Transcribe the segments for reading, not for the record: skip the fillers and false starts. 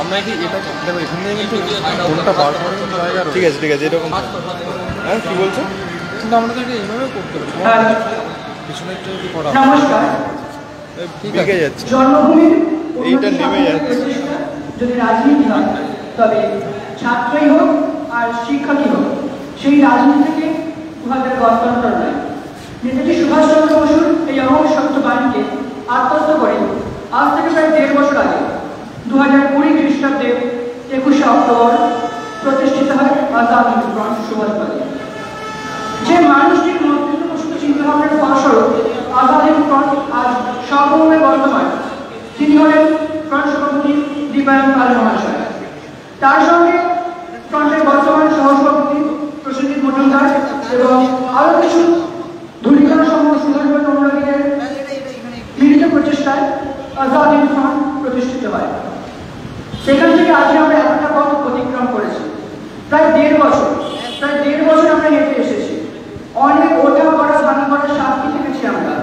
আমরা কি এটা দেখো এখান থেকে কিন্তু ফোনটা বার করে জায়গা ঠিক আছে এরকম। হ্যাঁ কি বলছো? কিন্তু আমরা তো এটা এইভাবে করতে পারি, পিছনে একটু যদি করা নমস্কার। ঠিক আছে যাচ্ছে, জন্মভূমির এইটা নেমে যাচ্ছে। যদি রাজনীতি হয় তবে ছাত্রই হোক আর শিক্ষকই হোক, সেই রাজনীতি থেকে উহাদের গণতন্ত্র নয়। নেতাজি সুভাষচন্দ্র বসুর এই অমর সত্য বাণীকে আত্মস্থ করে আজ থেকে প্রায় 1.5 বছর আগে 2020 খ্রিস্টাব্দে 21শে অক্টোবর প্রতিষ্ঠিত হয় আজাদ হিন্দ ফ্রন্ট সুভাষবাদী। যে মানুষটির মধ্যস্থ প্রসূত চিন্তাভাবনার ফলস্বরূপ আজাদ হিন্দ ফ্রন্ট আজ সর্বময় বর্তমান, তিনি হলেন ফ্রন্ট সভাপতি দীপায়ন পাল মহাশয়। তার সঙ্গে ফ্রন্টের বর্তমান সহসভাপতি প্রসেনজিৎ মজুমদার এবং আরও কিছু ধূলিকণা সমূহ সুভাষবাদী অনুরাগীদের মিলিত প্রচেষ্টায় আজাদ হিন্দ ফ্রন্ট প্রতিষ্ঠিত হয়। সেখান থেকে আজকে আমরা এতটা পথ অতিক্রম করেছি, প্রায় 1.5 বছর আমরা হেঁটে এসেছি। অনেক ওঠা পড়া ভাঙা পড়ার সাক্ষী থেকেছি আমরা।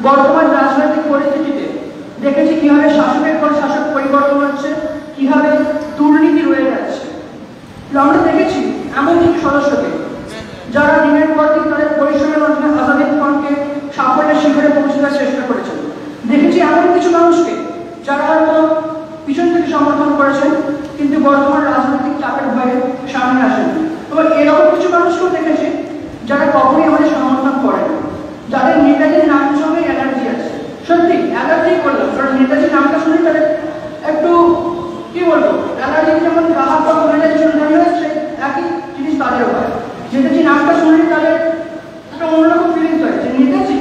বর্তমান রাজনৈতিক পরিস্থিতিতে দেখেছি কিভাবে শাসকের পর শাসক পরিবর্তন হচ্ছে, কিভাবে দুর্নীতি রয়ে যাচ্ছে। আমরা দেখেছি এমন কিছু সদস্যকে যারা দিনের পর দিন তাদের পরিশ্রমের মাধ্যমে আজাদ হিন্দ ফ্রন্টকে সাফল্যের শিখরে পৌঁছে দেওয়ার চেষ্টা করেছেন। দেখেছি এমন কিছু মানুষকে যারা হয়তো পিছন থেকে সমর্থন করেছেন কিন্তু বর্তমান রাজনৈতিক চাপের ভয়ে সামনে আসেন। এবং এরকম কিছু মানুষকেও দেখেছি যারা কখনোই আমাদের সমর্থন করেন, যাদের নেতাজির নামের সঙ্গে অ্যালার্জি আছে। সত্যি অ্যালার্জি করলাম, কারণ নেতাজির নামটা শুনে তাদের একটু কি বলবো, অ্যালার্জি যেমন রাহাত বা মেজাজি শুনে হচ্ছে একই জিনিস তাদেরও হয়। নেতাজি নামটা শুনলে তাদের একটা অন্যরকম ফিলিংস হয় যে নেতাজি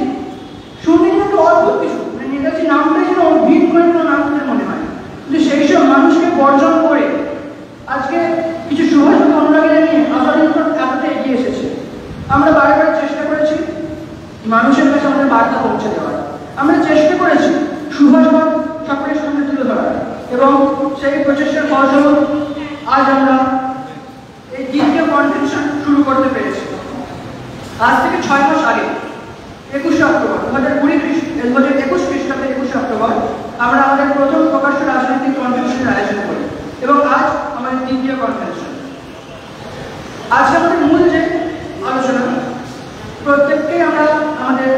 শুনলে কিন্তু অদ্ভুত কিছু, মানে নেতাজি নামটাই যেন ভিন করে কোনো নাম মনে হয়। কিন্তু সেই সব মানুষকে বর্জন করে আজকে কিছু সুভাষবাদী অনুরাগীরা নিয়ে আজাদ হিন্দ ফ্রন্ট এতটা এগিয়ে এসেছে। আমরা বারবার চেষ্টা করেছি মানুষের কাছে আমাদের বার্তা পৌঁছে দেওয়ার, আমরা চেষ্টা করেছি সুভাষবাদ সকলের সামনে তুলে ধরার, এবং সেই প্রচেষ্টার ফলস্বরূপ আজ আমরা এই দ্বিতীয় কনভেনশন শুরু করতে পেরেছি। আজ থেকে 6 মাস আগে 21শে অক্টোবর 2021 খ্রিস্টাব্দে 21শে অক্টোবর আমরা আমাদের প্রথম প্রকাশ্য রাজনৈতিক কনভেনশনের আয়োজন করি, এবং আজ আমাদের দ্বিতীয় কনভেনশন। আজ আমাদের মূল যে আলোচনা, প্রত্যেককেই আমরা আমাদের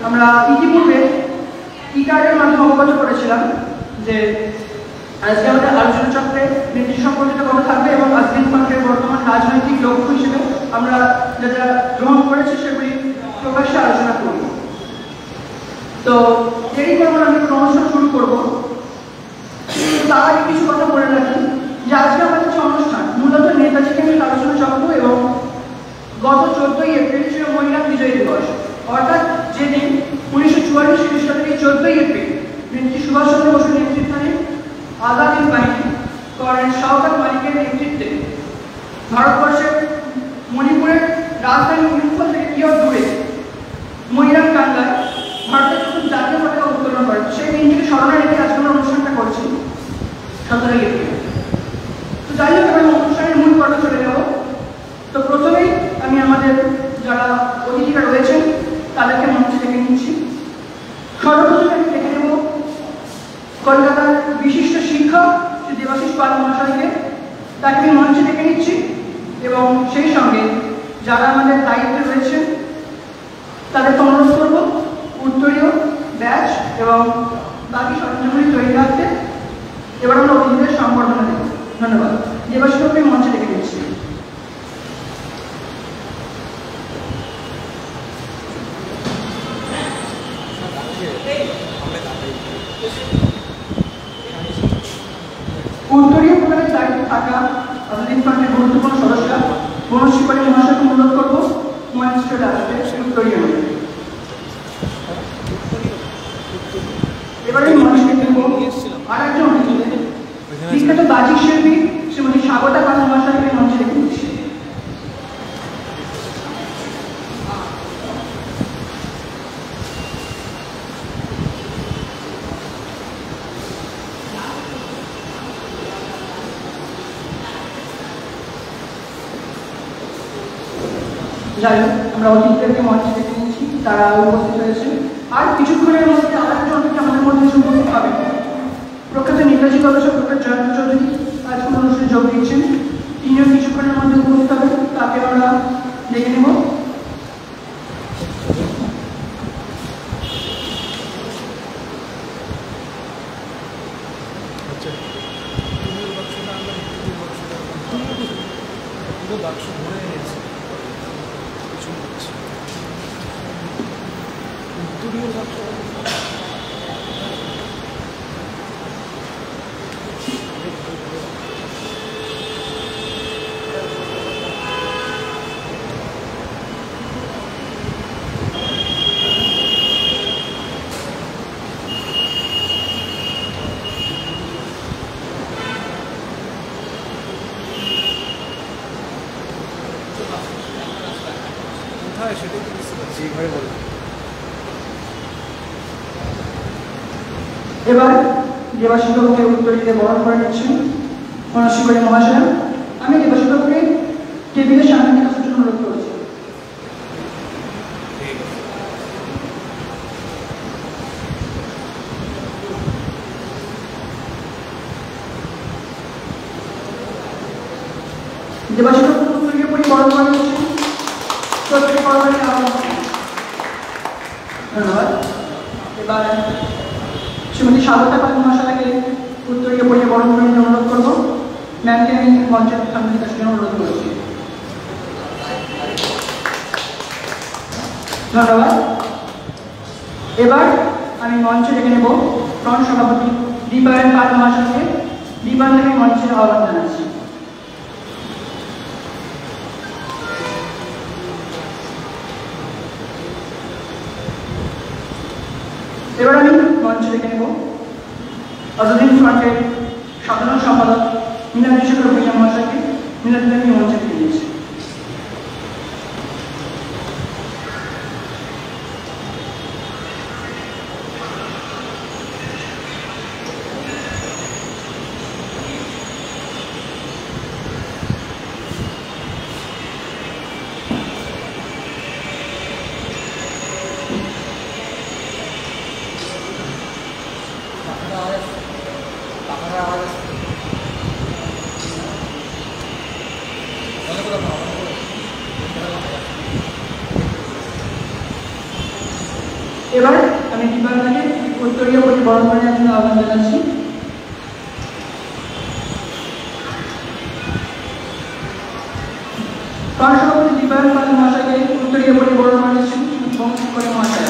আমরা ইতিপূর্বে ই-কার্ডের মাধ্যমে অবগত করেছিলাম যে আজকে আমাদের আলোচনা চক্রে নীতি সম্পর্কিত কথা থাকবে, এবং আজাদ হিন্দ ফ্রন্টের বর্তমান রাজনৈতিক লক্ষ্য হিসেবে আমরা যা যা গ্রহণ করেছি সেগুলি প্রকাশ্যে আলোচনা করব। তো দেরি করবো না, আমি প্রমোশন শুরু করবো। তার আগে কিছু কথা বলে রাখি যে আজকে আমাদের যে অনুষ্ঠান মূলত নেতাজিকে নিয়ে আলোচনা চক্র, এবং গত 14ই এপ্রিল ছিল মহিলা বিজয় দিবস, অর্থাৎ যেদিন 1944 খ্রিস্টাব্দের 14ই এপ্রিল নেতাজি সুভাষচন্দ্র বসুর নেতৃত্বে আজাদ হিন্দ বাহিনী কর্নেল শওকত মালিকের নেতৃত্বে ভারতবর্ষের মণিপুরের রাজধানী ইম্ফল থেকে কিয়ত দূরে মৈরাং কান্দায় ভারতের প্রথম জাতীয় পতাকা উত্তোলন করে। সেই দিনটিকে স্মরণে রেখে আজকে আমরা অনুষ্ঠানটা করছি 17ই এপ্রিল। তো যাই হোক, আমি অনুষ্ঠানের মূল পর্বে চলে যাব। তো প্রথমেই আমি আমাদের যারা অতিথিরা রয়েছেন তাদেরকে মঞ্চে ডেকে নিচ্ছি। সর্বপ্রথমে আমি ডেকে নেব কলকাতার বিশিষ্ট শিক্ষক শ্রী দেবাশিস পাল মহাশয়কে, তাকে আমি মঞ্চে ডেকে নিচ্ছি, এবং সেই সঙ্গে যারা আমাদের দায়িত্বে রয়েছেন তাদেরকে অনুরোধ করব উত্তরীয় ব্যাচ এবং বাকি সরঞ্জামগুলি তৈরি রাখতে। এবার আমরা অতিথিদের সংবর্ধনা দেব। ধন্যবাদ। দেবাশিসকে মঞ্চে ডেকে নিচ্ছি। উত্তরীয় প্রদানের দায়িত্বে থাকা আজাদ হিন্দ ফ্রন্টের গুরুত্বপূর্ণ সদস্য বনশ্রী পাল মহাশয়কে অনুরোধ করব মঞ্চে চলে আসবে উত্তরীয়। এবারে মঞ্চে দেখব আরেকজন বিখ্যাত বাজিক শিল্পী শ্রীমতী স্বাগতা পাল মহাশয়কে মঞ্চে ডেকে নিচ্ছি। যাই হোক, আমরা অতিথিদেরকে মঞ্চে ডেকে নিচ্ছি, তারা উপস্থিত হয়েছে। আর কিছুক্ষণের মধ্যে আরেকজন অতিথি আমাদের মধ্যে উপস্থিত হবে। প্রখ্যাত ইংরেজি গবেষক ডক্টর জয়ন্ত চৌধুরী আজকের অনুষ্ঠানে যোগ দিচ্ছেন। তিনিও কিছুক্ষণের মধ্যে উপস্থিত হবেন, তাকে আমরা দেখে নেব। বাক্স ভরে নিয়েছে উত্তরীয় বাক্স এবার দেবাশিক্ষককে উত্তর দিতে বরণ করে নিচ্ছেন মনস্বী মহাশয়। আমি দেবাশিক্ষককে টেবিলের সামনে থেকে আসার জন্য অনুরোধ করছি। দেবাশিক্ষককে উত্তরীয় পরি বরণ করে নিচ্ছেন। ধন্যবাদ। এবার শ্রীমতী স্বাগতা পাল মহাশয়কে উত্তরীয় পরিয়ে বরণ করে নিতে অনুরোধ করব। ম্যামকে আমি মঞ্চের সামনে কাছে অনুরোধ করছি। ধন্যবাদ। এবার আমি মঞ্চে ডেকে নেব ফ্রন্ট সভাপতি দীপায়ন পাল মহাশয়কে। দীপায়নকে মঞ্চের আহ্বান জানাচ্ছি। এবার আমি মঞ্চে ডেকে নেব অতদিন ফ্রন্টের সাধারণ সম্পাদক মিনাক্ষী শেখর ভূঁইয়া মহাশয়কে। মিনাক্ষী মঞ্চে ডেকে নিয়েছি। এবার আমি দীপায়নকে উত্তরীয় পরি বরণ করে নেওয়ার জন্য আহ্বান জানাচ্ছি। ফ্রন্ট সভাপতি দীপায়ন পাল মহাশয়কে উত্তরীয় পরি বরণ করে নিচ্ছেন করে মহাশয়।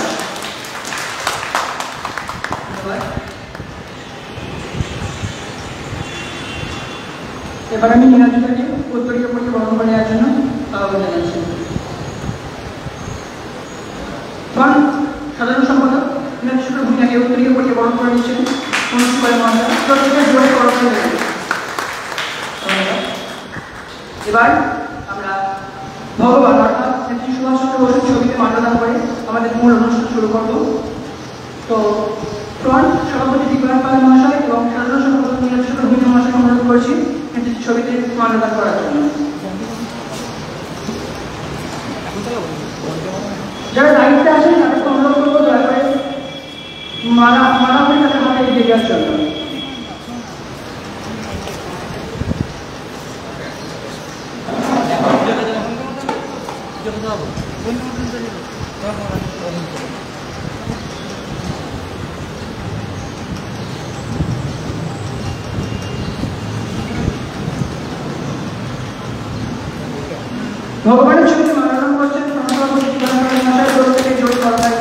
এবার আমি মিনাক্ষীকে উত্তরীয় পরি বরণ করে নেওয়ার জন্য আহ্বান জানাচ্ছি। ফ্রন্ট সাধারণ সম্পাদক মিনাক্ষী শেখর ভূঁইয়াকে উত্তরীয় পরিয়ে বরণ করে নিচ্ছেন মনস্বী মহাশয়। জোরে বরণ করে দেবেন। এবার আমরা ভগবান অর্থাৎ নেত্রী সুভাষচন্দ্র বসুর ছবিতে মাল্যদান করে আমাদের মূল অনুষ্ঠান শুরু করব। তো ফ্রন্ট সভাপতি দীপায়ন পাল মহাশয় এবং সাধারণ সম্পাদক মিনাক্ষী শেখর ভূঁইয়া মহাশয়কে অনুরোধ করছি নেত্রীর ছবিতে মাল্যদান করার জন্য। যারা দায়িত্বে আছেন তাদেরকে অনুরোধ করবো দয়া করে মারামারি তাদের হাতে এগিয়ে দেওয়ার জন্য। ভগবানের ছবিতে মাল্যদান করছেন থেকে জোর করা হয়।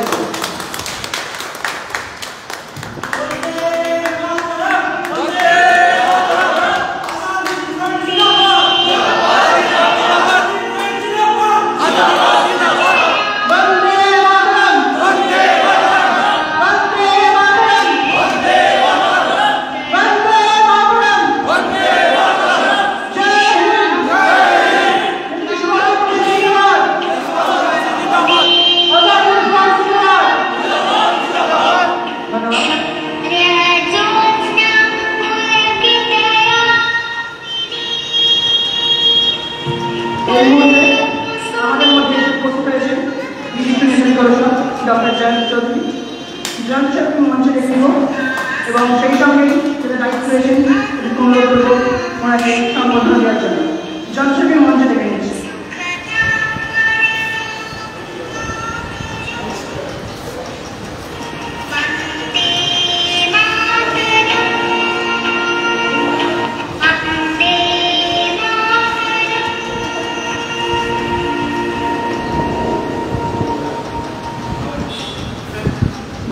ডক্টর জয়ন্ত চৌধুরী মঞ্চে দেখব এবং সেই সঙ্গে দায়িত্ব রয়েছেন অনুরোধ করবো ওনাকে সম্বোধনা দেওয়ার জন্য। যন্ত্রকে মঞ্চে ডেকে নিচ্ছি।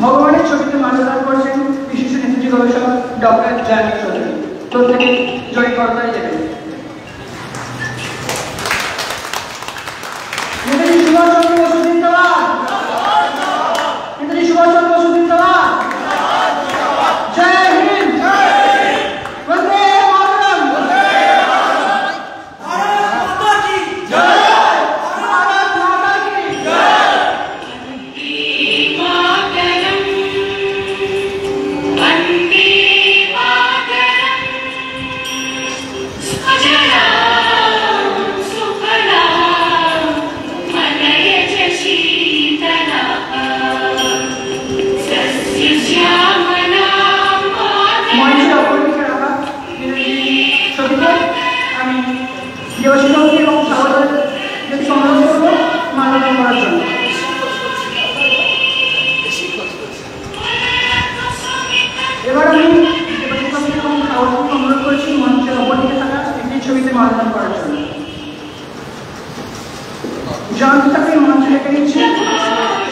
ভগবানের ছবিতে মাল্যদান করছেন বিশিষ্ট নেতৃত্ব গবেষক ডক্টর জয়ন্ত চৌধুরী। প্রত্যেকে জয় করতালি দেবেন। নেতাজি সুভাষচন্দ্র বসু জিন্দাবাদ। নেতাজি সুভাষচন্দ্র বসু জিন্দাবাদ। জয় হিন্দ। বন্দে মাতরম। ভারত মাতা কি জয়। ভারত মাতা কি জয়। এবার আমি অনুরোধ করেছি মঞ্চের অপরদিকে থাকা একটি ছবিতে মাল্যদান করার জন্য। জয়ন্তকে মঞ্চে ডেকে নিচ্ছে।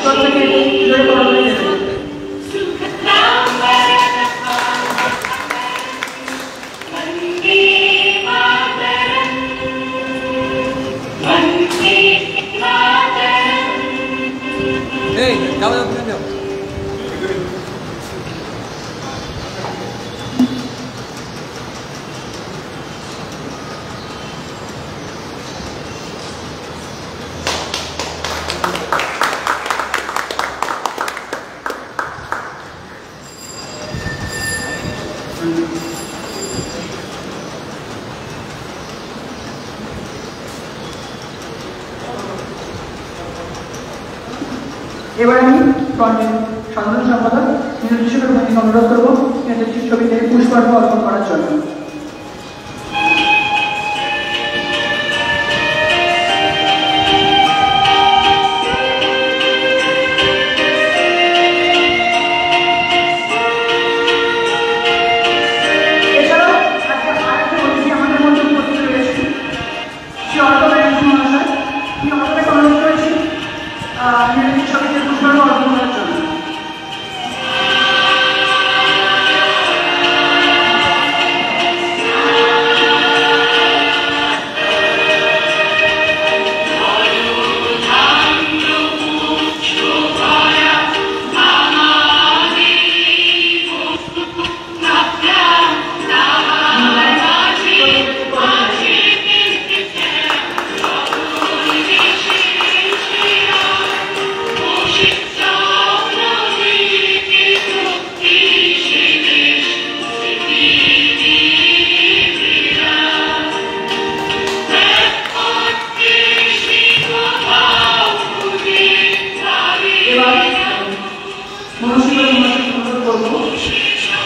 প্রত্যেকে জয় করতালি দেবেন। এবার আমি সাধারণ সম্পাদক নির্দেশকের ভূমিকা অনুরোধ করবো নেতাজির ছবিতে পুষ্পার্ঘ্য অর্পণ করার জন্য। এছাড়াও আজকে আরেকটা অতিথি আমাদের মধ্যে উপস্থিত রয়েছে, শ্রী অর্থব্যয় মহাশয়। তিনি অর্থব্যয় অনুরোধ করেছি নেতাজির ছবিতে পুষ্পার্ঘ্য অর্পণ করার জন্য।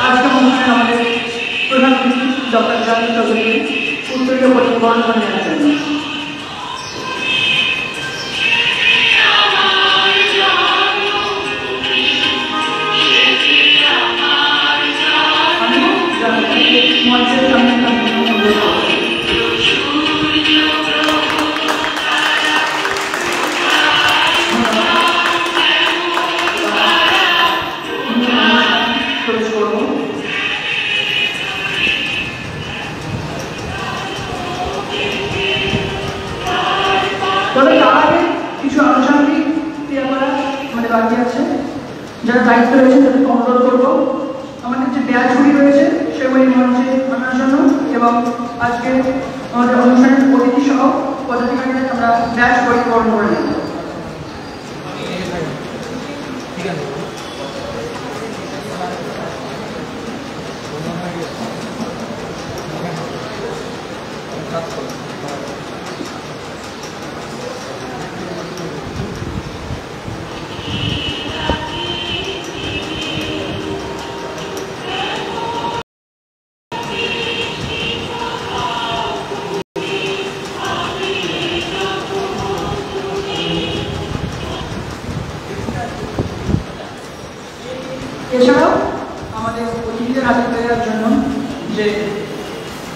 আজকে অনুষ্ঠানে আমাদের প্রধান অতিথি ডক্টর জয়ন্ত চৌধুরীকে উত্তরীয় বরণ করে নেওয়ার জন্য। মঞ্চের সামনে অনুরোধ করছি। তবে তার আগে কিছু আনুষঙ্গিক ক্রিয়াকলাপ আমাদের বাকি আছে। যারা দায়িত্ব রয়েছে তাদেরকে অনুরোধ করবো আমাদের যে ব্যাচ ছুটি রয়েছে সেগুলি মঞ্চে আনার জন্য, এবং আজকে আমাদের অনুষ্ঠানের অতিথি সহ পদাধিকারীদের আমরা ব্যাচ পরিবর্তন করে নেব।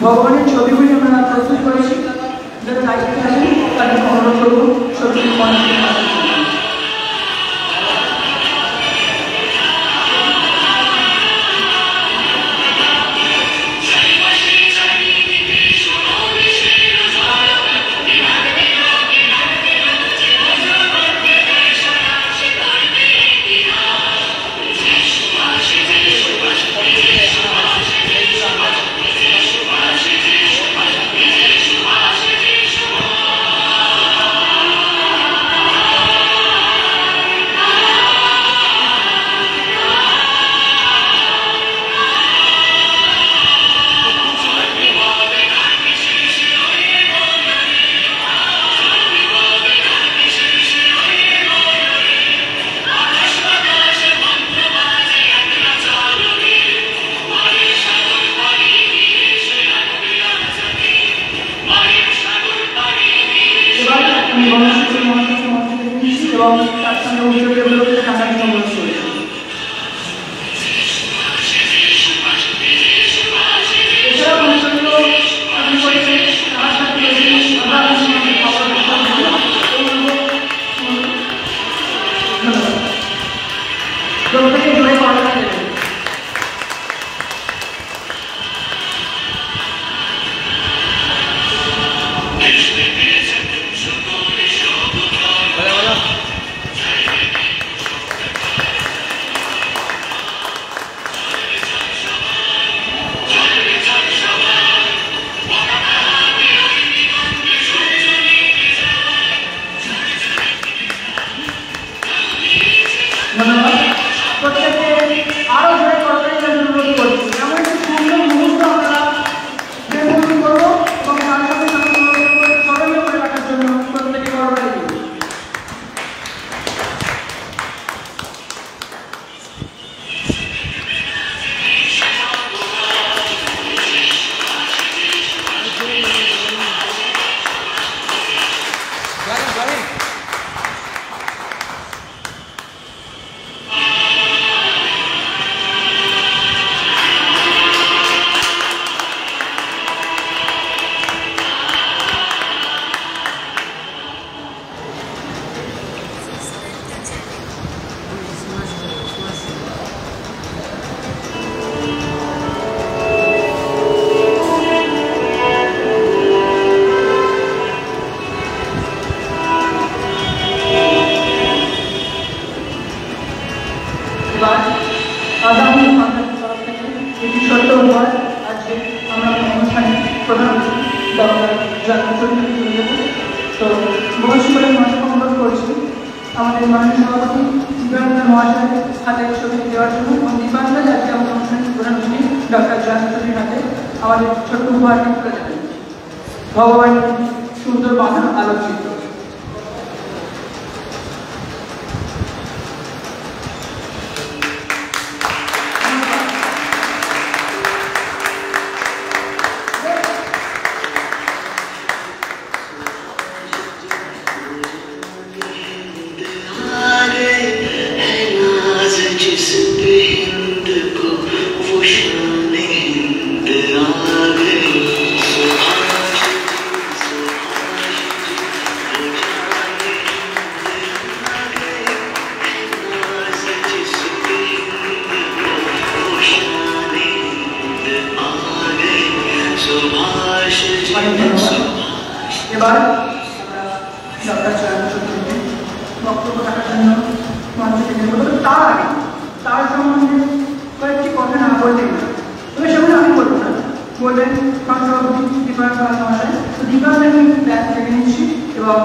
ভগবানের ছবিগুলি আমরা প্রস্তুত করেছি, যারা দায়িত্বে আছেন তাদের অনুরোধ করব ছবিগুলি মনোযোগ দিয়ে এবং তার সঙ্গে অভিযোগগুলোকে সাংঘাতিক অনুরোধ করেছি। এছাড়াও অনুষঙ্গ আমি করেছি আমার সাথে প্রত্যেকে জোরে করা যাবে। ধন্যবাদ। প্রত্যেকে আরো জোরে করবেন অনুরোধ করছি। এমন একটি সুন্দর মুহূর্ত আমরা প্রেরণ করবো এবং তার সাথে স্মরণীয় করে রাখার জন্য প্রত্যেকে করবেন। আগামী সরকারের তরফ থেকে এটি সত্য উপহার আজকে আমরা অনুষ্ঠানে প্রধান ডক্টর জাতীয় তুলে দেব। তো বয়স্কদের মহাশয়কে অনুরোধ করছি আমাদের মাননীয় সভাপতি দীপানন্দ মহাশয়ের হাতে ছবি দেওয়ার জন্য এবং দীপানন্দ আজকে আমাদের অনুষ্ঠানের প্রধান অতিথি ডক্টর জাতীয় হাতে আমাদের ছোট্ট উপহারটি তুলে দেবেন। ভগবানের সুন্দর বাঁধানো আলোকচিত্র। এবার ডক্টর চরণচন্দ্রকে বক্তব্য রাখার জন্য মঞ্চ থেকে তার আগে তার সম্বন্ধে কয়েকটি কথা না বললেই না, তবে সেগুলো আমি বলবো না, বললেন সহসভাপতি দীপায়ন পাল মহাশয়। তো দীপায়নকে আমি ব্যাগ থেকে নিচ্ছি এবং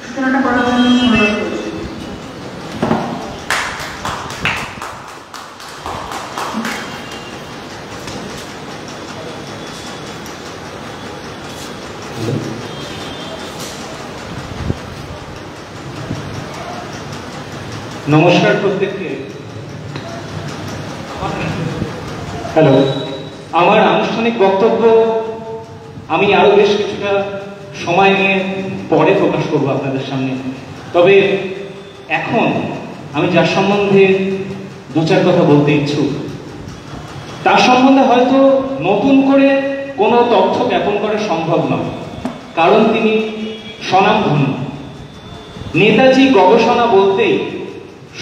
সূচনাটা করার জন্য অনুরোধ করছি। নমস্কার প্রত্যেককে। হ্যালো, আমার আনুষ্ঠানিক বক্তব্য আমি আরো বেশ কিছুটা সময় নিয়ে পরে প্রকাশ করব আপনাদের সামনে। তবে এখন আমি যার সম্বন্ধে দু চার কথা বলতে ইচ্ছুক, তার সম্বন্ধে হয়তো নতুন করে কোনো তথ্য জ্ঞাপন করা সম্ভব নয়, কারণ তিনি স্বনামধন্য। নেতাজি গবেষণা বলতেই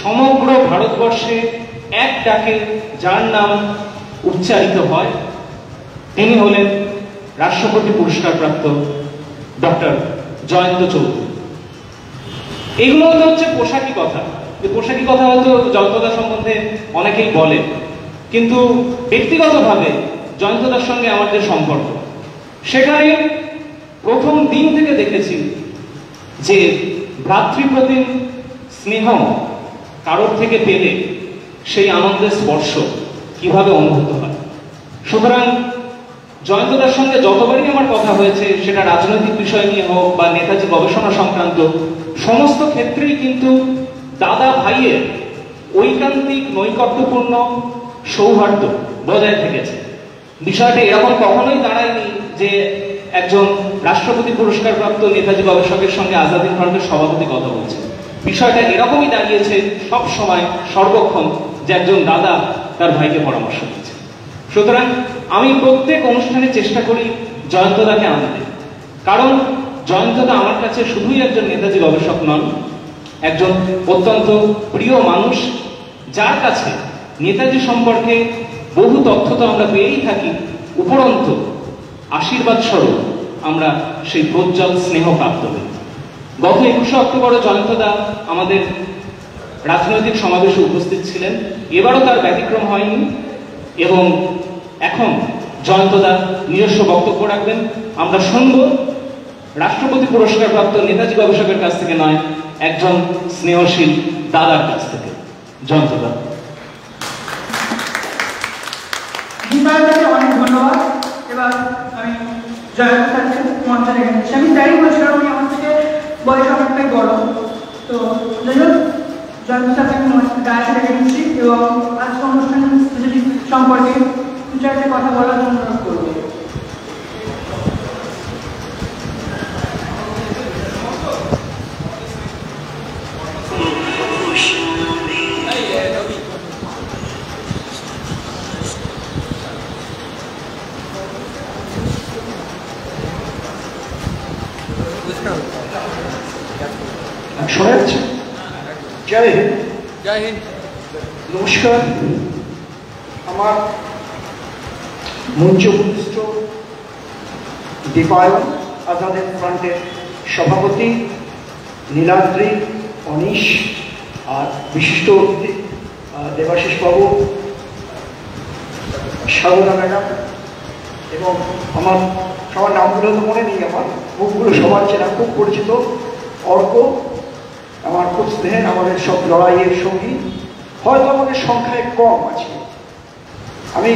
সমগ্র ভারতবর্ষে এক ডাকে যার নাম উচ্চারিত হয় তিনি হলেন রাষ্ট্রপতি পুরস্কারপ্রাপ্ত ডক্টর জয়ন্ত চৌধুরী। এগুলো হচ্ছে পোশাকি কথা। পোশাকি কথা হয়তো জয়ন্তদার সম্বন্ধে অনেকেই বলে, কিন্তু ব্যক্তিগতভাবে জয়ন্তদার সঙ্গে আমার যে সম্পর্ক, সেখানে প্রথম দিন থেকে দেখেছি যে ভ্রাতৃপ্রতিম স্নেহ কারোর থেকে পেলে সেই আনন্দের স্পর্শ কিভাবে অনুভূত হয়। সুতরাং জয়ন্তদার সঙ্গে যতবারই আমার কথা হয়েছে, সেটা রাজনৈতিক বিষয় নিয়ে হোক বা নেতাজি গবেষণা সংক্রান্ত, সমস্ত ক্ষেত্রেই কিন্তু দাদা ভাইয়ের ঐকান্তিক নৈকট্যপূর্ণ সৌহার্দ্য বজায় থেকেছে। বিষয়টা এরকম কখনোই দাঁড়ায়নি যে একজন রাষ্ট্রপতি পুরস্কারপ্রাপ্ত নেতাজি গবেষকের সঙ্গে আজাদ হিন্দ ফ্রন্টের সভাপতি কথা বলছে। বিষয়টা এরকমই দাঁড়িয়েছে সব সময় সর্বক্ষণ যে একজন দাদা তার ভাইকে পরামর্শ দিচ্ছে। সুতরাং আমি প্রত্যেক অনুষ্ঠানে চেষ্টা করি জয়ন্তদাকে আনতে, কারণ জয়ন্তদা আমার কাছে শুধুই একজন নেতাজি গবেষক নন, একজন অত্যন্ত প্রিয় মানুষ, যার কাছে নেতাজি সম্পর্কে বহু তথ্য তো আমরা পেয়েই থাকি, উপরন্তু আশীর্বাদ স্বরূপ আমরা সেই প্রজ্জ্বল স্নেহ প্রাপ্ত হই। গত 21শে অক্টোবরে জয়ন্তদা আমাদের রাজনৈতিক সমাবেশে উপস্থিত ছিলেন, এবারও তার ব্যতিক্রম হয়নি, এবং এখন জয়ন্তদা নিজস্ব বক্তব্য রাখবেন। আমরা শুনব রাষ্ট্রপতি পুরস্কারপ্রাপ্ত নেতাজি গবেষকের কাছ থেকে নয়, একজন স্নেহশীল দাদার কাছ থেকে। জয়ন্তদা। অনেক ধন্যবাদ। এবার আমি জয়ন্ত স্যারকে মঞ্চে রেখে নিচ্ছি। আমি তাই বলছিলাম, আমি আমার থেকে বয়স অনেকটাই বড়, তো যাই হোক জয়ন্ত স্যারকে আমি ডায়াসে রেখে নিচ্ছি এবং আজকে অনুষ্ঠান সম্পর্কে দু চারটে কথা বলার জন্য অনুরোধ করবো। শোনা যাচ্ছে? জয় হিন্দ। জয় হিন্দ। নমস্কার। আমার মঞ্চ উপস্থিত দীপায়ন, আজাদ হিন্দ ফ্রন্টের সভাপতি, নীলাদ্রি, অনিশ, আর বিশিষ্ট অতিথি দেবাশিস বাবু, সারদা ম্যাডাম, এবং আমার সবার নামগুলো তো মনে নেই, আমার মুখগুলো সবার চেনা, খুব পরিচিত অর্ক, আমার খুব স্নেহের, আমাদের সব লড়াইয়ের সঙ্গী। হয়তো আমাদের সংখ্যায় কম আছে, আমি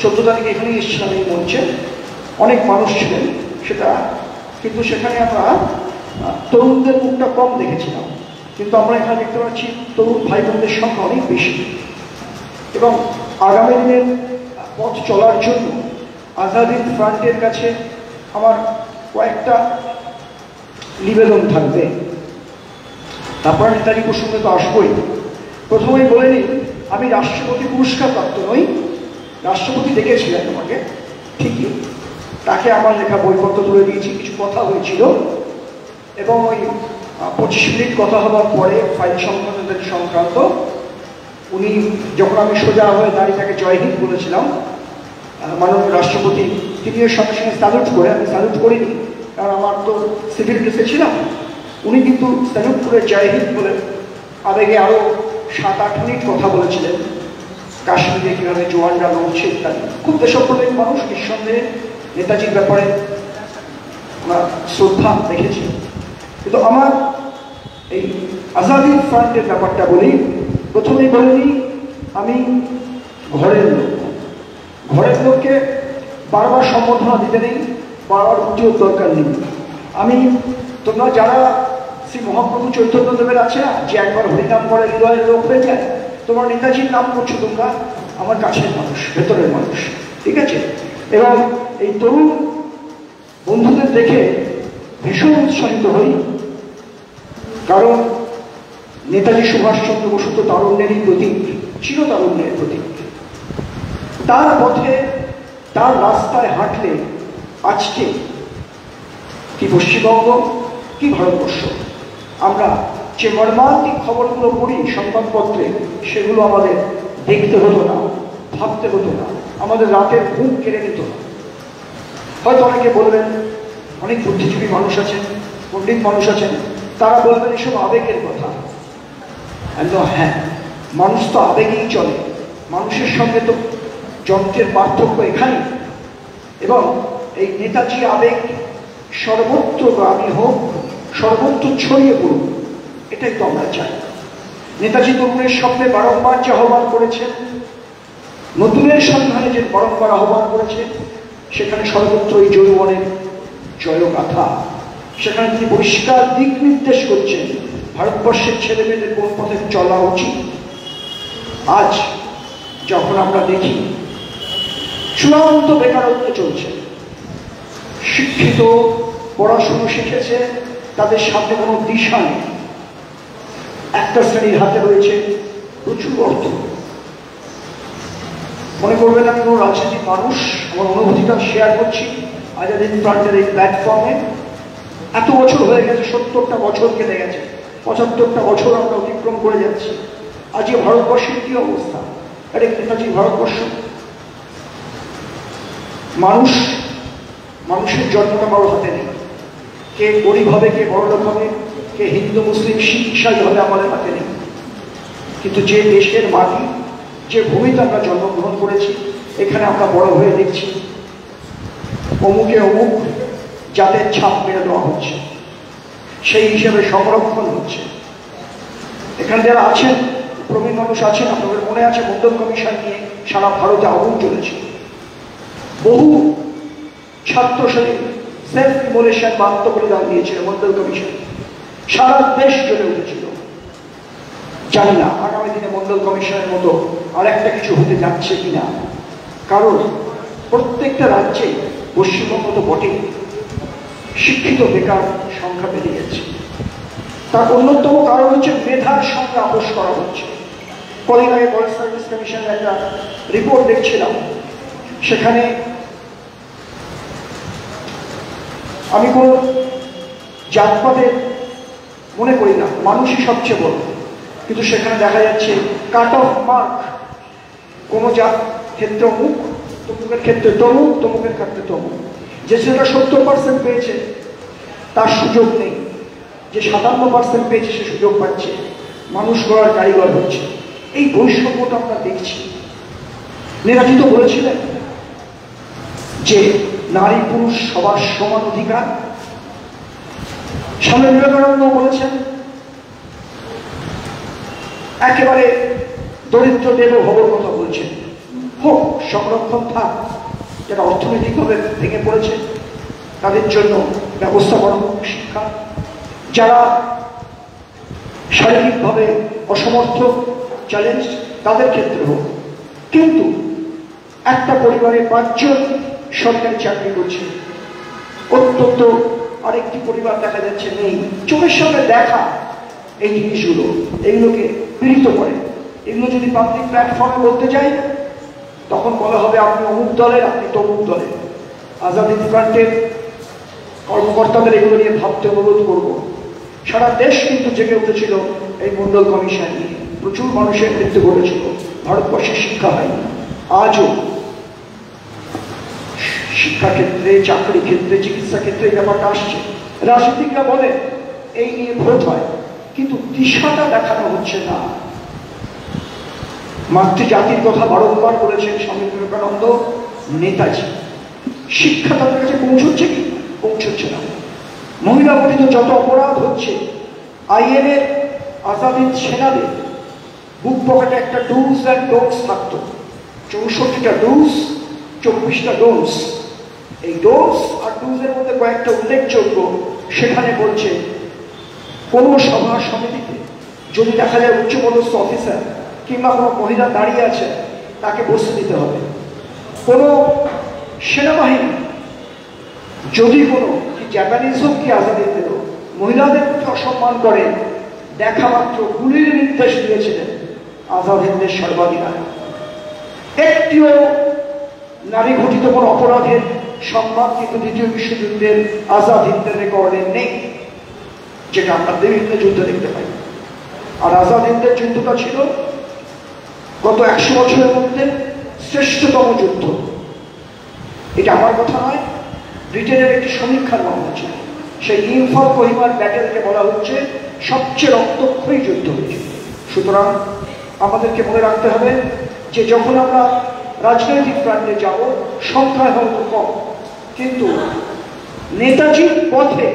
14 তারিখে এখানেই এসেছিলাম এই মঞ্চে, অনেক মানুষ ছিলেন সেটা, কিন্তু সেখানে আমরা তরুণদের মুখটা কম দেখেছিলাম, কিন্তু আমরা এখানে দেখতে পাচ্ছি তরুণ ভাই বোনদের সংখ্যা অনেক বেশি। এবং আগামী দিনের পথ চলার জন্য আজাদ হিন্দ ফ্রন্টের কাছে আমার কয়েকটা নিবেদন থাকবে। তারপর নেতাজি প্রসঙ্গে তো আসবই। প্রথমেই বলে নিই, আমি রাষ্ট্রপতি পুরস্কার প্রাপ্ত নই। রাষ্ট্রপতি ডেকেছিলেন আমাকে ঠিকই, তাকে আমার লেখা বইপত্র তুলে দিয়েছি, কিছু কথা হয়েছিল, এবং ওই 25 মিনিট কথা হওয়ার পরে ফাইল সংক্রান্ত উনি যখন আমি সোজা হয়ে দাঁড়িয়ে তাকে জয় হিন্দ বলেছিলাম, মাননীয় রাষ্ট্রপতি তিনিও সঙ্গে সঙ্গে স্যালুট করে, আমি স্যালুট করিনি কারণ আমার তো সিভিল ড্রেসে ছিলাম, উনি কিন্তু স্যালুট করে জয় হিন্দ বলে আবেগে আরও 7-8 মিনিট কথা বলেছিলেন, কাশ্মীরে কীভাবে জওয়ানরা লড়ছে ইত্যাদি। খুব দেশপ্রেমিক মানুষ, নিঃসন্দেহে নেতাজির ব্যাপারে আমরা শ্রদ্ধা দেখেছি। কিন্তু আমার এই আজাদ হিন্দ ফ্রন্টের ব্যাপারটা বলি। প্রথমেই বলে নিই, আমি ঘরের লোক, ঘরের লোককে বারবার সম্বোধনা দিতে নেই, বারবার উঁচুর দরকার নেই। আমি, তোমরা যারা শ্রী মহাপ্রভু চৈতন্যদেবের আছে না, যে একবার হরিনাম করে হৃদয়ের লোক হয়ে যায়, তোমরা নেতাজির নাম করছো, তোমরা আমার কাছের মানুষ, ভেতরের মানুষ, ঠিক আছে? এবং এই তরুণ বন্ধুদের দেখে ভীষণ উৎসাহিত হই, কারণ নেতাজি সুভাষচন্দ্র বসু তো তারুণ্যেরই প্রতীক, চিরতারুণ্যের প্রতীক। তার পথে তার রাস্তায় হাঁটলে আজকে কি পশ্চিমবঙ্গ কি ভারতবর্ষ, আমরা যে মর্মান্তিক খবরগুলো পড়ি সংবাদপত্রে, সেগুলো আমাদের দেখতে হতো না, ভাবতে হতো না, আমাদের রাতের ঘুম কেড়ে নিত না। হয়তো অনেকে বলবেন, অনেক বুদ্ধিজীবী মানুষ আছেন, পণ্ডিত মানুষ আছেন, তারা বলবেন এসব আবেগের কথা। একদম হ্যাঁ, মানুষ তো আবেগেই চলে, মানুষের সঙ্গে তো যন্ত্রের পার্থক্য এখানে। এবং এই নেতাজি আবেগ সর্বত্র গ্রামী হোক, সর্বত্র ছড়িয়ে পড়ুক, এটাই তো আমরা চাই। নেতাজি তরুণের স্বপ্নে বারংবার যে আহ্বান করেছেন, নতুনের সন্ধানে যে বারংবার আহ্বান করেছেন, সেখানে সর্বত্র এই যৌবনের জয়গাথা। সেখানে তিনি পরিষ্কার দিক নির্দেশ করছেন ভারতবর্ষের ছেলেমেয়েদের কোন পথে চলা উচিত। আজ যখন আমরা দেখি চূড়ান্ত বেকারত্ব চলছে, শিক্ষিত পড়াশুনো শিখেছে, তাদের সাথে কোনো দিশা নেই, একটা শ্রেণীর হাতে রয়েছে প্রচুর অর্থ। মনে করবেন আমি কোনো রাজনীতিক মানুষ, আমার অনুভূতিটা শেয়ার করছি আজাদিন ফ্রন্টের এই প্ল্যাটফর্মে। এত বছর হয়ে গেছে, 70টা বছর কেটে গেছে, 75টা বছর আমরা অতিক্রম করে যাচ্ছি। আজকে ভারতবর্ষের কি অবস্থা? এটা নেতাজি ভারতবর্ষ। মানুষের জন্মটা কারোর হাতে নেই, কে গরিব হবে, কে বড়লোক হবে, কে হিন্দু মুসলিম শিখ ইসাই হবে, আমাদের হাতে নেই। কিন্তু যে দেশের মাটি, যে ভূমিতে আমরা জন্মগ্রহণ করেছি, এখানে আমরা বড় হয়ে দেখছি অমুকে অমুক জাতের ছাপ মেরে দেওয়া হচ্ছে, সেই হিসেবে সংরক্ষণ হচ্ছে। এখানে যারা আছেন, প্রবীণ মানুষ আছেন, আপনাদের মনে আছে মন্ডল কমিশন নিয়ে সারা ভারতে আগুন চলেছে। বহু ছাত্র শ্রেণী সেলফ ইমোলেশন বা আত্মবলিদান দিয়েছিল মন্ডল কমিশন, সারা দেশ জ্বলে উঠেছিল। জানি না আগামী দিনে মন্ডল কমিশনের মতো আর একটা কিছু হতে যাচ্ছে কিনা, কারণ প্রত্যেকটা রাজ্যে, পশ্চিমবঙ্গ তো বটে, শিক্ষিত বেকার সংখ্যা বেড়ে যাচ্ছে। তার অন্যতম কারণ হচ্ছে মেধার সঙ্গে আপোষ করা হচ্ছে। কদিন আগে ফরেস্ট সার্ভিস কমিশনের একটা রিপোর্ট দেখছিলাম, সেখানে আমি কোন জাতপাতের মনে করি না, মানুষই সবচেয়ে বড়, কিন্তু সেখানে দেখা যাচ্ছে কাট অফ মার্ক, কোনো জাত ক্ষেত্রে অমুক, তমুকের ক্ষেত্রে তমুক, তমুকের ক্ষেত্রে তমুক। যে ছেলেটা 70% পেয়েছে তার সুযোগ নেই, যে 57% পেয়েছে সে সুযোগ পাচ্ছে, মানুষ গড়ার কারিগর হচ্ছে। এই বৈষম্যটা আমরা দেখছি। নেতাজি তো বলেছিলেন যে নারী পুরুষ সবার সমান অধিকার। স্বামী বিবেকানন্দ বলেছেন একেবারে দরিদ্র দেব ভবর কথা বলছেন, হোক সংরক্ষণ থাক, যারা অর্থনৈতিকভাবে ভেঙে পড়েছে তাদের জন্য ব্যবস্থা করা হোক শিক্ষা, যারা শারীরিকভাবে অসমর্থ চ্যালেঞ্জ তাদের ক্ষেত্রে হোক। কিন্তু একটা পরিবারে 5 জন সরকারি চাকরি করছে, অত্যন্ত আরেকটি পরিবার দেখা যাচ্ছে নেই। চোখের সামনে দেখা এই জিনিসগুলো, এইগুলোকে পীড়িত করে। এগুলো যদি পাবলিক প্ল্যাটফর্মে বলতে যাই, তখন বলা হবে আপনি অমুক দলের, আপনি তমুক দলের। আজাদ হিন্দ ফ্রন্টের কর্মকর্তাদের এগুলো নিয়ে ভাবতে অনুরোধ করব। সারা দেশ কিন্তু জেগে উঠেছিল এই মন্ডল কমিশন নিয়ে, প্রচুর মানুষের মৃত্যু ঘটেছিল, ভারতবর্ষের শিক্ষা হয়নি। আজও শিক্ষাক্ষেত্রে, চাকরি ক্ষেত্রে, চিকিৎসা ক্ষেত্রে এই ব্যাপারটা আসছে। রাজনীতিকরা বলে এই নিয়ে ভোট হয়, কিন্তু দিশাটা দেখানো হচ্ছে না। মাতৃজাতির কথা বারংবার বলেছেন স্বামী বিবেকানন্দ, নেতাজি। শিক্ষা তাদের কাছে পৌঁছচ্ছে কি? পৌঁছচ্ছে না। মহিলা গঠিত যত অপরাধ হচ্ছে, আইএনের আজাদির সেনাদের বুক পকেটে একটা ডুজ অ্যান্ড ডোন্টস থাকতো, 64টা ডুজ, 24টা ডোন্টস। এই ডোন্টস আর ডুজের মধ্যে কয়েকটা উল্লেখযোগ্য। সেখানে বলছে কোনো সভা সমিতিতে যদি দেখা যায় উচ্চপদস্থ অফিসার কিংবা কোনো মহিলা দাঁড়িয়ে আছে, তাকে বসতে দিতে হবে। কোনো সেনাবাহিনী যদি কোনো জাপানিজ হোক কি আজাদি দিল মহিলাদের প্রতি অসম্মান করে, দেখা মাত্র গুলির নির্দেশ দিয়েছিলেন আজাদ হিন্দের সর্বাধিনায়ক। একটিও নারী ঘটিত কোনো অপরাধের সম্মান কিন্তু দ্বিতীয় বিশ্বযুদ্ধের আজাদ হিন্দের রেকর্ডে নেই, যেটা আমরা বিভিন্ন যুদ্ধে দেখতে পাই। আর আজাদ হিন্দের যুদ্ধটা ছিল গত 100 বছরের মধ্যে শ্রেষ্ঠতম যুদ্ধ। এটা আমার কথা নয়, ব্রিটেনের একটি সমীক্ষার মামলা ছিল। সেই ইম্ফল কোহিমার ব্যাটেলকে বলা হচ্ছে সবচেয়ে রক্তক্ষয়ী যুদ্ধ হয়েছিল। সুতরাং আমাদেরকে মনে রাখতে হবে যে যখন আমরা রাজনৈতিক প্রান্তে যাব, সংখ্যায় হয়তো কম, কিন্তু নেতাজির পথে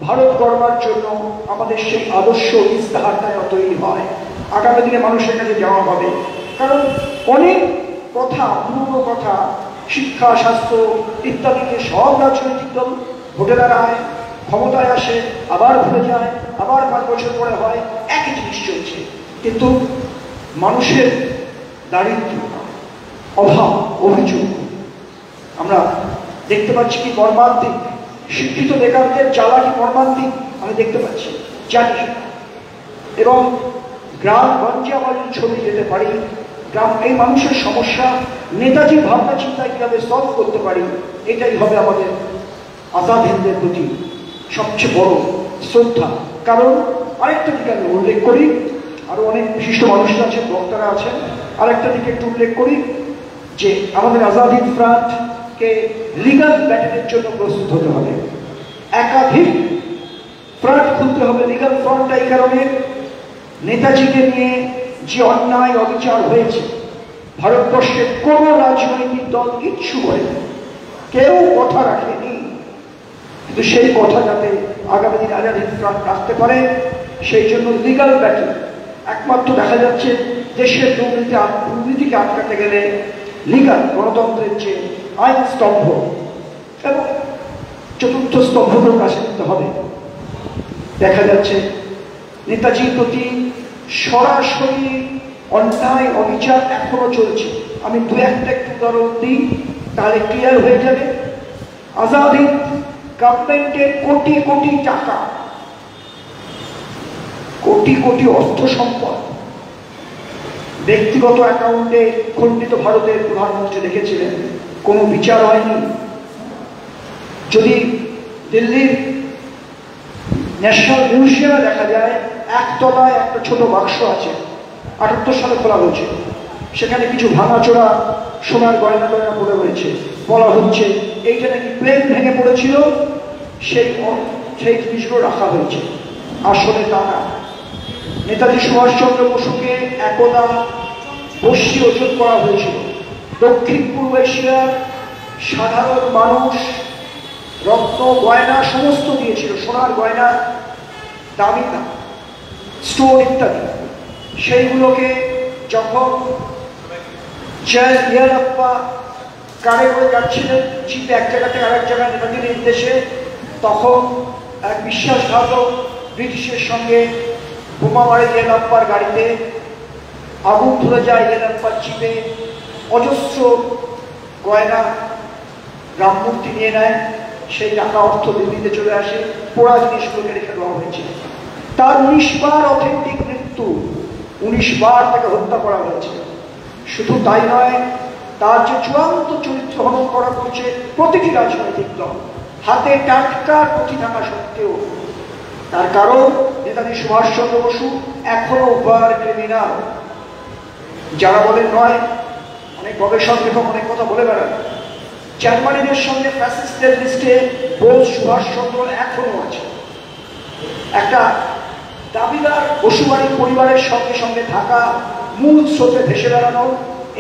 ভারত গড়বার জন্য আমাদের সেই আদর্শ ইস্তাহারটা তৈরি হয়, আগামী দিনে মানুষের কাছে যাওয়া হবে। কারণ অনেক কথা, পুরনো কথা, শিক্ষা, স্বাস্থ্য ইত্যাদিকে সব রাজনৈতিক দল ভোটে দাঁড়ায়, ক্ষমতায় আসে, আবার ভুলে যায়, আবার 5 বছর পরে হয়, একই জিনিস চলছে। কিন্তু মানুষের দারিদ্র, অভাব, অভিযোগ আমরা দেখতে পাচ্ছি কি মর্মান্তিক। শিক্ষিত বেকারদের জ্বালা কি মর্মান্তিক আমি দেখতে পাচ্ছি, জানি। এবং গ্রামগঞ্জে আমরা যদি ছবি যেতে পারি, গ্রাম এই মানুষের সমস্যা নেতাজি ভাবনা চিন্তায় কীভাবে সলভ করতে পারি, এটাই হবে আমাদের আজাদ হিন্দের প্রতি সবচেয়ে বড় শ্রদ্ধা। কারণ আরেকটা দিকে আমি উল্লেখ করি, আরো অনেক বিশিষ্ট মানুষরা আছেন, বক্তারা আছেন, আরেকটা দিকে একটু উল্লেখ করি যে আমাদের আজাদ হিন্দ ফ্রন্টকে লিগাল ব্যাটেলের জন্য প্রস্তুত হতে হবে। একাধিক ফ্রন্ট খুলতে হবে। লিগাল ফ্রন্টটা এই কারণে, নেতাজিকে নিয়ে যে অন্যায় অবিচার হয়েছে ভারতবর্ষের কোন রাজনৈতিক দল কিচ্ছু বলেনি, কেউ কথা রাখেনি। কিন্তু সেই কথা যাতে আগামী দিন আজাদ হিন্দ ফ্রন্ট রাখতে পারে, সেই জন্য লিগাল ব্যাটেল একমাত্র দেখা যাচ্ছে দেশের দুর্নীতিকে আটকাতে গেলে লিগাল গণতন্ত্রের যে আইন স্তম্ভ এবং চতুর্থ স্তম্ভকেও কাছে নিতে হবে। দেখা যাচ্ছে নেতাজির প্রতি সরাসরি অন্যায় অবিচার এখনো চলছে। আমি দু একটা একটু উদাহরণ দিই, তাহলে ক্লিয়ার হয়ে যাবে। আজাদ হিন্দ গভর্নমেন্টের কোটি কোটি টাকা, কোটি কোটি অর্থ সম্পদ ব্যক্তিগত অ্যাকাউন্টে খণ্ডিত ভারতের প্রধানমন্ত্রী রেখেছিলেন, কোনো বিচার হয়নি। যদি দিল্লির ন্যাশনাল মিউজিয়ামে দেখা যায়, একতলায় একটা ছোট বাক্স আছে, 78 সালে খোলা হয়েছে, সেখানে কিছু ভাঙাচোরা সোনার গয়না গয়না পড়ে রয়েছে। বলা হচ্ছে এইটা নাকি প্লেন ভেঙে পড়েছিল, সেই জিনিসগুলো রাখা হয়েছে। আসলে তা না। নেতাজি সুভাষচন্দ্র বসুকে একদা বস্যি ওজন করা হয়েছিল। দক্ষিণ পূর্ব এশিয়ার সাধারণ মানুষ রত্ন গয়না সমস্ত দিয়েছিল, সোনার গয়না, দামি না, স্টোন ইত্যাদি। সেইগুলোকে যখন ইয়ারাপ্পা কারে করে যাচ্ছিলেন জিপে এক জায়গা থেকে আরেক জায়গায় নেতাজির নির্দেশে, তখন এক বিশ্বাসঘাতক ব্রিটিশের সঙ্গে বোমা মারে ইয়ারাপ্পার গাড়িতে, আগুন ধরে যায় ইয়ারাপ্পার জিপে, অজস্র গয়না রামমূর্তি নিয়ে নেয়, সেই টাকা অর্থ দিল্লিতে চলে আসে, পোড়া জিনিসগুলোকে রেখে দেওয়া হয়েছিল। তার 19 বার অথেন্টিক মৃত্যু, 19 বার তাকে হত্যা করা হয়েছে। শুধু তাই নয়, তার যে চূড়ান্ত চরিত্র হনন করা করছে প্রতিটি রাজনৈতিক দল, হাতে টাটকা নথি থাকা সত্ত্বেও। তার কারণ নেতাজি সুভাষচন্দ্র বসু এখনো ওভার ক্রিমিনাল। যারা বলেন নয়, অনেক গবেষক লেখক অনেক কথা বলে বেড়ান। জার্মানিদের সঙ্গে ফ্যাসিস্টদের লিস্টে বোস সুভাষচন্দ্র এখনো আছে। একটা দাবিদার বসুবাড়ির পরিবারের সঙ্গে সঙ্গে থাকা, মূল স্রোতে ভেসে বেড়ানো,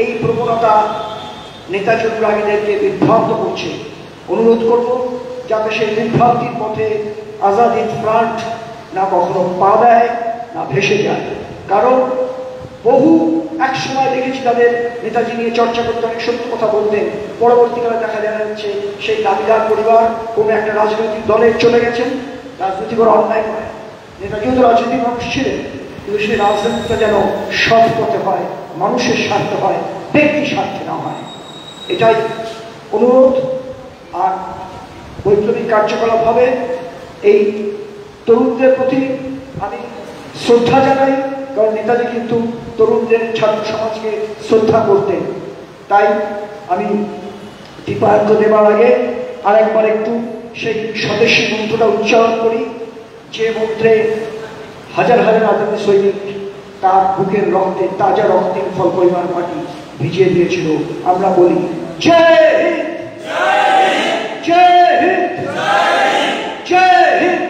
এই প্রবণতা নেতাজি অনুরাগীদেরকে বিভ্রান্ত করছে। অনুরোধ করব যাতে সেই বিভ্রান্তির পথে আজাদ হিন্দ ফ্রন্ট না কখনো পা দেয়, না ভেসে যায়। কারণ বহু এক সময় দেখেছি তাদের নেতাজি নিয়ে চর্চা করতে, অনেক সত্য কথা বলতেন। পরবর্তীকালে দেখা যাচ্ছে সেই দাবিদার পরিবার কোনো একটা রাজনৈতিক দলে চলে গেছেন। রাজনীতি করা অন্যায় নয়, নেতাজিও তো রাজনৈতিক মানুষ ছিলেন, কিন্তু সেই রাজনীতিটা যেন সৎ পথে হয়, মানুষের স্বার্থে হয়, ব্যক্তি স্বার্থে না হয়, এটাই অনুরোধ। আর বৈপ্লবিক কার্যকলাপ হবে এই তরুণদের প্রতি আমি শ্রদ্ধা জানাই, কারণ নেতাজি কিন্তু তরুণদের, ছাত্র সমাজকে শ্রদ্ধা করতেন। তাই আমি দীপায়ন দেবার আগে আরেকবার একটু সেই স্বদেশী মন্ত্রটা উচ্চারণ করি, যে মন্ত্রে হাজার হাজার আদমি সৈনিক তার বুকের রক্তে, তাজা রক্তের ফল পরিমাণ মাটি ভিজিয়ে দিয়েছিল। আমরা বলি জয় হিন্দ, জয় হিন্দ, জয় হিন্দ।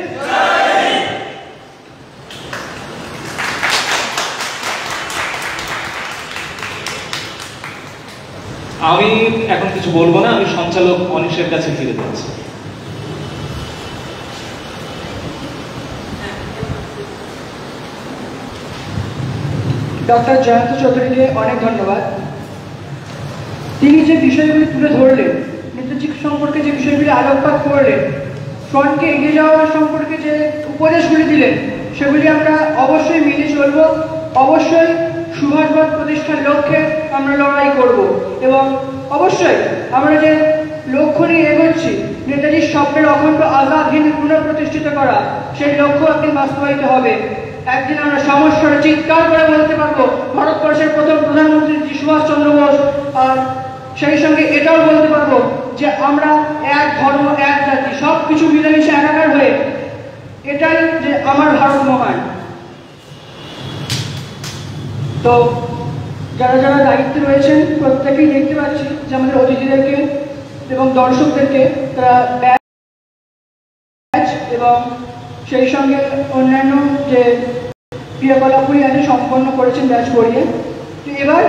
আমি এখন কিছু বলবো না, আমি সঞ্চালক অনিশের কাছে ফিরে যাচ্ছি। ডক্টর জয়ন্ত চৌধুরীকে অনেক ধন্যবাদ। তিনি যে বিষয়গুলি তুলে ধরলেন, নেতাজি সম্পর্কে যে বিষয়গুলি আলোকপাত করলেন, ফ্রন্টকে এগিয়ে যাওয়ার সম্পর্কে যে উপদেশগুলি দিলেন, সেগুলি আমরা অবশ্যই মেনে চলব। অবশ্যই সুভাষবাদ প্রতিষ্ঠার লক্ষ্যে আমরা লড়াই করব এবং অবশ্যই আমরা যে লক্ষ্য নিয়ে এগোচ্ছি, নেতাজির স্বপ্নের অখণ্ড আজাদ হিন্দ পুনঃপ্রতিষ্ঠিত করা, সেই লক্ষ্য একদিন বাস্তবায়িত হবে। একদিন আমরা সমস্যার চিৎকার করে বলতে পারবো ভারতবর্ষের প্রথম প্রধানমন্ত্রী সুভাষচন্দ্র বোস, আর সেই সঙ্গে এটাও বলতে পারবো যে আমরা এক ধর্ম এক জাতি সব কিছু মিলেমিশে একাকার হয়ে, এটাই যে আমার ভারত মহান। তো যারা যারা দায়িত্বে রয়েছেন প্রত্যেকেই দেখতে পাচ্ছি যে আমাদের অতিথিদেরকে এবং দর্শকদেরকে তারা ব্যাচ এবং সেই সঙ্গে অন্যান্য যে ক্রিয়াকলাপগুলি আছে সম্পন্ন করেছেন ব্যাচ করিয়ে। তো এবার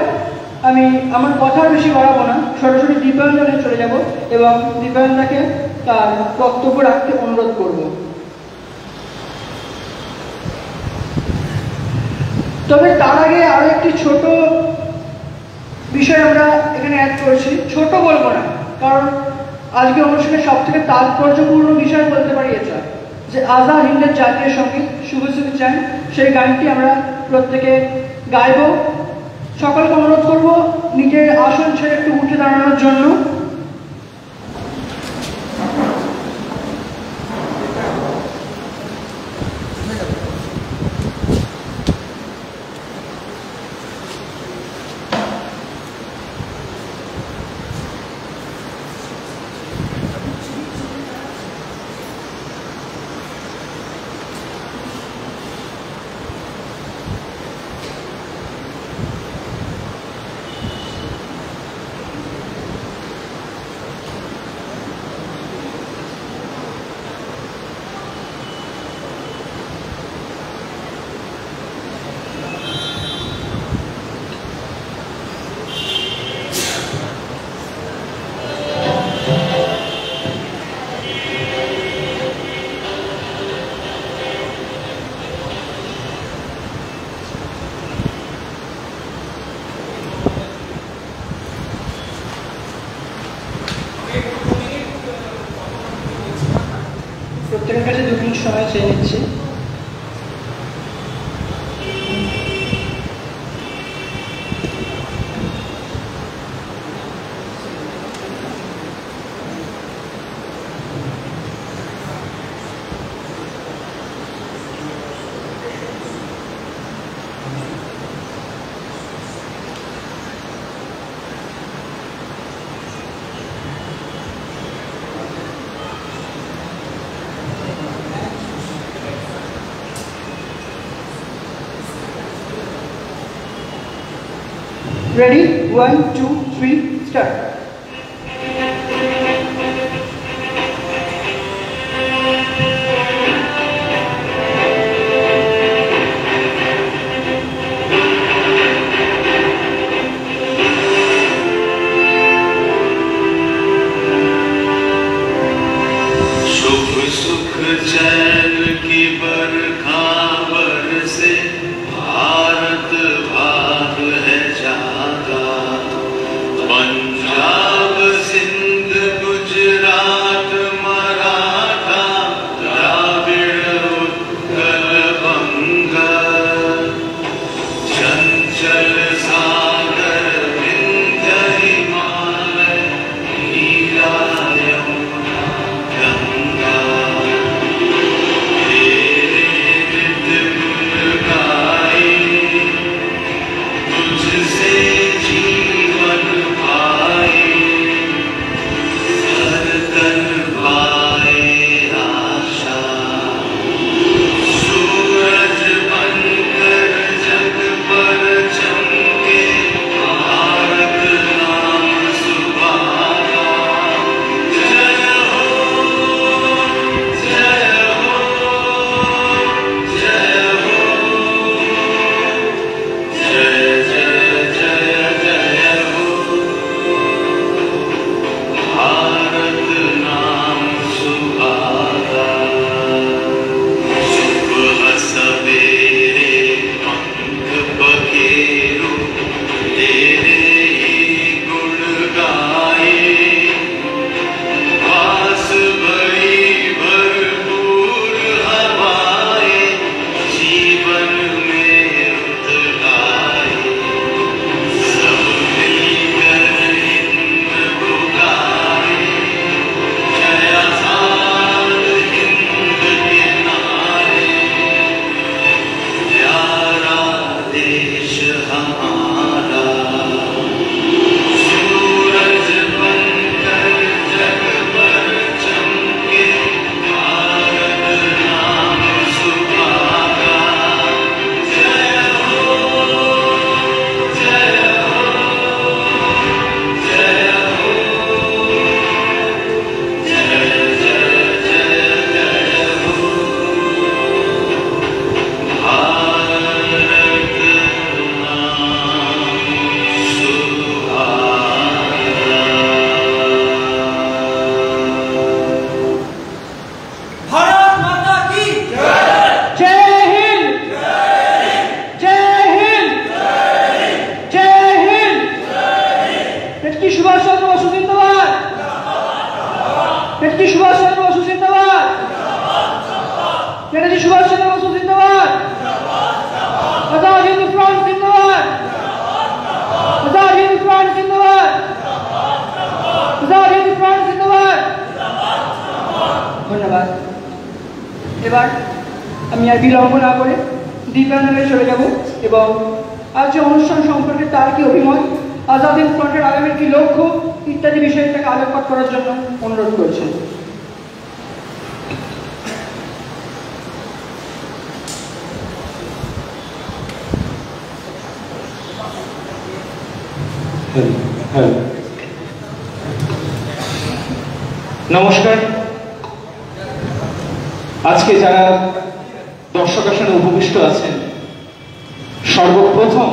আমি আমার কথা বেশি বাড়াবো না, সরাসরি দীপায়নদাকে চলে যাব এবং দীপায়নদাকে তার বক্তব্য রাখতে অনুরোধ করব। তবে তার আগে আরো একটি ছোট বিষয় আমরা এখানে অ্যাড করেছি। ছোট বলবো না, কারণ আজকে অনুষ্ঠানের সব থেকে তাৎপর্যপূর্ণ বিষয় বলতে পারি এটা, যে আজাদ হিন্দের জাতীয় সঙ্গীত শুভ সুখী চান, সেই গানটি আমরা প্রত্যেকে গাইব। সকলকে অনুরোধ করব নিজের আসন ছেড়ে একটু উঠে দাঁড়ানোর জন্য। প্রত্যেকের কাছে 2 মিনিট সময় চেয়ে নিচ্ছি। Ready? 1, 2, 3, start. शुभ सुख चैन की बरखा बरसे, भारत भाग है जागा। पंजाब सिंध गुजरात मराठा, द्राविड़ उत्कल बंगा। चंचल सागर विंध्य हिमालय, नीला यमुना गंगा। तेरे ধন্যবাদ। এবার আমি আর বিলম্ব না করে দীপায়নে চলে যাব এবং আজ যে অনুষ্ঠান সম্পর্কে তার কি অভিমত, আজাদ হিন্দ ফ্রন্টের আগামীর কি লক্ষ্য ইত্যাদি বিষয়ে তাকে আলোকপাত করার জন্য অনুরোধ করছেন। নমস্কার। আজকে যারা দর্শক আসনে উপবিষ্ট আছেন, সর্বপ্রথম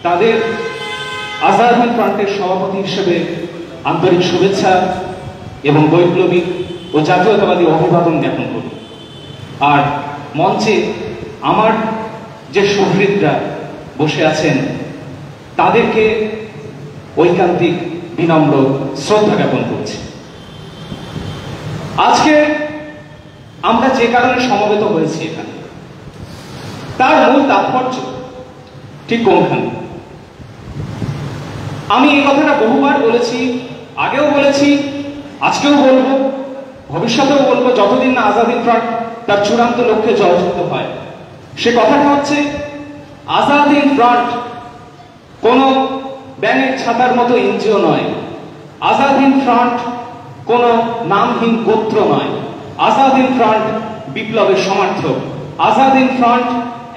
তাদের আজাদ হিন্দ ফ্রন্টের সভাপতি হিসেবে আন্তরিক শুভেচ্ছা এবং বৈপ্লবিক ও জাতীয়তাবাদী অভিবাদন জ্ঞাপন করি। আর মঞ্চে আমার যে সুহৃদরা বসে আছেন তাদেরকে ঐকান্তিক বিনম্র শ্রদ্ধা জ্ঞাপন করছি। আজকে আমরা যে কারণে সমবেত হয়েছি এখানে, তার মূল তাৎপর্য ঠিক কোনখানে? আমি এই কথাটা বহুবার বলেছি, আগেও বলেছি, আজকেও বলবো, ভবিষ্যতেও বলবো, যতদিন না আজাদ হিন্দ ফ্রন্ট তার চূড়ান্ত লক্ষ্যে জয়যুক্ত হয়। সে কথাটা হচ্ছে, আজাদ হিন্দ ফ্রন্ট কোনো ব্যাঙের ছাতার মতো এনজিও নয়। আজাদ হিন্দ ফ্রন্ট কোনো নামহীন গোত্র নয়। আজাদ হিন্দ ফ্রন্ট বিপ্লবের সমার্থক। আজাদ হিন্দ ফ্রন্ট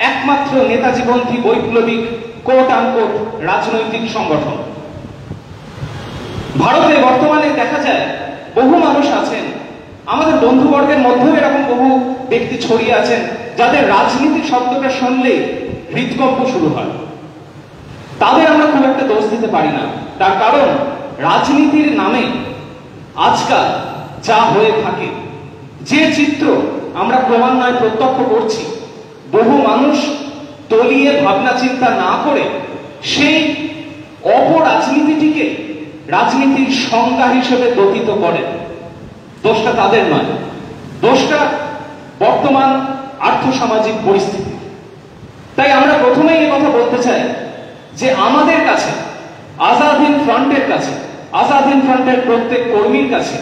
একমাত্র নেতাজীপন্থী বৈপ্লবিক কোট আনকোট রাজনৈতিক সংগঠন। ভারতে বর্তমানে দেখা যায় বহু মানুষ আছেন, আমাদের বন্ধুবর্গের মধ্যেও এরকম বহু ব্যক্তি ছড়িয়ে আছেন যাদের রাজনীতি শব্দটা শুনলেই হৃদকম্প শুরু হয়। তাদের আমরা খুব একটা দোষ দিতে পারি না, তার কারণ রাজনীতির নামে আজকাল যা হয়ে থাকে, যে চিত্র আমরা ক্রমান্বয়ে প্রত্যক্ষ করছি, বহু মানুষ দলীয় ভাবনা চিন্তা না করে সেই অপরাজনীতিটিকে রাজনীতির সংজ্ঞা হিসেবে দোষিত করেন। দোষটা তাদের নয়, দোষটা বর্তমান আর্থসামাজিক পরিস্থিতি। তাই আমরা প্রথমেই এই কথা বলতে চাই যে আমাদের কাছে, আজাদ হিন্দ ফ্রন্টের কাছে, আজাদ হিন্দ ফ্রন্টের প্রত্যেক কর্মীর কাছে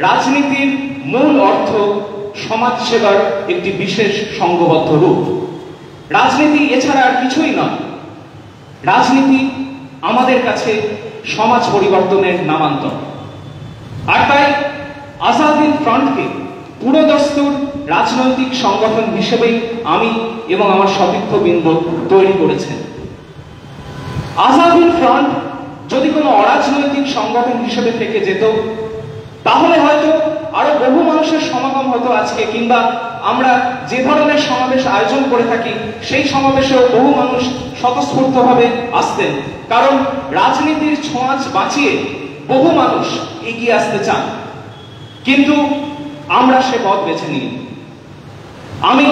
রাজনীতির মূল অর্থ সমাজ সেবার একটি বিশেষ সংঘবদ্ধ রূপ। রাজনীতি এছাড়া আর কিছুই নয়। রাজনীতি আমাদের কাছে সমাজ পরিবর্তনের নামান্তর। আর তাই আজাদ হিন্দ ফ্রন্টকে পুরোদস্তুর রাজনৈতিক সংগঠন হিসেবেই আমি এবং আমার সতীর্থবৃন্দ তৈরি করেছেন। আজাদ হিন্দ ফ্রন্ট যদি কোনো অরাজনৈতিক সংগঠন হিসেবে থেকে যেত, তাহলে হয়তো আরো বহু মানুষের সমাগম হতো আজকে, কিংবা আমরা যে ধরনের সমাবেশ আয়োজন করে থাকি সেই সমাবেশেও বহু মানুষ স্বতঃস্ফূর্তভাবে আসতেন। কারণ রাজনীতির ছোঁয়াচ বাঁচিয়ে বহু মানুষ এগিয়ে আসতে চান, কিন্তু আমরা সে পথ বেছে নিই। আমি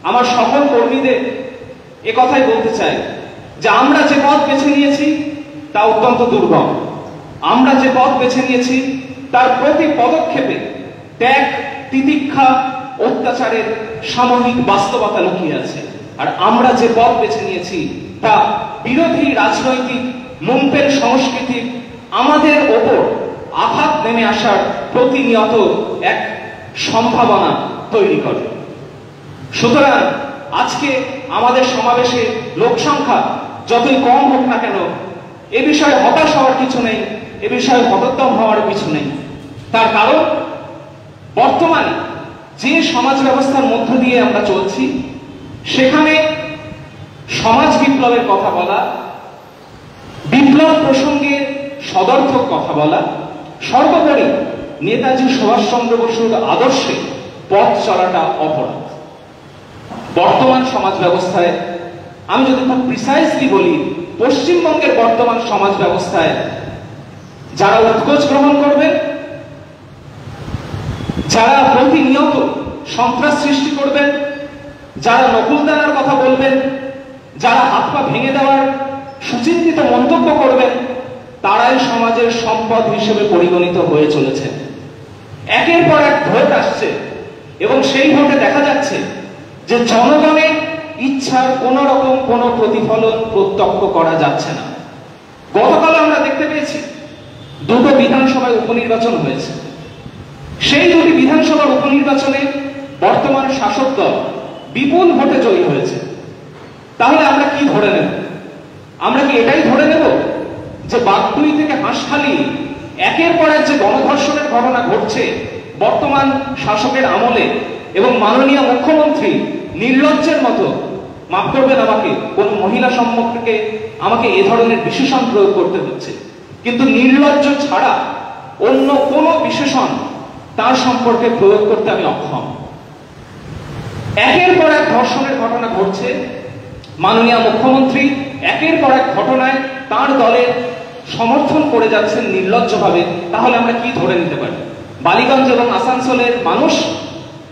আমার সকল কর্মীদের এ কথাই বলতে চাই যে আমরা যে পথ বেছে নিয়েছি তা অত্যন্ত দুর্গম। আমরা যে পথ বেছে নিয়েছি তার প্রতি পদক্ষেপে ত্যাগ, তিতিক্ষা, অত্যাচারের সাময়িক বাস্তবতা লুকিয়ে আছে। আর আমরা যে পথ বেছে নিয়েছি তা বিরোধী রাজনৈতিক লুম্পেন সংস্কৃতি আমাদের ওপর আঘাত নেমে আসার প্রতিনিয়ত এক সম্ভাবনা তৈরি করে। সুতরাং আজকে আমাদের সমাবেশে লোক সংখ্যা যতই কম হোক না কেন, এ বিষয়ে হতাশ হওয়ার কিছু নেই, এ বিষয়ে হতোদ্যম হওয়ার কিছু নেই। তার কারণ বর্তমানে যে সমাজ ব্যবস্থার মধ্য দিয়ে আমরা চলছি, সেখানে সমাজ বিপ্লবের কথা বলা, বিপ্লব প্রসঙ্গে সদর্থক কথা বলা, সর্বোপরি নেতাজি সুভাষচন্দ্র বসুর আদর্শে পথ চলাটা অপরাধ। বর্তমান সমাজ ব্যবস্থায়, আমি যদি খুব প্রিসাইজলি বলি, পশ্চিমবঙ্গের বর্তমান সমাজ ব্যবস্থায় যারা উৎকোচ গ্রহণ করবেন, যারা প্রতিনিয়ত সন্ত্রাস সৃষ্টি করবেন, যারা নকুলদানার কথা বলবেন, যারা হাত পা ভেঙে দেওয়ার সুচিন্তিত মন্তব্য করবেন, তারাই সমাজের সম্পদ হিসেবে পরিগণিত হয়ে চলেছে। একের পর এক ভোট আসছে এবং সেই ভোটে দেখা যাচ্ছে যে জনগণের ইচ্ছার কোন রকম কোনো প্রতিফলন প্রত্যক্ষ করা যাচ্ছে না। গতকাল আমরা দেখতে পেয়েছি দুটো বিধানসভায় উপনির্বাচন হয়েছে। সেই দুটি বিধানসভার উপনির্বাচনে বর্তমান শাসক দল বিপুল ভোটে জয়ী হয়েছে। তাহলে আমরা কি ধরে নেব? আমরা কি এটাই ধরে নেব যে বাগদুই থেকে হাঁসখালি একের পর এক যে গণধর্ষণের ঘটনা ঘটছে বর্তমান শাসকের আমলে, এবং মাননীয় মুখ্যমন্ত্রী নির্লজ্জের মতো, মাফ করবেন আমাকে, কোন মহিলা সম্পর্কে আমাকে এ ধরনের বিশেষণ প্রয়োগ করতে হচ্ছে, কিন্তু নির্লজ্জ ছাড়া অন্য কোনো বিশেষণ তার সম্পর্কে প্রয়োগ করতে আমি অক্ষম। একের পর এক ধর্ষণের ঘটনা ঘটছে, মাননীয় মুখ্যমন্ত্রী একের পর এক ঘটনায় তার দলের সমর্থন করে যাচ্ছেন নির্লজ্জভাবে। তাহলে আমরা কি ধরে নিতে পারি? বালিগঞ্জ এবং আসানসোলের মানুষ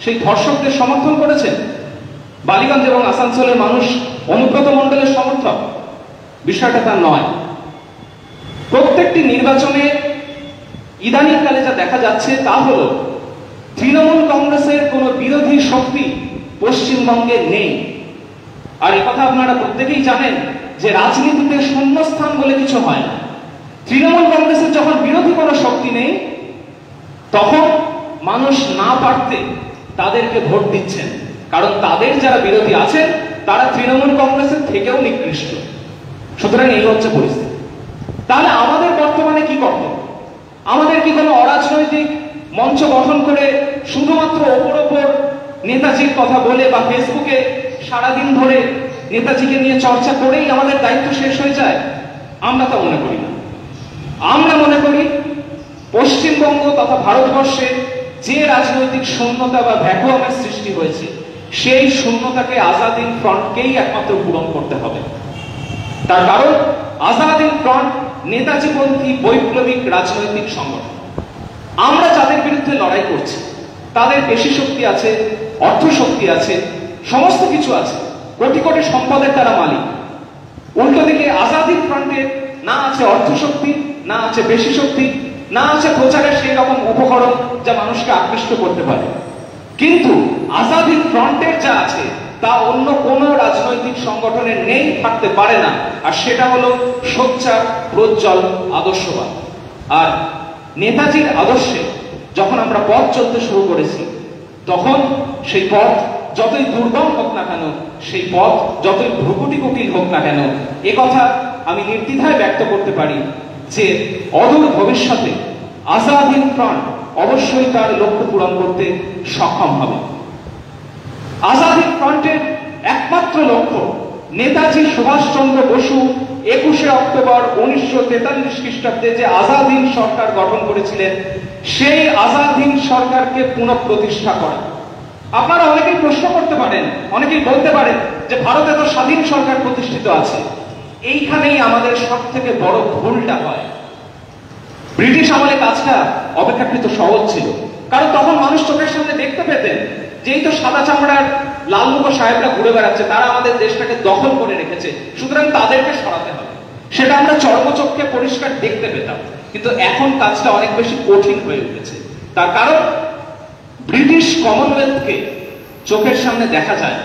সেই ধর্ষকদের সমর্থন করেছেন? বালিগঞ্জ এবং আসানসোলের মানুষ অনুব্রত মণ্ডলের সমর্থক? বিষয়টা তা নয়। প্রত্যেকটি নির্বাচনে ইদানিংকালে যা দেখা যাচ্ছে তা হল তৃণমূল কংগ্রেসের কোনো বিরোধী শক্তি পশ্চিমবঙ্গে নেই। আর একথা আপনারা প্রত্যেকেই জানেন যে রাজনীতিতে শূন্যস্থান বলে কিছু হয় না। তৃণমূল কংগ্রেসের যখন বিরোধী কোনো শক্তি নেই তখন মানুষ না পারতে তাদেরকে ভোট দিচ্ছেন, কারণ তাদের যারা বিরোধী আছেন তারা তৃণমূল কংগ্রেসের থেকেও নিকৃষ্ট। সুতরাং এই হচ্ছে পরিস্থিতি। তাহলে আমাদের বর্তমানে কি কর্তব্য? আমাদের কি কোনো অরাজনৈতিক মঞ্চ গঠন করে শুধুমাত্র ওপর নেতাজির কথা বলে বা ফেসবুকে সারাদিন ধরে নেতাজিকে নিয়ে চর্চা করেই আমাদের দায়িত্ব শেষ হয়ে যায়? আমরা তা মনে করি না। আমরা মনে করি পশ্চিমবঙ্গ তথা ভারতবর্ষে যে রাজনৈতিক শূন্যতা বা ভ্যাকুয়ামের সৃষ্টি হয়েছে সেই শূন্যতাকে আজাদ হিন্দ ফ্রন্টকেই একমাত্র পূরণ করতে হবে। তার কারণ আজাদ হিন্দ ফ্রন্ট নেতাজিপন্থী বৈপ্লবিক রাজনৈতিক সংগঠন। আমরা যাদের বিরুদ্ধে লড়াই করছি তাদের বেশি শক্তি আছে, অর্থ শক্তি আছে, সমস্ত কিছু আছে, কোটি কোটি সম্পদের তারা মালিক। উল্টো দিকে আজাদ হিন্দ ফ্রন্টের না আছে অর্থ শক্তি, না আছে বেশি শক্তি, না আছে প্রচারের সেই রকম উপকরণ যা মানুষকে আকৃষ্ট করতে পারে। কিন্তু আজাদ হিন্দ ফ্রন্টের যা আছে তা অন্য কোন রাজনৈতিক সংগঠনের নেই, থাকতে পারে না। আর সেটা হলো সোচ্চার প্রজ্জ্বল আদর্শবাদ। আর নেতাজির আদর্শে যখন আমরা পথ চলতে শুরু করেছি তখন সেই পথ যতই দুর্গম হোক না কেন, সেই পথ যতই ভ্রুকুটি কুটিল হোক না কেন, এ কথা আমি নির্দ্বিধায় ব্যক্ত করতে পারি যে অদূর ভবিষ্যতে আজাদ হিন্দ ফ্রন্ট অবশ্যই তার লক্ষ্য পূরণ করতে সক্ষম হবে। আজাদ হিন্দ ফ্রন্টের একমাত্র লক্ষ্য নেতাজি সুভাষচন্দ্র বসু 21শে অক্টোবর 1943 খ্রিস্টাব্দে যে আজাদ হিন্দ সরকার গঠন করেছিলেন সেই আজাদ হিন্দ সরকারকে পুনঃপ্রতিষ্ঠা করা। আপনারা অনেকেই প্রশ্ন করতে পারেন, অনেকেই বলতে পারেন যে ভারতে তো স্বাধীন সরকার প্রতিষ্ঠিত আছে। এইখানেই আমাদের সব থেকে বড় ভুলটা হয়। ব্রিটিশ আমলে কাজটা অপেক্ষাকৃত সহজ ছিল, কারণ তখন মানুষ চোখের সামনে দেখতে পেতেন যে এই তো সাদা চামড়ার লালমুখো সাহেবরা ঘুরে বেড়াচ্ছে, তারা আমাদের দেশটাকে দখল করে রেখেছে, সুতরাং তাদেরকে সরাতে হবে। সেটা আমরা চর্মচক্ষে পরিষ্কার দেখতে পেতাম। কিন্তু এখন কাজটা অনেক বেশি কঠিন হয়ে উঠেছে। তার কারণ ব্রিটিশ কমনওয়েলথকে চোখের সামনে দেখা যায়।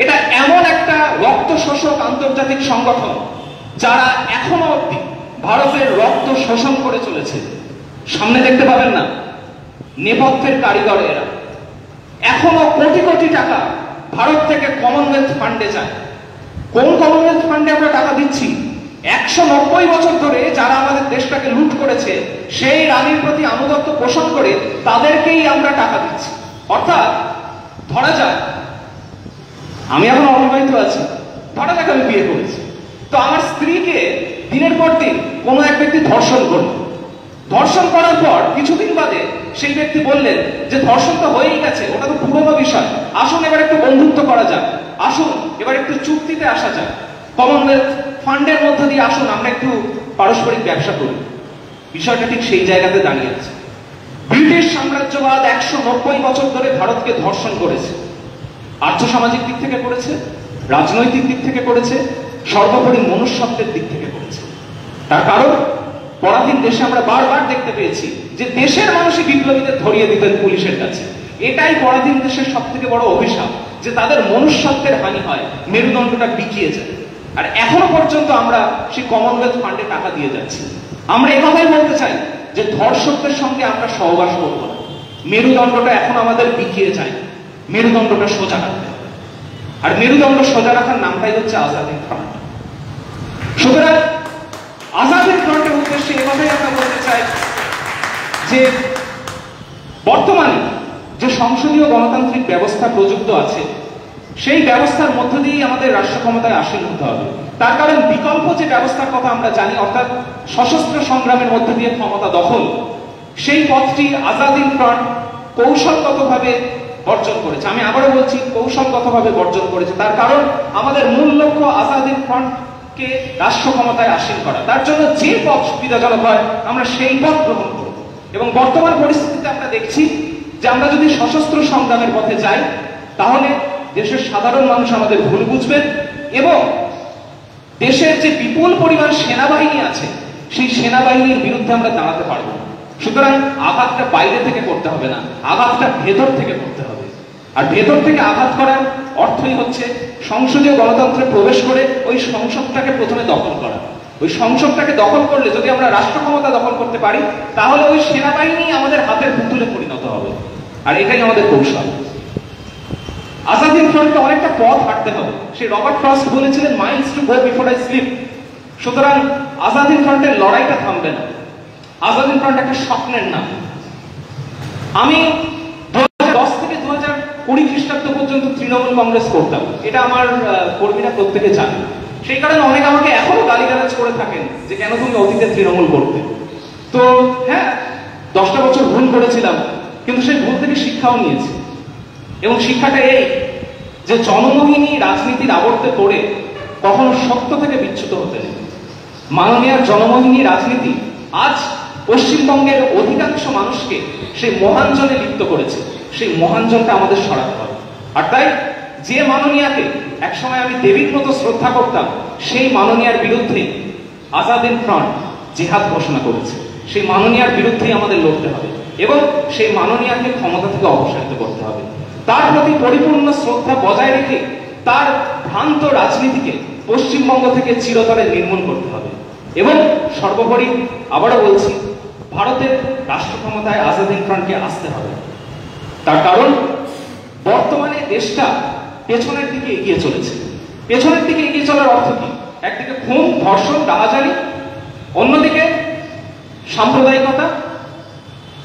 এটা এমন একটা রক্ত শোষক আন্তর্জাতিক সংগঠন যারা এখনো অব্দি ভারতের রক্ত শোষণ করে চলেছে। সামনে দেখতে পাবেন না, নেপথ্যের কারিগর এরা। এখনো কোটি কোটি টাকা ভারত থেকে কমনওয়েলথ ফান্ডে যায়। কোন কমনওয়েলথ ফান্ডে আমরা টাকা দিচ্ছি? 190 বছর ধরে যারা আমাদের দেশটাকে লুট করেছে, সেই রানীর প্রতি আনুগত্য পোষণ করে তাদেরকেই আমরা টাকা দিচ্ছি। অর্থাৎ ধরা যাক আমি এখন অবিবাহিত আছি, ধরা যাক আমি বিয়ে করেছি, তো আমার স্ত্রীকে দিনের পর দিন কোনো এক ব্যক্তি ধর্ষণ করল। ধর্ষণ করার পর কিছুদিন বাদে সেই ব্যক্তি বললেন যে ধর্ষণ তো হয়েই গেছে, ওটা তো পুরনো বিষয়, আসুন এবার একটু বন্ধুত্ব করা যাক, আসুন এবার একটু চুক্তিতে আসা যাক, কমনওয়েলথ ফান্ডের মধ্যে দিয়ে আসুন আমরা একটু পারস্পরিক ব্যবসা করি। বিষয়টা ঠিক সেই জায়গাতে দাঁড়িয়ে আছে। ব্রিটিশ সাম্রাজ্যবাদ 190 বছর ধরে ভারতকে ধর্ষণ করেছে। আর্থসামাজিক দিক থেকে করেছে, রাজনৈতিক দিক থেকে করেছে, সর্বোপরি মনুষ্যত্বের দিক থেকে করেছে। তার কারণ পরাধীন দেশে আমরা বারবার দেখতে পেয়েছি যে দেশের মানুষই বিপ্লবীদের ধরিয়ে দিতেন পুলিশের কাছে। এটাই পরাধীন দেশের সব থেকে বড় অভিশাপ, যে তাদের মনুষ্যত্বের হানি হয়, মেরুদণ্ডটা বিকিয়ে যায়। আর এখনো পর্যন্ত আমরা সেই কমনওয়েলথ ফান্ডে টাকা দিয়ে যাচ্ছি। আমরা এভাবেই বলতে চাই যে ধর্ষকদের সঙ্গে আমরা সহবাস করব না, মেরুদণ্ডটা এখন আমাদের বিকিয়ে যায়, মেরুদণ্ডটা সোজা রাখতে হবে। আর মেরুদণ্ড সোজা রাখার নামটাই হচ্ছে আজাদ হিন্দ ফ্রন্ট। সুতরাং আজাদ হিন্দ ফ্রন্টের উদ্দেশ্যে এ কথাই আমরা বলতে চাই যে বর্তমানে যে সংসদীয় গণতান্ত্রিক ব্যবস্থা প্রযুক্ত আছে, সেই ব্যবস্থার মধ্য দিয়েই আমাদের রাষ্ট্র ক্ষমতায় আসীন হতে হবে। তার কারণ বিকল্প যে ব্যবস্থার কথা আমরা জানি, অর্থাৎ সশস্ত্র সংগ্রামের মধ্য দিয়ে ক্ষমতা দখল, সেই পথটি আজাদ হিন্দ ফ্রন্ট কৌশলগতভাবে বর্জন করেছে। আমি আবারও বলছি, কৌশলগতভাবে বর্জন করেছে। তার কারণ আমাদের মূল লক্ষ্য আজাদ হিন্দ ফ্রন্টকে রাষ্ট্র ক্ষমতায় আসীন করা। তার জন্য যে পথ সুবিধাজনক হয় আমরা সেই পথ গ্রহণ করব। এবং বর্তমান পরিস্থিতিতে আমরা দেখছি যে আমরা যদি সশস্ত্র সংগ্রামের পথে যাই, তাহলে দেশের সাধারণ মানুষ আমাদের ভুল বুঝবেন এবং দেশের যে বিপুল পরিমাণ সেনাবাহিনী আছে, সেই সেনাবাহিনীর বিরুদ্ধে আমরা দাঁড়াতে পারবো। সুতরাং আঘাতটা বাইরে থেকে করতে হবে না, আঘাতটা ভেতর থেকে করতে হবে। আর ভেতর থেকে আঘাত করার অর্থই হচ্ছে সংসদীয় গণতন্ত্রে প্রবেশ করে ওই সংসদটাকে প্রথমে দখল করা। ওই সংসদটাকে দখল করলে যদি আমরা রাষ্ট্র ক্ষমতা দখল করতে পারি, তাহলে ওই সেনাবাহিনী আমাদের হাতের পুতুলে পরিণত হবে। আর এটাই আমাদের কৌশল। আজাদ হিন্দ ফ্রন্টকে অনেকটা পথ হাঁটতে হবে। সেই রবার্ট ফ্রস্ট বলেছিলেন, Miles to go before I sleep. সুতরাং আজাদ হিন্দ ফ্রন্টের লড়াইটা থামবে না। আজাদ হিন্দ ফ্রন্ট একটা স্বপ্নের নাম। আমি 2010 থেকে 2020 খ্রিস্টাব্দ পর্যন্ত তৃণমূল কংগ্রেস করতাম, এটা আমার কর্মীরা প্রত্যেকে জানে। সেই কারণে অনেকে আমাকে এখনো গালিগালাজ করে থাকেন যে কেন তুমি অতীতে তৃণমূল করতে। তো হ্যাঁ, 10টা বছর ভুল করেছিলাম, কিন্তু সেই ভুল থেকে শিক্ষাও নিয়েছি। এবং শিক্ষাটা এই যে জনমোহিনী রাজনীতির আবর্তে পড়ে কখনো সত্য থেকে বিচ্যুত হতে নেই। মাননীয় জনমোহিনী রাজনীতি আজ পশ্চিমবঙ্গের অধিকাংশ মানুষকে সেই মহাঞ্জনে লিপ্ত করেছে। সেই মহাঞ্জনটা আমাদের সরাতে হবে। আর তাই যে মাননীয়াকে একসময় আমি দেবীর মতো শ্রদ্ধা করতাম, সেই মাননীয়ার বিরুদ্ধে আজাদ হিন্দ ফ্রন্ট জিহাদ ঘোষণা করেছে। সেই মাননীয়ার বিরুদ্ধেই আমাদের লড়তে হবে এবং সেই মাননীয়াকে ক্ষমতা থেকে অপসারিত করতে হবে। তার প্রতি পরিপূর্ণ শ্রদ্ধা বজায় রেখে তার ভ্রান্ত রাজনীতিকে পশ্চিমবঙ্গ থেকে চিরতরে নির্মূল করতে হবে। এবং সর্বোপরি আবারও বলছি, ভারতের রাষ্ট্র ক্ষমতায় আজাদ হিন্দ ফ্রন্টকে আসতে হবে। তার কারণ বর্তমানে দেশটা পেছনের দিকে এগিয়ে চলেছে। পেছনের দিকে এগিয়ে চলার অর্থ কি? একদিকে খুন, ধর্ষণ, ডাকাতি, অন্যদিকে সাম্প্রদায়িকতা,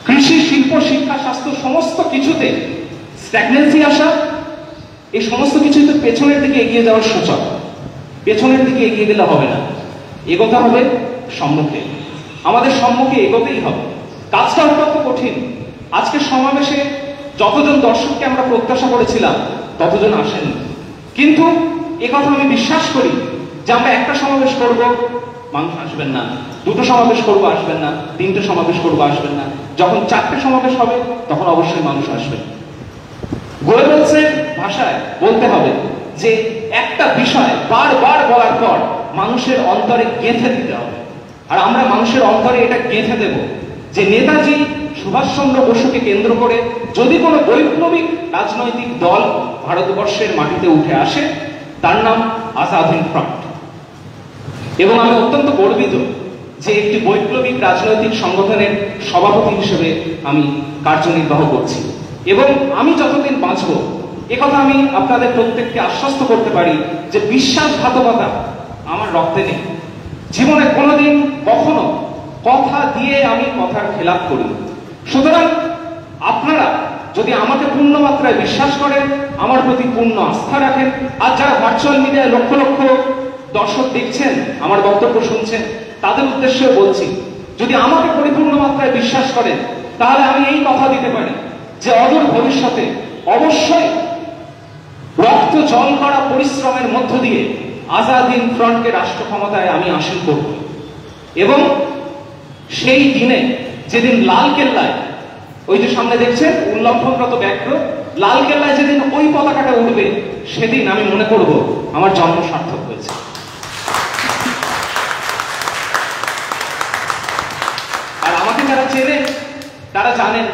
কৃষি, শিল্প, শিক্ষা, স্বাস্থ্য সমস্ত কিছুতে স্ট্যাগনেন্সি আসা। এই সমস্ত কিছুই তো পেছনের দিকে এগিয়ে যাওয়ার সূচক। পেছনের দিকে এগিয়ে গেলে হবে না, এগোতে হবে সম্মুখে। আমাদের সম্মুখে এগোতেই হবে। কাজটা অত্যন্ত কঠিন। আজকে সমাবেশে যতজন দর্শককে আমরা প্রত্যাশা করেছিলাম ততজন আসেননি, কিন্তু একথা আমি বিশ্বাস করি যে আমরা একটা সমাবেশ করব, মানুষ আসবেন না, দুটো সমাবেশ করব, আসবেন না, তিনটে সমাবেশ করব, আসবেন না, যখন 4টে সমাবেশ হবে তখন অবশ্যই মানুষ আসবেন। গোয়েবলসের ভাষায় বলতে হবে যে একটা বিষয় বারবার বলার পর মানুষের অন্তরে গেঁথে দিতে হবে। আর আমরা মানুষের অন্তরে এটা গেঁথে দেব যে নেতাজি সুভাষচন্দ্র বসুকে কেন্দ্র করে যদি কোনো বৈপ্লবিক রাজনৈতিক দল ভারতবর্ষের মাটিতে উঠে আসে, তার নাম আজাদ হিন্দ ফ্রন্ট। এবং আমি অত্যন্ত গর্বিত যে একটি বৈপ্লবিক রাজনৈতিক সংগঠনের সভাপতি হিসেবে আমি কার্যনির্বাহ করছি। এবং আমি যতদিন বাঁচব, একথা আমি আপনাদের প্রত্যেককে আশ্বস্ত করতে পারি যে বিশ্বাসঘাতকতা আমার রক্তে নেই। জীবনে কোনোদিন কখনো কথা দিয়ে আমি কথার খেলাপ করি। সুতরাং আপনারা যদি আমাকে পূর্ণ মাত্রায় বিশ্বাস করেন, আমার প্রতি পূর্ণ আস্থা রাখেন, আর যারা ভার্চুয়াল মিডিয়ায় লক্ষ লক্ষ দর্শক দেখছেন, আমার বক্তব্য শুনছেন, তাদের উদ্দেশ্যে বলছি, যদি আমাকে পরিপূর্ণ মাত্রায় বিশ্বাস করেন, তাহলে আমি এই কথা দিতে পারি যে অদূর ভবিষ্যতে অবশ্যই রক্ত জল করা পরিশ্রমের মধ্য দিয়ে আজাদ হিন্দ ফ্রন্টকে রাষ্ট্র ক্ষমতায় আমি আসীন করব। এবং সেই দিনে, যেদিন লাল কেল্লায়, ওই যে সামনে দেখছেন উল্লম্ফনরত ব্যাঘ্র, লাল কেল্লায় যেদিন ওই পতাকাটা উঠবে, সেদিন আমি মনে করব আমার জন্ম সার্থক হয়েছে। আর আমাকে যারা চেনেন তারা জানেন,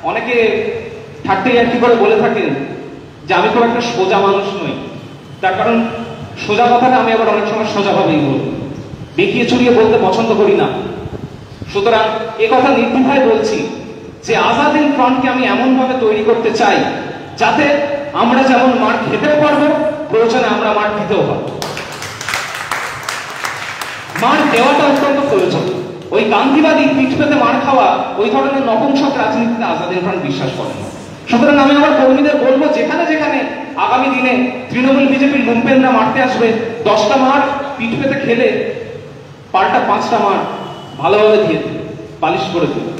অনেকে ঠাট্টাই আর কি করে বলে থাকেন যে আমি খুব একটা সোজা মানুষ নই। তার কারণ সোজা কথাটা আমি আবার অনেক সময় সোজাভাবেই বলি, বেঁকিয়ে চুরিয়ে বলতে পছন্দ করি না। সুতরাং এ কথা নির্দ্বিধায় বলছি যে আজাদ হিন্দ ফ্রন্টকে আমি এমনভাবে তৈরি করতে চাই যাতে আমরা যেমন মার খেতেও পারবো, প্রয়োজনে আমরা মার দিতেও পারবো। মার দেওয়াটা অত্যন্ত প্রয়োজন। ওই গান্ধীবাদী পিঠ পেতে মার খাওয়া, ওই ধরনের নপুংসক রাজনীতিতে আজাদ হিন্দ ফ্রন্ট বিশ্বাস করে না। সুতরাং আমি আমার কর্মীদের বলবো, যেখানে যেখানে আগামী দিনে তৃণমূল বিজেপির লুম্পেনরা মারতে আসবে, 10টা মার পিঠ পেতে খেলে পাল্টা 5টা মার ভালোভাবে দিয়ে দেবে, পালিশ করে দেবে।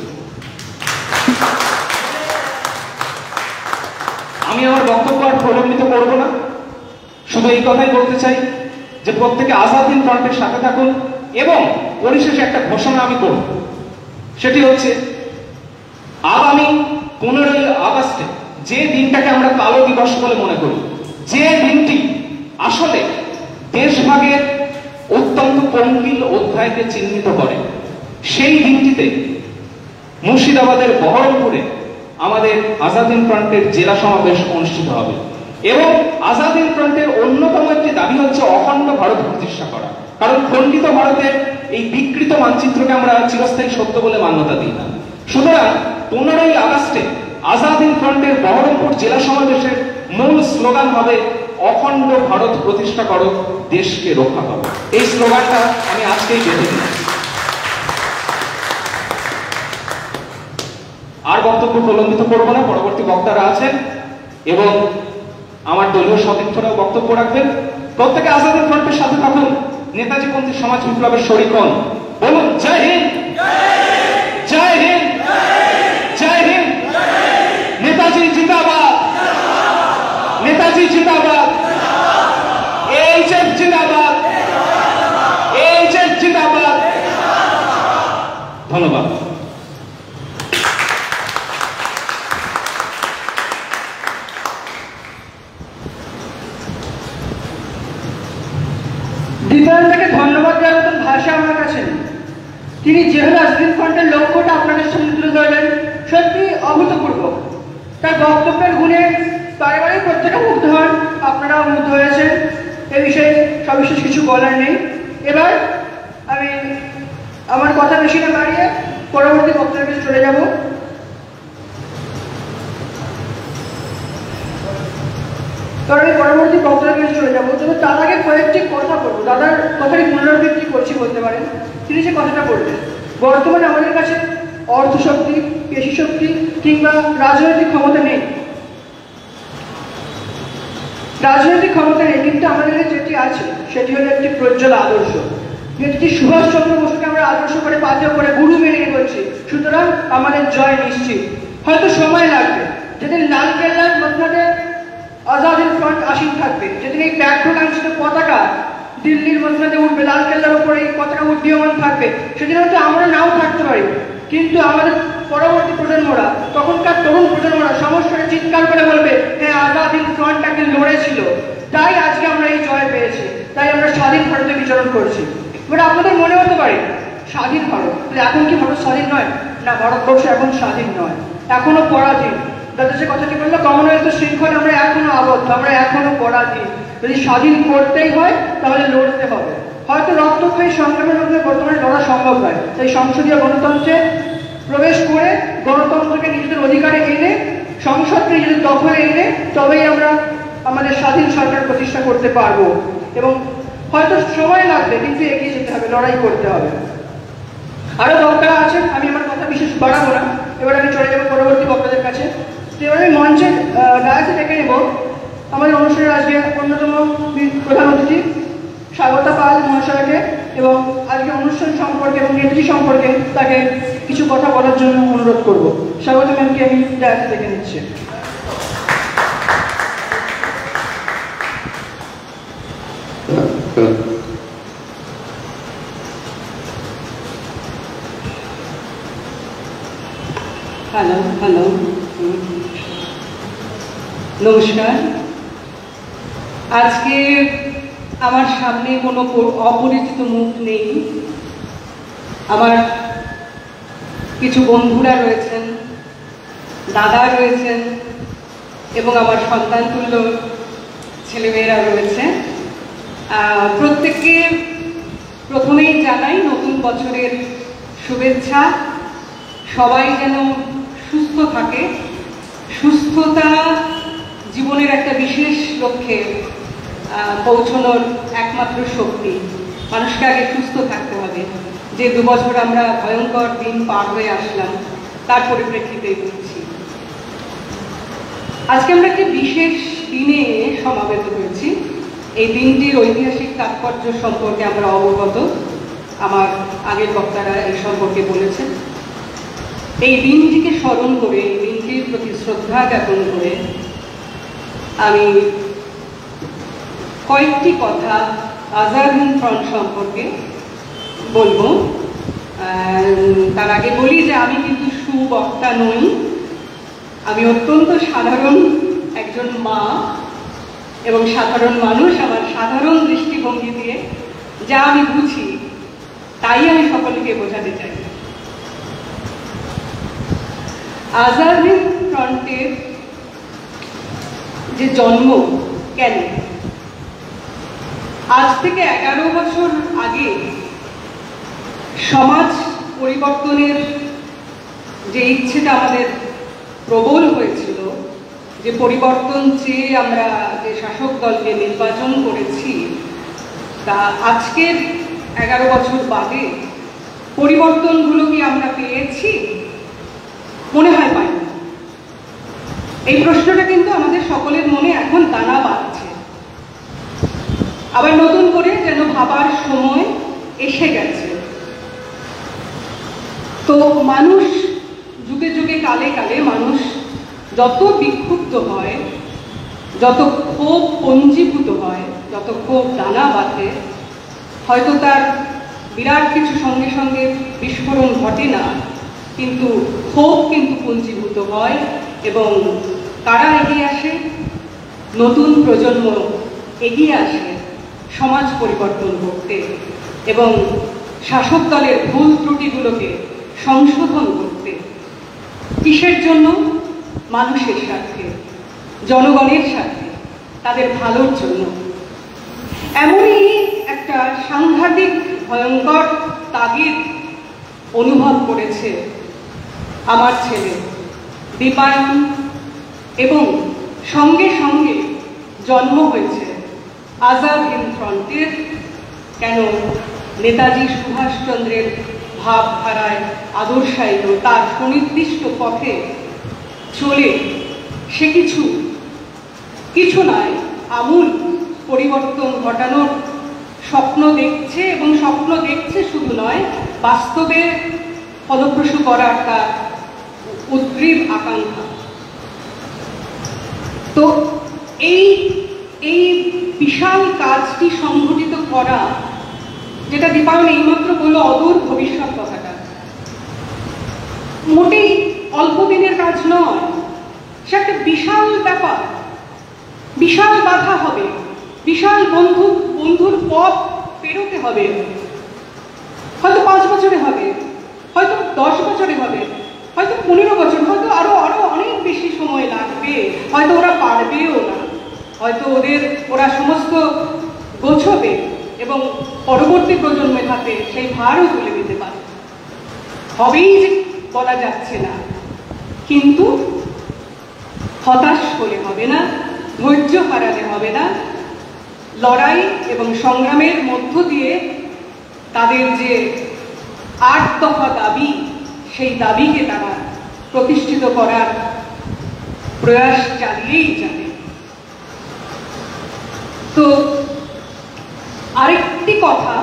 আমি আমার বক্তব্য আর প্রলম্বিত করবো না, শুধু এই কথাই বলতে চাই যে প্রত্যেকে আজাদ হিন্দ ফ্রন্টের সাথে থাকুন। এবং পরিশেষে একটা ঘোষণা আমি করব, সেটি হচ্ছে আগামী 15ই আগস্টে যে দিনটাকে আমরা কালো দিবস বলে মনে করি, যে দিনটি আসলে দেশভাগের অত্যন্ত পঙ্কিল অধ্যায়কে চিহ্নিত করে, সেই দিনটিতে মুর্শিদাবাদের বহরমপুরে আমাদের আজাদ হিন্দ ফ্রন্টের জেলা সমাবেশ অনুষ্ঠিত হবে। এবং আজাদ হিন্দ ফ্রন্টের অন্যতম একটি দাবি হচ্ছে অখণ্ড ভারত প্রতিষ্ঠা করা। কারণ খণ্ডিত ভারতের এই বিকৃত মানচিত্রকে আমরা চিরস্থায়ী সত্য বলে মান্যতা দিই না। সুতরাং 15ই আগস্টে আজাদ হিন্দ ফ্রন্টের বহরমপুর জেলা সমাবেশের মূল স্লোগান হবে অখণ্ড ভারত প্রতিষ্ঠা করো, দেশকে রক্ষা করো। এই স্লোগানটা আমি আজকেই বেঁধে দিই। আর বক্তব্য প্রলম্বিত করব না, পরবর্তী বক্তারা আছেন এবং আমার দলীয় সতীর্থরাও বক্তব্য রাখবেন। প্রত্যেকে আজাদ হিন্দ ফ্রন্টের সাথে থাকুন, নেতাজিপন্থী সমাজ বিপ্লবের শরিক হন। বলুন জয় হিন্দ, জয় হিন্দ, জয় হিন্দ। নেতাজি জিন্দাবাদ, নেতাজি জিন্দাবাদ, এইচএফ জিন্দাবাদ, এইচএফ জিন্দাবাদ। ধন্যবাদ। দীপায়নটাকে ধন্যবাদ দেওয়ার মতন ভাষা আমার কাছে নেই। তিনি যেভাবে আজাদ হিন্দ ফ্রন্টের লক্ষ্যটা আপনাদের সামনে তুলে ধরলেন, সত্যি অভূতপূর্ব। তার বক্তব্যের গুণে বারে প্রত্যেকে মুগ্ধ হন, আপনারাও মুগ্ধ হয়েছেন। এ বিষয়ে সবিশেষ কিছু বলার নেই। এবার আমি আমার কথা বেশি না বাড়িয়ে পরবর্তী বক্তব্যের কাছে চলে যাব। কারণ আমি পরবর্তী বক্তব্যের কাছে চলে যাবো, তবে তার আগে কয়েকটি কথা বলবো। দাদার কথারই পুনরাবৃত্তি করছি বলতে পারেন। তিনি যে কথাটা বললেন, বর্তমানে আমাদের কাছে অর্থশক্তি, পেশিশক্তি কিংবা রাজনৈতিক ক্ষমতা নেই। রাজনৈতিক ক্ষমতা নেই, কিন্তু আমাদের যেটি আছে সেটি হলো একটি প্রজ্জ্বল আদর্শ। নেতাজি সুভাষচন্দ্র বসুকে আমরা আদর্শ করে পাথেয় করে গুরু মেনে বলছি, সুতরাং আমাদের জয় নিশ্চিত। হয়তো সময় লাগবে, যেদিন লালকেল্লার মধ্যে আজাদ হিন্দ ফ্রন্ট আসীন থাকবে, যেদিন এই ব্যাঘ্র লাঞ্ছিত পতাকা দিল্লির মধ্যে উঠবে, লালকেল্লার উপরে এই পতাকা উড্ডীয়মান থাকবে, সেদিন হয়তো আমরা নাও থাকতে পারি, কিন্তু আমাদের পরবর্তী প্রজন্মরা, তখনকার তরুণ প্রজন্মরা সমস্যাটা চিৎকার করে বলবে, হ্যাঁ আজাদ হিন্দ ফ্রন্ট একদিন লড়েছিল, তাই আজকে আমরা এই জয় পেয়েছি, তাই আমরা স্বাধীন ভারতে বিচরণ করছি। এবার আপনাদের মনে হতে পারে স্বাধীন ভারত, তাহলে এখন কি ভারত স্বাধীন নয়? না, ভারতবর্ষ এখন স্বাধীন নয়, এখনো পরাধীন। দাদা যে কথাটি বললো, কমনওয়েলথ শৃঙ্খলে আমরা এখনো আবদ্ধ, আমরা এখনো পরাধীন। যদি স্বাধীন করতেই হয় তাহলে লড়তে হবে। হয়তো রক্তক্ষয়ী সংগ্রামের মধ্যে বর্তমানে লড়া সম্ভব নয়, তাই সংসদীয় গণতন্ত্রে প্রবেশ করে গণতন্ত্রকে নিজেদের অধিকারে এনে, সংসদকে নিজেদের দখলে এনে, তবেই আমরা আমাদের স্বাধীন সরকার প্রতিষ্ঠা করতে পারবো। এবং হয়তো সময় লাগবে, কিন্তু এগিয়ে যেতে হবে, লড়াই করতে হবে। আরো বক্তারা আছেন, আমি আমার কথা বিশেষ বাড়াবো না। এবার আমি চলে যাবো পরবর্তী বক্তাদের কাছে। তো এবার আমি মঞ্চের ডায়াসে ডেকে নেব আমাদের অনুষ্ঠানের আজকে অন্যতম প্রধান অতিথি স্বাগতা পাল মহাশয়কে, এবং আজকে অনুষ্ঠান সম্পর্কে এবং নেতাজি সম্পর্কে তাকে কিছু কথা বলার জন্য অনুরোধ করব। স্বাগতা ম্যামকে আমি ডায়াসে ডেকে নিচ্ছি। হ্যালো হ্যালো, নমস্কার। আজকে আমার সামনে কোনো অপরিচিত মুখ নেই। আমার কিছু বন্ধুরা রয়েছেন, দাদা রয়েছেন এবং আমার সন্তান তুল্য ছেলেমেয়েরা রয়েছে। প্রত্যেককে প্রথমেই জানাই নতুন বছরের শুভেচ্ছা। সবাই যেন সুস্থ থাকে। সুস্থতা জীবনের একটা বিশেষ লক্ষ্যে পৌঁছানোর একমাত্র শক্তি। মানুষকে আগে সুস্থ থাকতে হবে। যে 2 বছর আমরা ভয়ঙ্কর দিন পার হয়ে আসলাম তার পরিপ্রেক্ষিতেই বলছি। আজকে আমরা একটি বিশেষ দিনে সমাবেত হয়েছি। এই দিনটির ঐতিহাসিক তাৎপর্য সম্পর্কে আমরা অবগত, আমার আগের বক্তারা এই সম্পর্কে বলেছেন। এই দিনটিকে স্মরণ করে, এই দিনটির প্রতি শ্রদ্ধা জ্ঞাপন করে আমি কয়েকটি কথা আজাদ হিন্দ ফ্রন্ট সম্পর্কে বলবো। তার আগে বলি যে আমি কিন্তু সুবক্তা নই, আমি অত্যন্ত সাধারণ একজন মা এবং সাধারণ মানুষ। আমার সাধারণ দৃষ্টিভঙ্গি দিয়ে যা আমি বুঝি তাই আমি সকলকে বোঝাতে চাই। আজাদ হিন্দ ফ্রন্টের যে জন্ম কেন, আজ থেকে 11 বছর আগে সমাজ পরিবর্তনের যে ইচ্ছেটা আমাদের প্রবল হয়েছিল, যে পরিবর্তন চেয়ে আমরা যে শাসক দলকে নির্বাচন করেছি, তা আজকের 11 বছর বাদে পরিবর্তনগুলো কি আমরা পেয়েছি? মনে হয় পাইনি। এই প্রশ্নটা কিন্তু আমাদের সকলের মনে এখন দানা বাঁধছে। আবার নতুন করে যেন ভাবার সময় এসে গেছে। তো মানুষ যুগে যুগে কালে কালে মানুষ যত বিক্ষুব্ধ হয়, যত ক্ষোভ পঞ্জীভূত হয়, যত ক্ষোভ দানা বাঁধে, হয়তো তার বিরাট কিছু সঙ্গে সঙ্গে বিস্ফোরণ ঘটে না, কিন্তু ক্ষোভ কিন্তু পঞ্জীভূত হয়। এবং কারা এগিয়ে আসে? নতুন প্রজন্ম এগিয়ে আসে সমাজ পরিবর্তন করতে এবং শাসক দলের ভুল ত্রুটিগুলোকে সংশোধন করতে। কিসের জন্য? মানুষের স্বার্থে, জনগণের স্বার্থে, তাদের ভালোর জন্য। এমনই একটা সাংঘাতিক ভয়ঙ্কর তাগিদ অনুভব করেছে আমার ছেলে দীপায়ন, এবং সঙ্গে সঙ্গে জন্ম হয়েছে আজাদ হিন্দ ফ্রন্টের। কেন? নেতাজি সুভাষচন্দ্রের ভাবধারায় আদর্শায়িত, তার সুনির্দিষ্ট পথে চলে সে কিছু নয়, আমূল পরিবর্তন ঘটানোর স্বপ্ন দেখছে। এবং স্বপ্ন দেখছে শুধু নয়, বাস্তবে ফলপ্রসূ করার তার উদ্গ্রীব আকাঙ্ক্ষা। তো এই বিশাল কাজটি সংঘটিত করা, যেটা দীপায়ন এইমাত্র বলল অদূর ভবিষ্যৎ কথাটা, মোটেই অল্প দিনের কাজ নয়। সে একটা বিশাল ব্যাপার, বিশাল বাধা হবে, বিশাল বন্ধুর পথ পেরোতে হবে। হয়তো 5 বছরে হবে, হয়তো 10 বছরে হবে, হয়তো 15 বছর, হয়তো আরো অনেক বেশি সময় লাগবে, হয়তো ওরা পারবেও না, হয়তো ওরা সমস্ত গোছবে এবং পরবর্তী প্রজন্মের হাতে সেই ভারও তুলে দিতে পারে। হবেই যে বলা যাচ্ছে না, কিন্তু হতাশ হলে হবে না, ধৈর্য হারালে হবে না। লড়াই এবং সংগ্রামের মধ্য দিয়ে তাদের যে 8 দফা দাবি, সেই দাবিকে তারা প্রতিষ্ঠিত করার প্রয়াস চালিয়েই যাবে। তো আরেকটি কথা,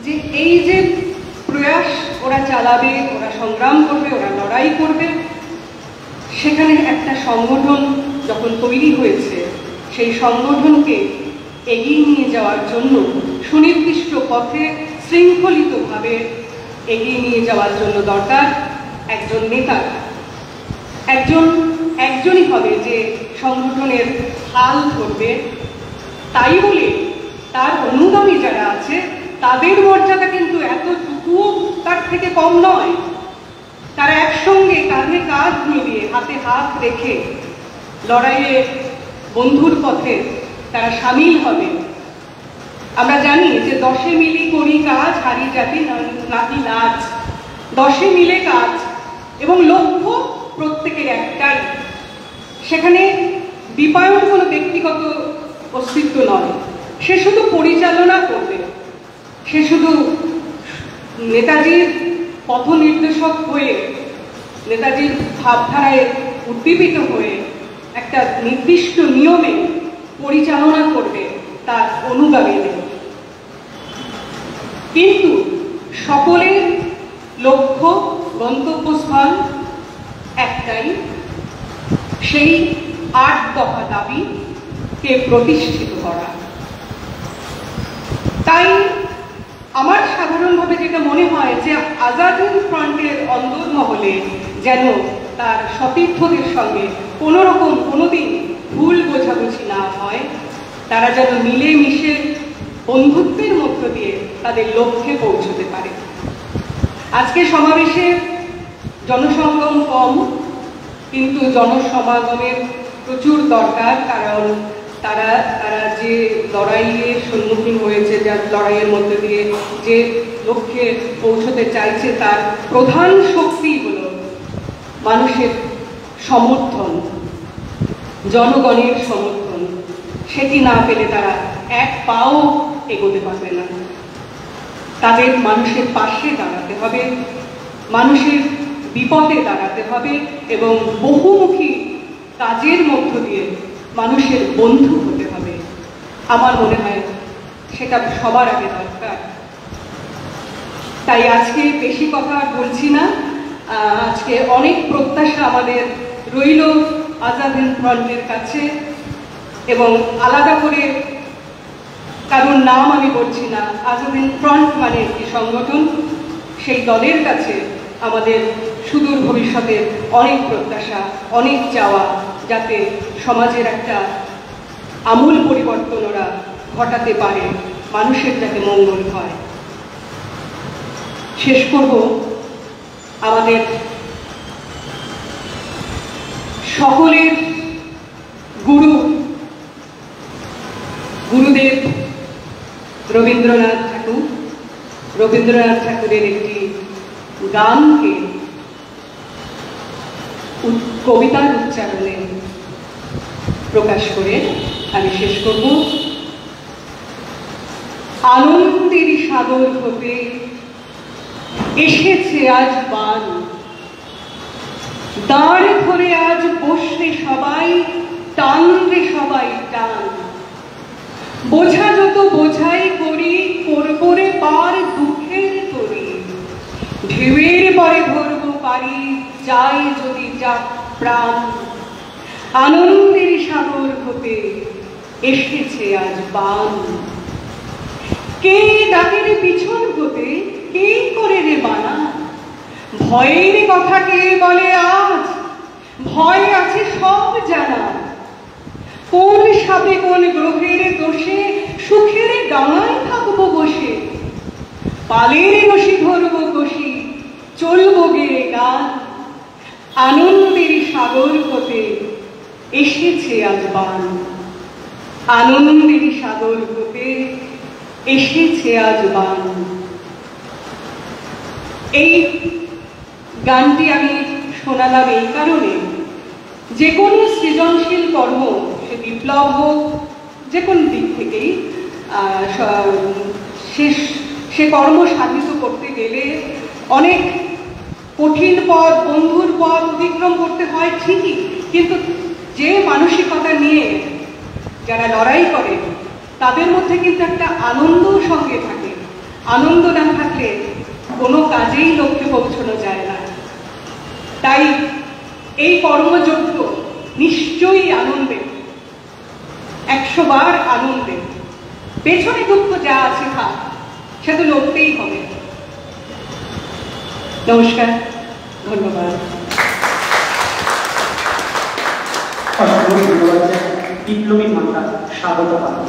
যে এই যে প্রয়াস ওরা চালাবে, ওরা সংগ্রাম করবে, ওরা লড়াই করবে, সেখানে একটা সংগঠন যখন তৈরি হয়েছে, সেই সংগঠনকে এগিয়ে নিয়ে যাওয়ার জন্য, সুনির্দিষ্ট পথে শৃঙ্খলিতভাবে এগিয়ে নিয়ে যাওয়ার জন্য দরকার একজন নেতা। একজনই হবে যে সংগঠনের হাল ধরবে। তাই বলে তার অনুগামী যারা আছে তাদের মর্যাদা কিন্তু এতটুকু তার থেকে কম নয়। তারা একসঙ্গে কাঁধে কাঁধ মিলিয়ে, হাতে হাত রেখে লড়াইয়ে বন্ধুর পথে তারা সামিল হবে। আমরা জানি যে 10 মিলি করি কাজ, হারি জাতি নাতি নাচ। 10 মিলে কাজ এবং লক্ষ্য প্রত্যেকের একটাই। সেখানে দীপায়ন কোনো ব্যক্তিগত অস্তিত্ব নয়, সে শুধু পরিচালনা করবে, সে শুধু নেতাজির পথ নির্দেশক হয়ে, নেতাজির ভাবধারায় উদ্দীপিত হয়ে একটা নির্দিষ্ট নিয়মে পরিচালনা করবে তার অনুগামীদের। কিন্তু সকলের লক্ষ্য, গন্তব্যস্থল একটাই, সেই 8 দফা দাবিকে প্রতিষ্ঠিত করা। তাই আমার সাধারণভাবে যেটা মনে হয় যে আজাদ হিন্দ ফ্রন্টের অন্দরমহলে যেন তার সতীর্থদের সঙ্গে কোনো রকম কোনোদিন ভুল বোঝাবুঝি না হয়, তারা যেন মিলেমিশে বন্ধুত্বের মধ্য দিয়ে তাদের লক্ষ্যে পৌঁছতে পারে। আজকে সমাবেশে জনসংগম কম, কিন্তু জনসমাগমের প্রচুর দরকার, কারণ তারা যে লড়াইয়ের সম্মুখীন হয়েছে, যার লড়াইয়ের মধ্যে দিয়ে যে লক্ষ্যে পৌঁছতে চাইছে, তার প্রধান শক্তি হলো মানুষের সমর্থন, জনগণের সমর্থন। সেটি না পেলে তারা এক পাও এগোতে পারবে না। তাদের মানুষের পাশে দাঁড়াতে হবে, মানুষের বিপদে দাঁড়াতে হবে এবং বহুমুখী কাজের মধ্য দিয়ে মানুষের বন্ধু হতে হবে। আমার মনে হয় সেটা সবার আগে দরকার। তাই আজকে বেশি কথা আর বলছি না। আজকে অনেক প্রত্যাশা আমাদের রইল আজাদ হিন্দ ফ্রন্টের কাছে, এবং আলাদা করে কারোর নাম আমি বলছি না। আজাদ হিন্দ ফ্রন্ট মানে একটি সংগঠন, সেই দলের কাছে আমাদের সুদূর ভবিষ্যতের অনেক প্রত্যাশা, অনেক চাওয়া, যাতে সমাজের একটা আমূল পরিবর্তন ওরা ঘটাতে পারে, মানুষের যাতে মঙ্গল হয়। শেষ করব আমাদের সকলের গুরুদেব রবীন্দ্রনাথ ঠাকুরের একটি গানকে কবিতার উচ্চারণে প্রকাশ করে আমি শেষ করব। আনন্দের সাগর হতে এসেছে আজ বান, দাঁড় ধরে আজ বসলে সবাই, টান রে সবাই টান। বোঝা যত বোঝাই করি, করবো রে পার দুঃখের করি। ঢেউয়ের পরে ধরবো পারি, যাই যদি যাক প্রাণ। আনন্দের সাগর হতে এসেছে আজ বান। কে ডাকে রে পিছন হতে, কে করে রে বানা। ভয়ের কথা কে বলে আজ, ভয় আছে সব জানা। কোন সাপে কোন গ্রহের দোষে, সুখের ডাঙায় থাকবো বসে। পালের রশি ধরবো কষি, চলবো গেয়ে গান। আনন্দের সাগর হতে এসেছে আজ বান। আনন্দের সাগর হতে এসেছে আজ বান। এই গানটি আমি শোনালাম এই কারণে, যে কোনো সৃজনশীল কর্ম, সে বিপ্লব হোক, যে কোনো দিক থেকেই সে কর্ম সাধিত করতে গেলে অনেক কঠিন পথ, বন্ধুর পথ অতিক্রম করতে হয় ঠিকই, কিন্তু যে মানসিকতা নিয়ে যারা লড়াই করে তাদের মধ্যে কিন্তু একটা আনন্দ সঙ্গে থাকে। আনন্দ না থাকলে কোনো কাজেই লক্ষ্যে পৌঁছানো যায় না। তাই এই কর্মযজ্ঞ নিশ্চয়ই আনন্দের, 100 বার আনন্দের। পেছনে দুঃখ যা আছে থাক, সে তো লড়তেই হবে। নমস্কার, ধন্যবাদ। বিপ্লবী মাতা স্বাগত পাঠান।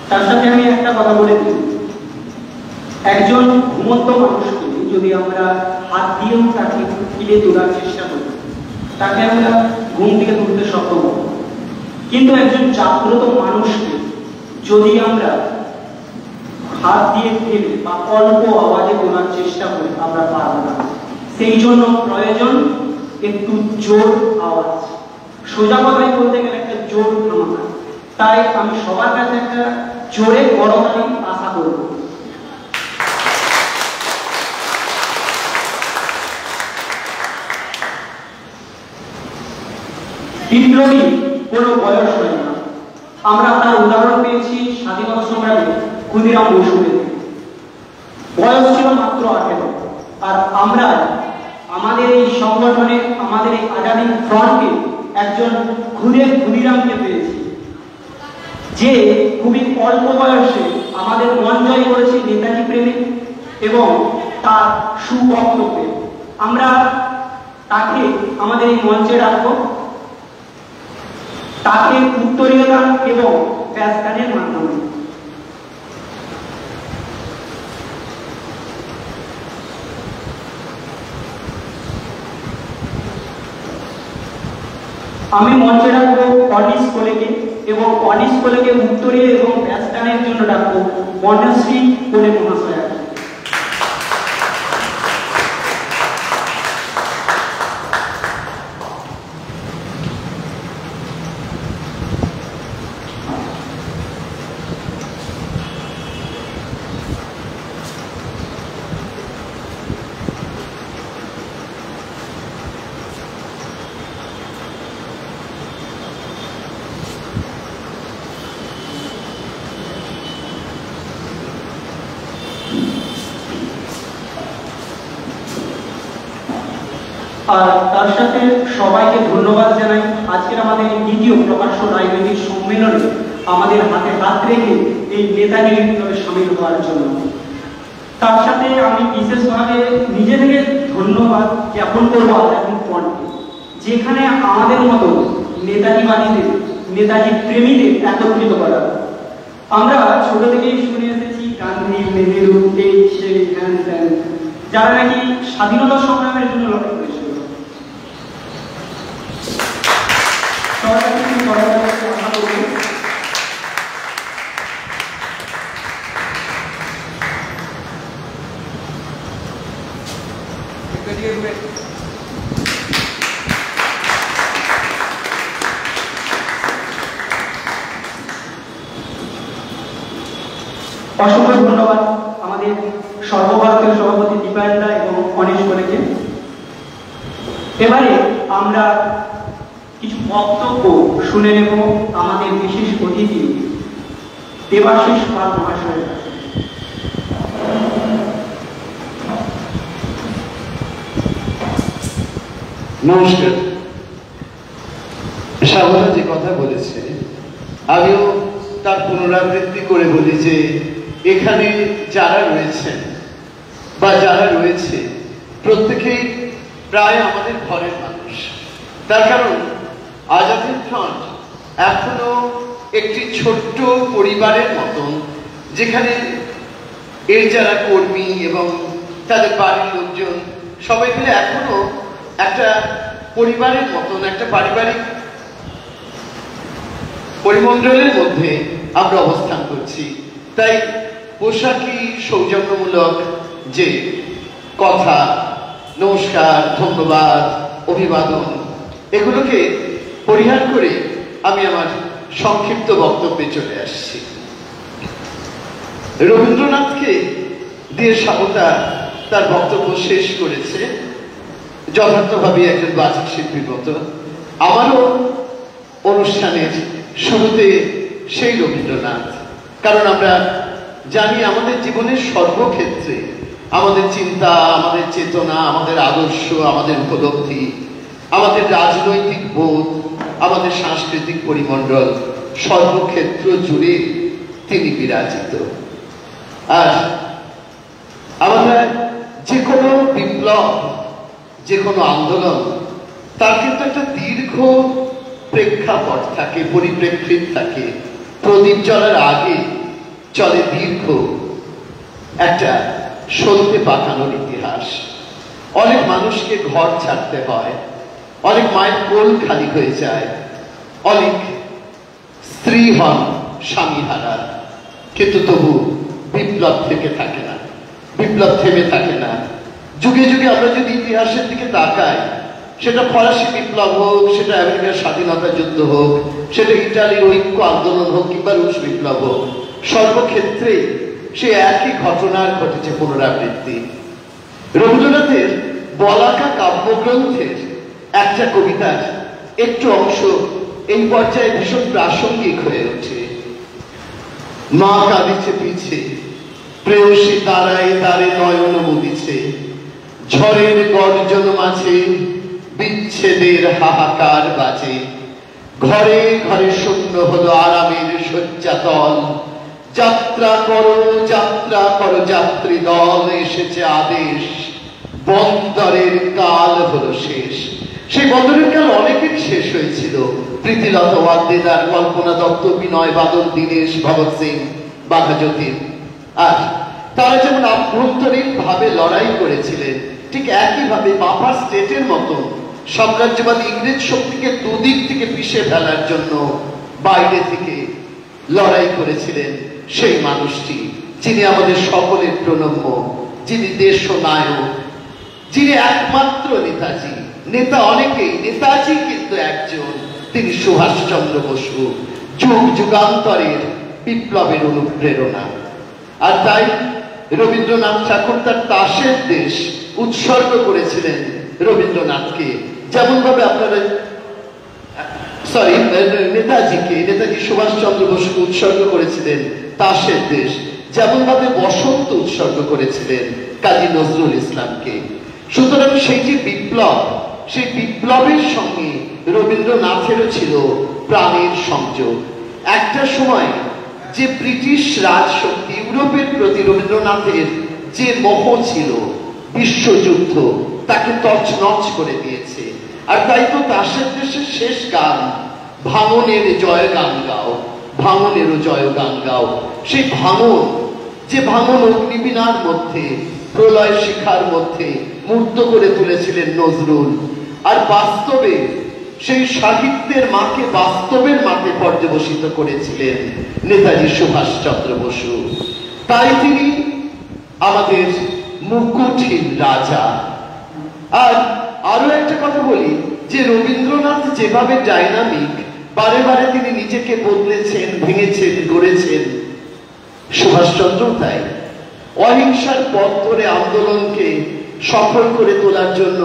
তার সাথে আমি একটা কথা বলে দিই, একজন ঘুমন্ত মানুষকে যদি আমরা হাত দিয়েও তাকে তুলে তোলার চেষ্টা করি, তাকে আমরা ঘুম থেকে তুলতে সক্ষম হব, কিন্তু একজন জাগ্রত মানুষকে যদি আমরা হাত দিয়ে ফেলে বা অল্প আওয়াজে তোলার চেষ্টা করি, আমরা পারব না। সেই জন্য প্রয়োজন একটু জোর আওয়াজ, সোজা কথাই বলতে গেলে একটা জোর ধামাকা। তাই আমি সবার কাছে একটা জোরে করতালি আশা করব। বিপ্লবী কোনো বয়স হয় না। আমরা তার উদাহরণ পেয়েছি স্বাধীনতা সংগ্রামে ক্ষুদিরাম বসুকে। বয়স ছিল মাত্র 18, আর আমরা আমাদের এই সংগঠনে, আমাদের এই আজাদি ফ্রন্টে একজন ক্ষুদিরামকে পেয়েছি, যে খুবই অল্প বয়সে আমাদের মন জয় করেছে নেতাজি প্রেমে এবং তার সুবক্তব্যে। আমরা তাকে আমাদের এই মঞ্চে রাখবো, তাকে উত্তরীয় গান এবং ব্যাস গানের মাধ্যমে। আমি মঞ্চে ডাকবো অনিশ কোলেকে এবং অনিশ কোলেকে উত্তরীয় এবং ব্যাস গানের জন্য ডাকবো বর্ণশ্রী কোলে মহাশয়া। আর তার সাথে সবাইকে ধন্যবাদ জানাই আজকের আমাদের এই দ্বিতীয় প্রকাশ্য রাজনৈতিক সম্মেলনে আমাদের হাতে হাত রেখে এই নেতাজি বিপ্লবে সামিল হওয়ার জন্য। তার সাথে আমি বিশেষভাবে নিজে থেকে ধন্যবাদ জ্ঞাপন করবো আজাদি ফ্রন্টকে, যেখানে আমাদের মতো নেতাজিবাদীদের, নেতাজি প্রেমীদের একত্রিত করা। আমরা ছোট থেকেই শুনে এসেছি গান্ধী, নেহেরু, এই সেই হ্যান ত্যান, যারা নাকি স্বাধীনতা সংগ্রামের জন্য লড়াই করেছিল। অসংখ্য ধন্যবাদ আমাদের সর্বভারতীয় সভাপতি দীপায়ন দা এবং অনিশ কোলেকে। এবারে আমরা কিছু বক্তব্য শুনে নেব আমাদের বিশেষ অতিথি দেবাশিস পাল মহাশয়ের কাছে। নমস্কার। শাবনা যে কথা বলেছে আমিও তার পুনরাবৃত্তি করে বলি যে এখানে যারা রয়েছেন বা যারা রয়েছে প্রত্যেকেই প্রায় আমাদের ঘরের মানুষ। তার কারণ আজাদি ফ্রন্ট এখনো একটি ছোট্ট পরিবারের মতন, যেখানে এর যারা কর্মী এবং তাদের বাড়ির লোকজন সবাই মিলে এখনো একটা পরিবারের মতন, একটা পারিবারিক পরিমণ্ডলের মধ্যে আমরা অবস্থান করছি। তাই পোশাকি সৌজন্যমূলক যে কথা, নমস্কার, ধন্যবাদ, অভিবাদন, এগুলোকে পরিহার করে আমি আমার সংক্ষিপ্ত বক্তব্যে চলে আসছি। রবীন্দ্রনাথকে দিয়ে শাবনা তার বক্তব্য শেষ করেছে যথার্থভাবে একজন বাচিক শিল্পীর মতো। আমারও অনুষ্ঠানের শুরুতে সেই রবীন্দ্রনাথ, কারণ আমরা জানি আমাদের জীবনের সর্বক্ষেত্রে আমাদের চিন্তা, আমাদের চেতনা, আমাদের আদর্শ, আমাদের উপলব্ধি, আমাদের রাজনৈতিক বোধ, আমাদের সাংস্কৃতিক পরিমণ্ডল সর্বক্ষেত্র জুড়ে তিনি বিরাজিত। আর আমরা যে কোনো বিপ্লব, যে কোনো আন্দোলন, তার কিন্তু একটা দীর্ঘ প্রেক্ষাপট থাকে, পরিপ্রেক্ষিত থাকে। প্রদীপ জ্বলার আগে চলে দীর্ঘ একটা সলতে পাকানোর ইতিহাস। অনেক মানুষকে ঘর ছাড়তে হয়, অনেক মায়ের কোল খালি হয়ে যায়, অনেক স্ত্রী হন স্বামী হারা, কিন্তু তবু বিপ্লব থেকে থাকে না, বিপ্লব থেমে থাকে না। যুগে যুগে আমরা যদি ইতিহাসের দিকে তাকাই, সেটা ফরাসি বিপ্লব হোক, সেটা আমেরিকার স্বাধীনতা যুদ্ধ হোক, সেটা ইটালির ঐক্য আন্দোলন হোক কিংবা রুশ বিপ্লব হোক, সর্বক্ষেত্রেই সে একই ঘটনার ঘটেছে পুনরাবৃত্তি। রবীন্দ্রনাথের বলাকা কাব্যগ্রন্থের একটা কবিতার একটু অংশ এই পর্যায়ে ভীষণ প্রাসঙ্গিক হয়ে ওঠে। মা কাঁদিছে পিছে, প্রেয়সী তারায় তারে নয়ন মুদিছে, ঝড়ের গর্জন মাঝে বিচ্ছেদের হাহাকার বাজে, ঘরে ঘরে শূন্য হলো আরামের শয্যাতল, যাত্রা করো যাত্রী দল, এসেছে আদেশ, বন্দরের কাল হলো শেষ। সেই বন্দরের কাল অনেকেরই শেষ হয়েছিল। প্রীতিলতা ওয়াদ্দেদার, কল্পনা দত্ত, বিনয় বাদল, দীনেশ, ভগৎ সিং, বাঘাযতীন। আর তারা যেমন আভ্যন্তরীণ ভাবে লড়াই করেছিলেন, ঠিক একইভাবে বাফার স্টেটের মতো সাম্রাজ্যবাদী ইংরেজ শক্তিকে দুদিক থেকে পিষে ফেলার জন্য বাইরে থেকে লড়াই করেছিলেন সেই মানুষটি, যিনি আমাদের সকলের প্রণম্য, যিনি দেশ নায়ক, যিনি একমাত্র নেতাজি। নেতা অনেকেই, নেতাজি কিন্তু একজন, তিনি সুভাষচন্দ্র বসু, যুগ যুগান্তরের বিপ্লবের অনুপ্রেরণা। আর তাই রবীন্দ্রনাথ ঠাকুর তার তাসের দেশ উৎসর্গ করেছিলেন রবীন্দ্রনাথকে, যেমন ভাবে আপনারা নেতাজি সুভাষচন্দ্র বসুকে উৎসর্গ করেছিলেন তাসের দেশ, যেমন ভাবে বসন্ত উৎসর্গ করেছিলেন কাজী নজরুল ইসলামকে। সুতরাং সেই যে বিপ্লব, সেই বিপ্লবের সঙ্গে রবীন্দ্রনাথেরও ছিল প্রাণের সংযোগ। একটা সময় যে ব্রিটিশ রাজশক্তি, ইউরোপের প্রতি রবীন্দ্রনাথের যে মোহ ছিল, বিশ্বযুদ্ধ তাকে তছনছ করে দিয়েছে। আর তাই তো তাসের দেশের শেষ গান, ভাঙনের জয় গান গাও, ভাঙনেরও জয় গান গাও। সেই ভাঙন, যে ভাঙন অগ্নিবীণার মধ্যে, প্রলয় শিখার মধ্যে মূর্ত করে তুলেছিলেন নজরুল। আর বাস্তবে সেই সাহিত্যের মাকে বাস্তবের মাকে পর্যবসিত করেছিলেন নেতাজি সুভাষচন্দ্র বসু। তাই তিনি আমাদের মুকুটহীন রাজা। আর আরো একটা কথা বলি, যে রবীন্দ্রনাথ যেভাবে ডাইনামিক, বারে বারে তিনি নিজেকে বদলেছেন, ভেঙেছেন, গড়েছেন, সুভাষচন্দ্র তাই। অহিংসার পথ ধরে আন্দোলনকে সফল করে তোলার জন্য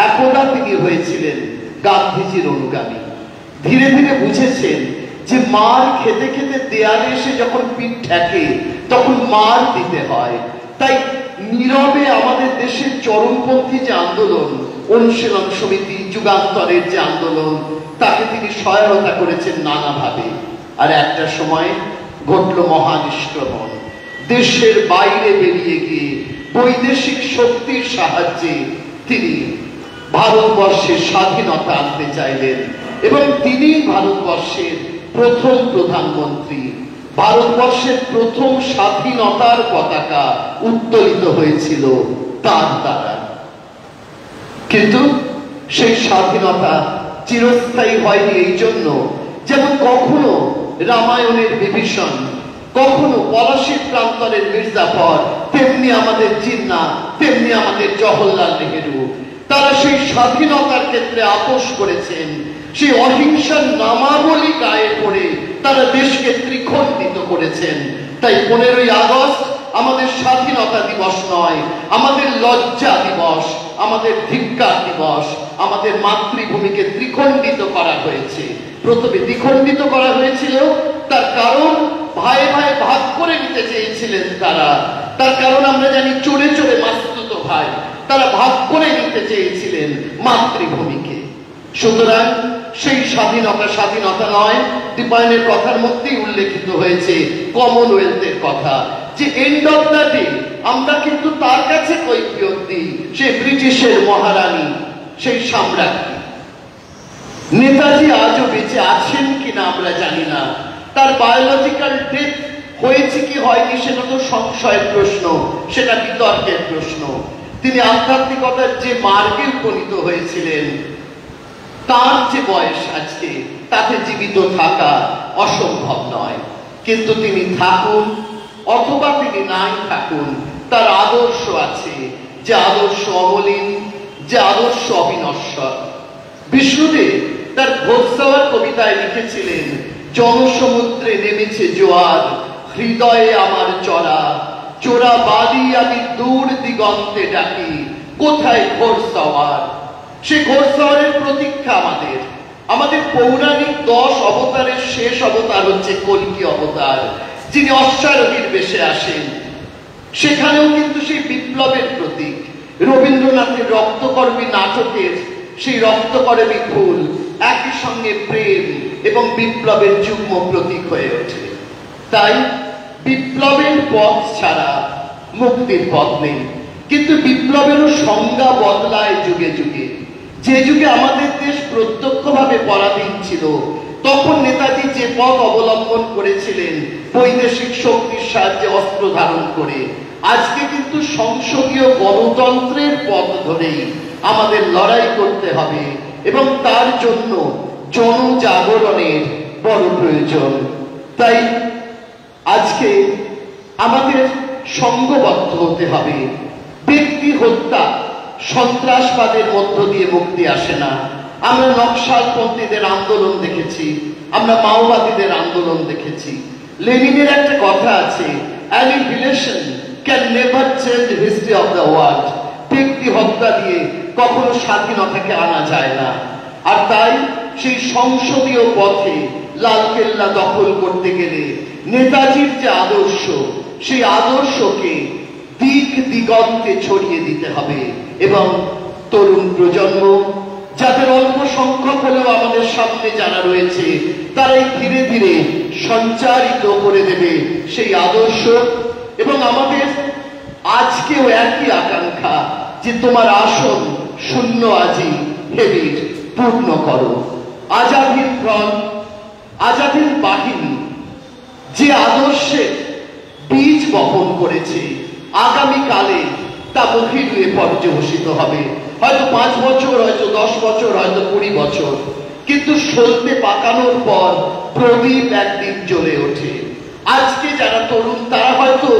একদা তিনি হয়েছিলেন গান্ধীজির অনুগামী। ধীরে ধীরে বুঝেছেন যে মার খেতে খেতে দেয়ালে এসে যখন পিঠ ঠেকে তখন মার দিতে হয়। তাই নীরবে আমাদের দেশের চরমপন্থী যে আন্দোলন, অনুশীলন সমিতি, যুগান্তরের যে আন্দোলন, তাকে তিনি সহায়তা করেছেন নানাভাবে। আর একটা সময় ঘটল মহানিষ্ক্রমণ। দেশের বাইরে বেরিয়ে গিয়ে বৈদেশিক শক্তির সাহায্যে তিনি ভারতবর্ষের স্বাধীনতা আনতে চাইলেন এবং তিনি ভারতবর্ষের প্রথম প্রধানমন্ত্রী। ভারতবর্ষের প্রথম স্বাধীনতার পতাকা উত্তোলিত হয়েছিল তার দ্বারা। কিন্তু সেই স্বাধীনতা চিরস্থায়ী হয়নি এই জন্য, যেমন কখনো রামায়ণের বিভীষণ, কখনো পলাশীর প্রান্তরের মির্জাফর, তেমনি আমাদের জিন্না, তেমনি আমাদের জওহরলাল নেহেরু, তারা সেই স্বাধীনতার ক্ষেত্রে আপোষ করেছেন। সেই অহিংসার নামাবলী গায়ে পড়ে তারা দেশকে ত্রিখণ্ডিত করেছেন। তাই 15ই আগস্ট আমাদের স্বাধীনতা দিবস নয়, আমাদের লজ্জা দিবস, আমাদের ধিক্কার দিবস। আমাদের মাতৃভূমিকে ত্রিখণ্ডিত করা হয়েছে। প্রথমে দ্বিখণ্ডিত করা হয়েছিল, তার কারণ ভাই ভাই ভাগ করে নিতে চেয়েছিলেন তারা। তার কারণ আমরা জানি, চোরে চোরে মাস্তুত ভাই, তারা ভাগ করে নিতে চেয়েছিলেন মাতৃভূমিকে। সুতরাং সেই স্বাধীনতা নয়। দীপায়নের কথার মধ্যেই উল্লেখিত হয়েছে কমনওয়েলথের কথা, যে এন্ড অফ দ্য ডে আমরা কিন্তু তার কাছে কৈফিয়ত দিই, সে ব্রিটিশের মহারানী, সেই সাম্রাজ্ঞী। নেতাজি আজও বেঁচে আছেন কিনা আমরা জানি না। তার বায়োলজিক্যাল ডেথ হয়েছে কি হয়নি সেটা তো সংশয়ের প্রশ্ন, সেটা বিতর্কের প্রশ্ন। তিনি আধ্যাত্মিকতার যে মার্গে উপনীত হয়েছিলেন, তার যে বয়স আজকে, তাতে জীবিত থাকা অসম্ভব নয়। কিন্তু তিনি থাকুন অথবা তিনি নাই থাকুন, তার আদর্শ আছে, যে আদর্শ অমলিন, যে আদর্শ অবিনশ্বর। বিষ্ণুদেব তার ভোজসাওয়ার কবিতায় লিখেছিলেন, জনসমুদ্রে নেমেছে জোয়ার, হৃদয়ে আমার চড়া, চোরা বালি আমি দূর দিগন্তে ডাকি, কোথায় ঘোড়সাওয়ার। সে ঘোড়সাওয়ারের প্রতীক্ষা আমাদের পৌরাণিক 10 অবতারের শেষ অবতার হচ্ছে কল্কি অবতার, যিনি অশ্বারোহীর বেশে আসেন। সেখানেও কিন্তু সেই বিপ্লবের প্রতীক। রবীন্দ্রনাথের রক্তকর্মী নাটকের সেই রক্তকর্মী ফুল একই সঙ্গে প্রেম এবং বিপ্লবের যুগ্ম প্রতীক হয়ে ওঠে। তাই বিপ্লবের পথ ছাড়া মুক্তির পথ নেই। কিন্তু বিপ্লবেরও সংজ্ঞা বদলায় যুগে যুগে। যে যুগে আমাদের দেশ প্রত্যক্ষভাবে পরাধীন ছিল, তখন নেতাজি যে পথ অবলম্বন করেছিলেন বৈদেশিক শক্তির সাহায্যে অস্ত্র ধারণ করে, আজকে কিন্তু সংসদীয় গণতন্ত্রের পথ ধরেই আমাদের লড়াই করতে হবে এবং তার জন্য জনজাগরণের বড় প্রয়োজন। তাই আজকে আমাদের সংঘবদ্ধ হতে হবে। ব্যক্তি হত্যা, সন্ত্রাসবাদের মধ্য দিয়ে মুক্তি আসে না। আমরা নকশালপন্থীদের আন্দোলন দেখেছি, আমরা মাওবাদীদের আন্দোলন দেখেছি। লেনিনের একটা কথা আছে, annihilation can never change history of the world. ব্যক্তি হত্যা দিয়ে কখনো স্বাধীনতাকে আনা যায় না। আর তাই সেই সংসদীয় পথে লালকেল্লা দখল করতে গেলে নেতাজির যে আদর্শ, সেই আদর্শকে দিক দিগন্তে ছড়িয়ে দিতে হবে এবং তরুণ প্রজন্ম, যাদের অল্প সংখ্যক হলেও আমাদের সামনে যারা রয়েছে, তারাই ধীরে ধীরে সঞ্চারিত করে দেবে সেই আদর্শ। এবং আমাদের আজকেও একই আকাঙ্ক্ষা যে তোমার আসন শূন্য আজি হেবির পূর্ণ করো। আজাদির ফ্রন্ট, আজাদির বাহিনী যে আদর্শে বীজ বপন করেছে, আগামীকালে তা মহিরুয়ে পর্যবসিত হবে। হয়তো 5 বছর, হয়তো 10 বছর, হয়তো 20 বছর, কিন্তু সলতে পাকানোর পর প্রদীপ একদিন জ্বলে ওঠে। আজকে যারা তরুণ, তারা হয়তো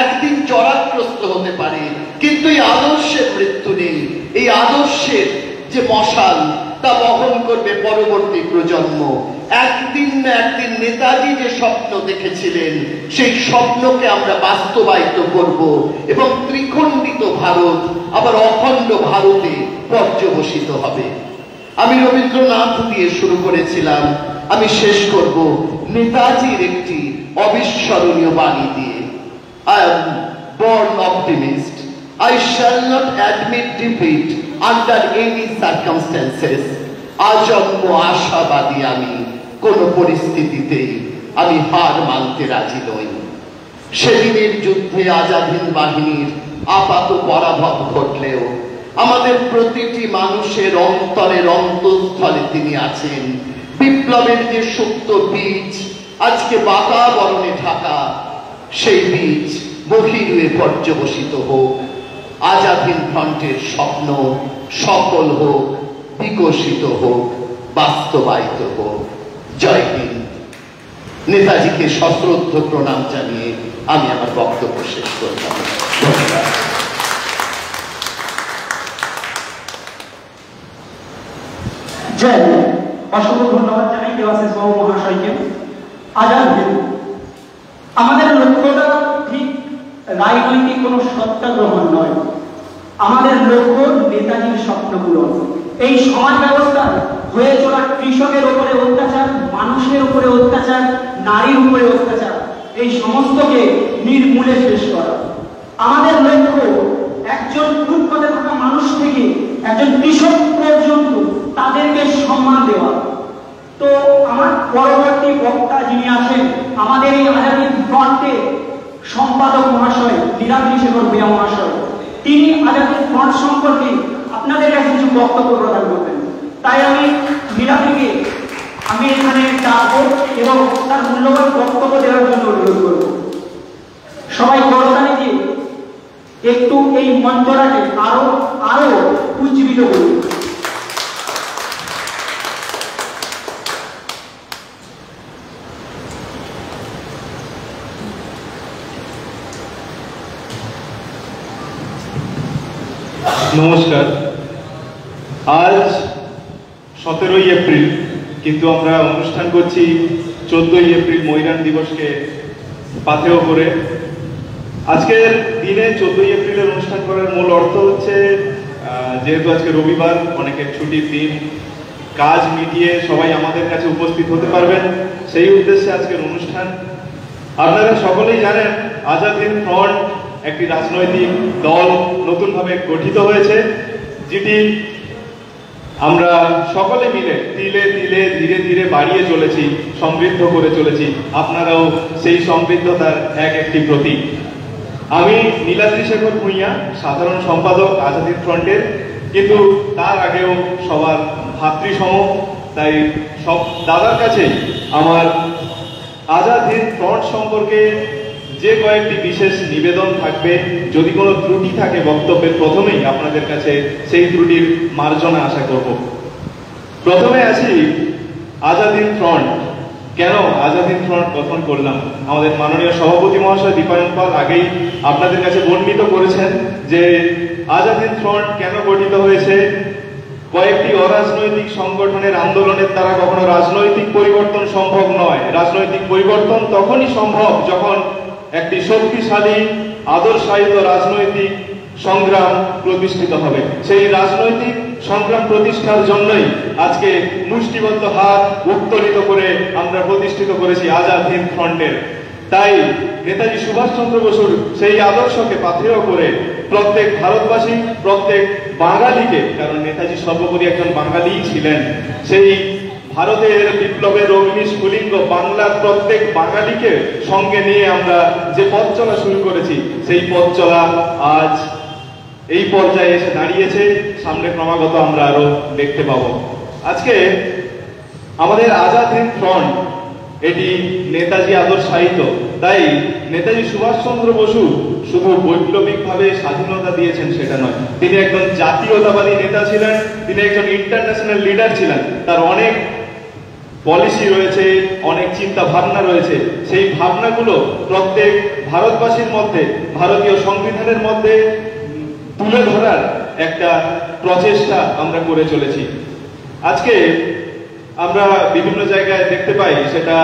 একদিন জরাগ্রস্ত হতে পারে, কিন্তু এই আদর্শের মৃত্যু নেই। এই আদর্শের যে মশাল, তা বহন করবে পরবর্তী প্রজন্ম। একদিন না একদিন নেতাজি যে স্বপ্ন দেখেছিলেন, সেই স্বপ্নকে আমরা বাস্তবায়িত করব এবং ত্রিখণ্ডিত ভারত আবার অখণ্ড ভারতে পর্যবসিত হবে। আমি রবীন্দ্রনাথ দিয়ে শুরু করেছিলাম, আমি শেষ করব নেতাজির একটি অবিস্মরণীয় বাণী দিয়ে। I am born optimist. I shall not admit defeat under any circumstances. আজন্ম আশাবাদী আমি, কোন পরিস্থিতিতেই আমি হার মানতে রাজি নই। সেদিনের যুদ্ধে আজাদিন বাহিনীর আপাত পরাভব ঘটলেও আমাদের প্রতিটি মানুষের অন্তরের অন্তঃস্থলে তিনি আছেন। বিপ্লবের যে সুপ্ত বীজ আজকে বাতাবরণে ঢাকা, সেই বীজ বহিরুয়ে পর্যবসিত হোক। আজাদিন ফ্রন্টের স্বপ্ন সফল হোক, বিকশিত হোক, বাস্তবায়িত হোক। জয় হিন্দ। নেতাজিকে সশ্রদ্ধ প্রণাম জানিয়ে আমি আমার বক্তব্য শেষ করলাম। ধন্যবাদ। জয় হিন্দ। অসংখ্য ধন্যবাদ জানাই দেবাশিস বাবু মহাশয়কে। আজাদ হিন্দ, আমাদের লক্ষ্যটা ঠিক রাজনৈতিক কোনো সত্যাগ্রহণ নয়। আমাদের লক্ষ্য নেতাজির স্বপ্ন পূরণ। এই সমাজ ব্যবস্থা হয়ে চলা কৃষকের উপরে অত্যাচার, মানুষের উপরে অত্যাচার, নারীর উপরে অত্যাচার, এই সমস্তকে নির্মূলে শেষ করা। আমাদের লক্ষ্য একজন ফুটপাতে থাকা মানুষ থেকে একজন কৃষক পর্যন্ত তাদেরকে সম্মান দেওয়া। তো আমার পরবর্তী বক্তা যিনি আছেন, আমাদের এই আজাদিন ফ্রন্টে সম্পাদক মহাশয় লীলাদ্রি শেখর ভূঁইয়া মহাশয়, তিনি আজাদিন ফ্রন্ট সম্পর্কে আপনাদের কাছে কিছু বক্তব্য প্রদান করবেন। তাই আমি লীলাদ্রিকে এখানে ডাকবো এবং তার মূল্যবান বক্তব্য দেওয়ার জন্য অনুরোধ করব। সবাই করতালি দিয়ে একটু এই মঞ্চটাকে আরো আরো উজ্জীবিত করুন। নমস্কার। আজ 17ই এপ্রিল, কিন্তু আমরা অনুষ্ঠান করছি 14ই এপ্রিল মৈরান দিবসকে পাথেয় করে। আজকের দিনে 14ই এপ্রিলের অনুষ্ঠান করার মূল অর্থ হচ্ছে যেহেতু আজকে রবিবার, অনেকের ছুটির দিন, কাজ মিটিয়ে সবাই আমাদের কাছে উপস্থিত হতে পারবেন, সেই উদ্দেশ্যে আজকের অনুষ্ঠান। আপনারা সকলেই জানেন আজাদ হিন্দ ফ্রন্ট একটি রাজনৈতিক দল নতুনভাবে গঠিত হয়েছে, যেটি আমরা সকলে মিলে তিলে তিলে ধীরে ধীরে বাড়িয়ে চলেছি, সমৃদ্ধ করে চলেছি। আপনারাও সেই সমৃদ্ধতার একটি প্রতীক। আমি নীলাদ্রি শেখর ভূঁইয়া, সাধারণ সম্পাদক আজাদ হিন্দ ফ্রন্টের, কিন্তু তার আগেও সবার ভাতৃসম, তাই সব দাদার কাছেই আমার আজাদ হিন্দ ফ্রন্ট সম্পর্কে যে কয়েকটি বিশেষ নিবেদন থাকবে। যদি কোনো ত্রুটি থাকে বক্তব্যের প্রথমেই আপনাদের কাছে সেই ত্রুটির মার্জনা আশা করব। প্রথমে আসি আজাদ হিন্দ ফ্রন্ট। কেন আজাদ হিন্দ ফ্রন্ট গঠন করলাম? আমাদের মাননীয় সভাপতি মহাশয় দীপায়ন পাল আগেই আপনাদের কাছে বর্ণিত করেছেন যে আজাদ হিন্দ ফ্রন্ট কেন গঠিত হয়েছে। কয়েকটি অরাজনৈতিক সংগঠনের আন্দোলনের দ্বারা কখনো রাজনৈতিক পরিবর্তন সম্ভব নয়। রাজনৈতিক পরিবর্তন তখনই সম্ভব যখন একটি শক্তিশালী আদর্শায়িত রাজনৈতিক সংগ্রাম প্রতিষ্ঠিত হবে। সেই রাজনৈতিক সংগ্রাম প্রতিষ্ঠার জন্যই আজকে মুষ্টিবদ্ধ হাত উত্তোলিত করে আমরা প্রতিষ্ঠিত করেছি আজাদ হিন্দ ফ্রন্টের। তাই নেতাজি সুভাষচন্দ্র বসুর সেই আদর্শকে পাথেয় করে প্রত্যেক ভারতবাসী, প্রত্যেক বাঙালিকে, কারণ নেতাজি সর্বোপরি একজন বাঙালিই ছিলেন, সেই ভারতের বিপ্লবের অগ্নিস্ফুলিঙ্গ বাংলার প্রত্যেক বাঙালিকে সঙ্গে নিয়ে আমরা যে পথ চলা শুরু করেছি, সেই পথ চলা আজ এই পর্যায়ে এসে দাঁড়িয়েছে। সামনে ক্রমাগত আমরা আরো দেখতে পাবো। আজকে আমাদের আজাদ হিন্দ ফ্রন্ট এটি নেতাজি আদর্শায়িত। তাই নেতাজি সুভাষচন্দ্র বসু শুধু বৈপ্লবিকভাবে স্বাধীনতা দিয়েছেন সেটা নয়, তিনি একজন জাতীয়তাবাদী নেতা ছিলেন, তিনি একজন ইন্টারন্যাশনাল লিডার ছিলেন। তার অনেক পলিসি রয়েছে, অনেক চিন্তা ভাবনা রয়েছে। সেই ভাবনাগুলো প্রত্যেক ভারতবাসীর মধ্যে, ভারতীয় সংবিধানের মধ্যে তুলে ধরার একটা প্রচেষ্টা আমরা করে চলেছি। আজকে আমরা বিভিন্ন জায়গায় দেখতে পাই, সেটা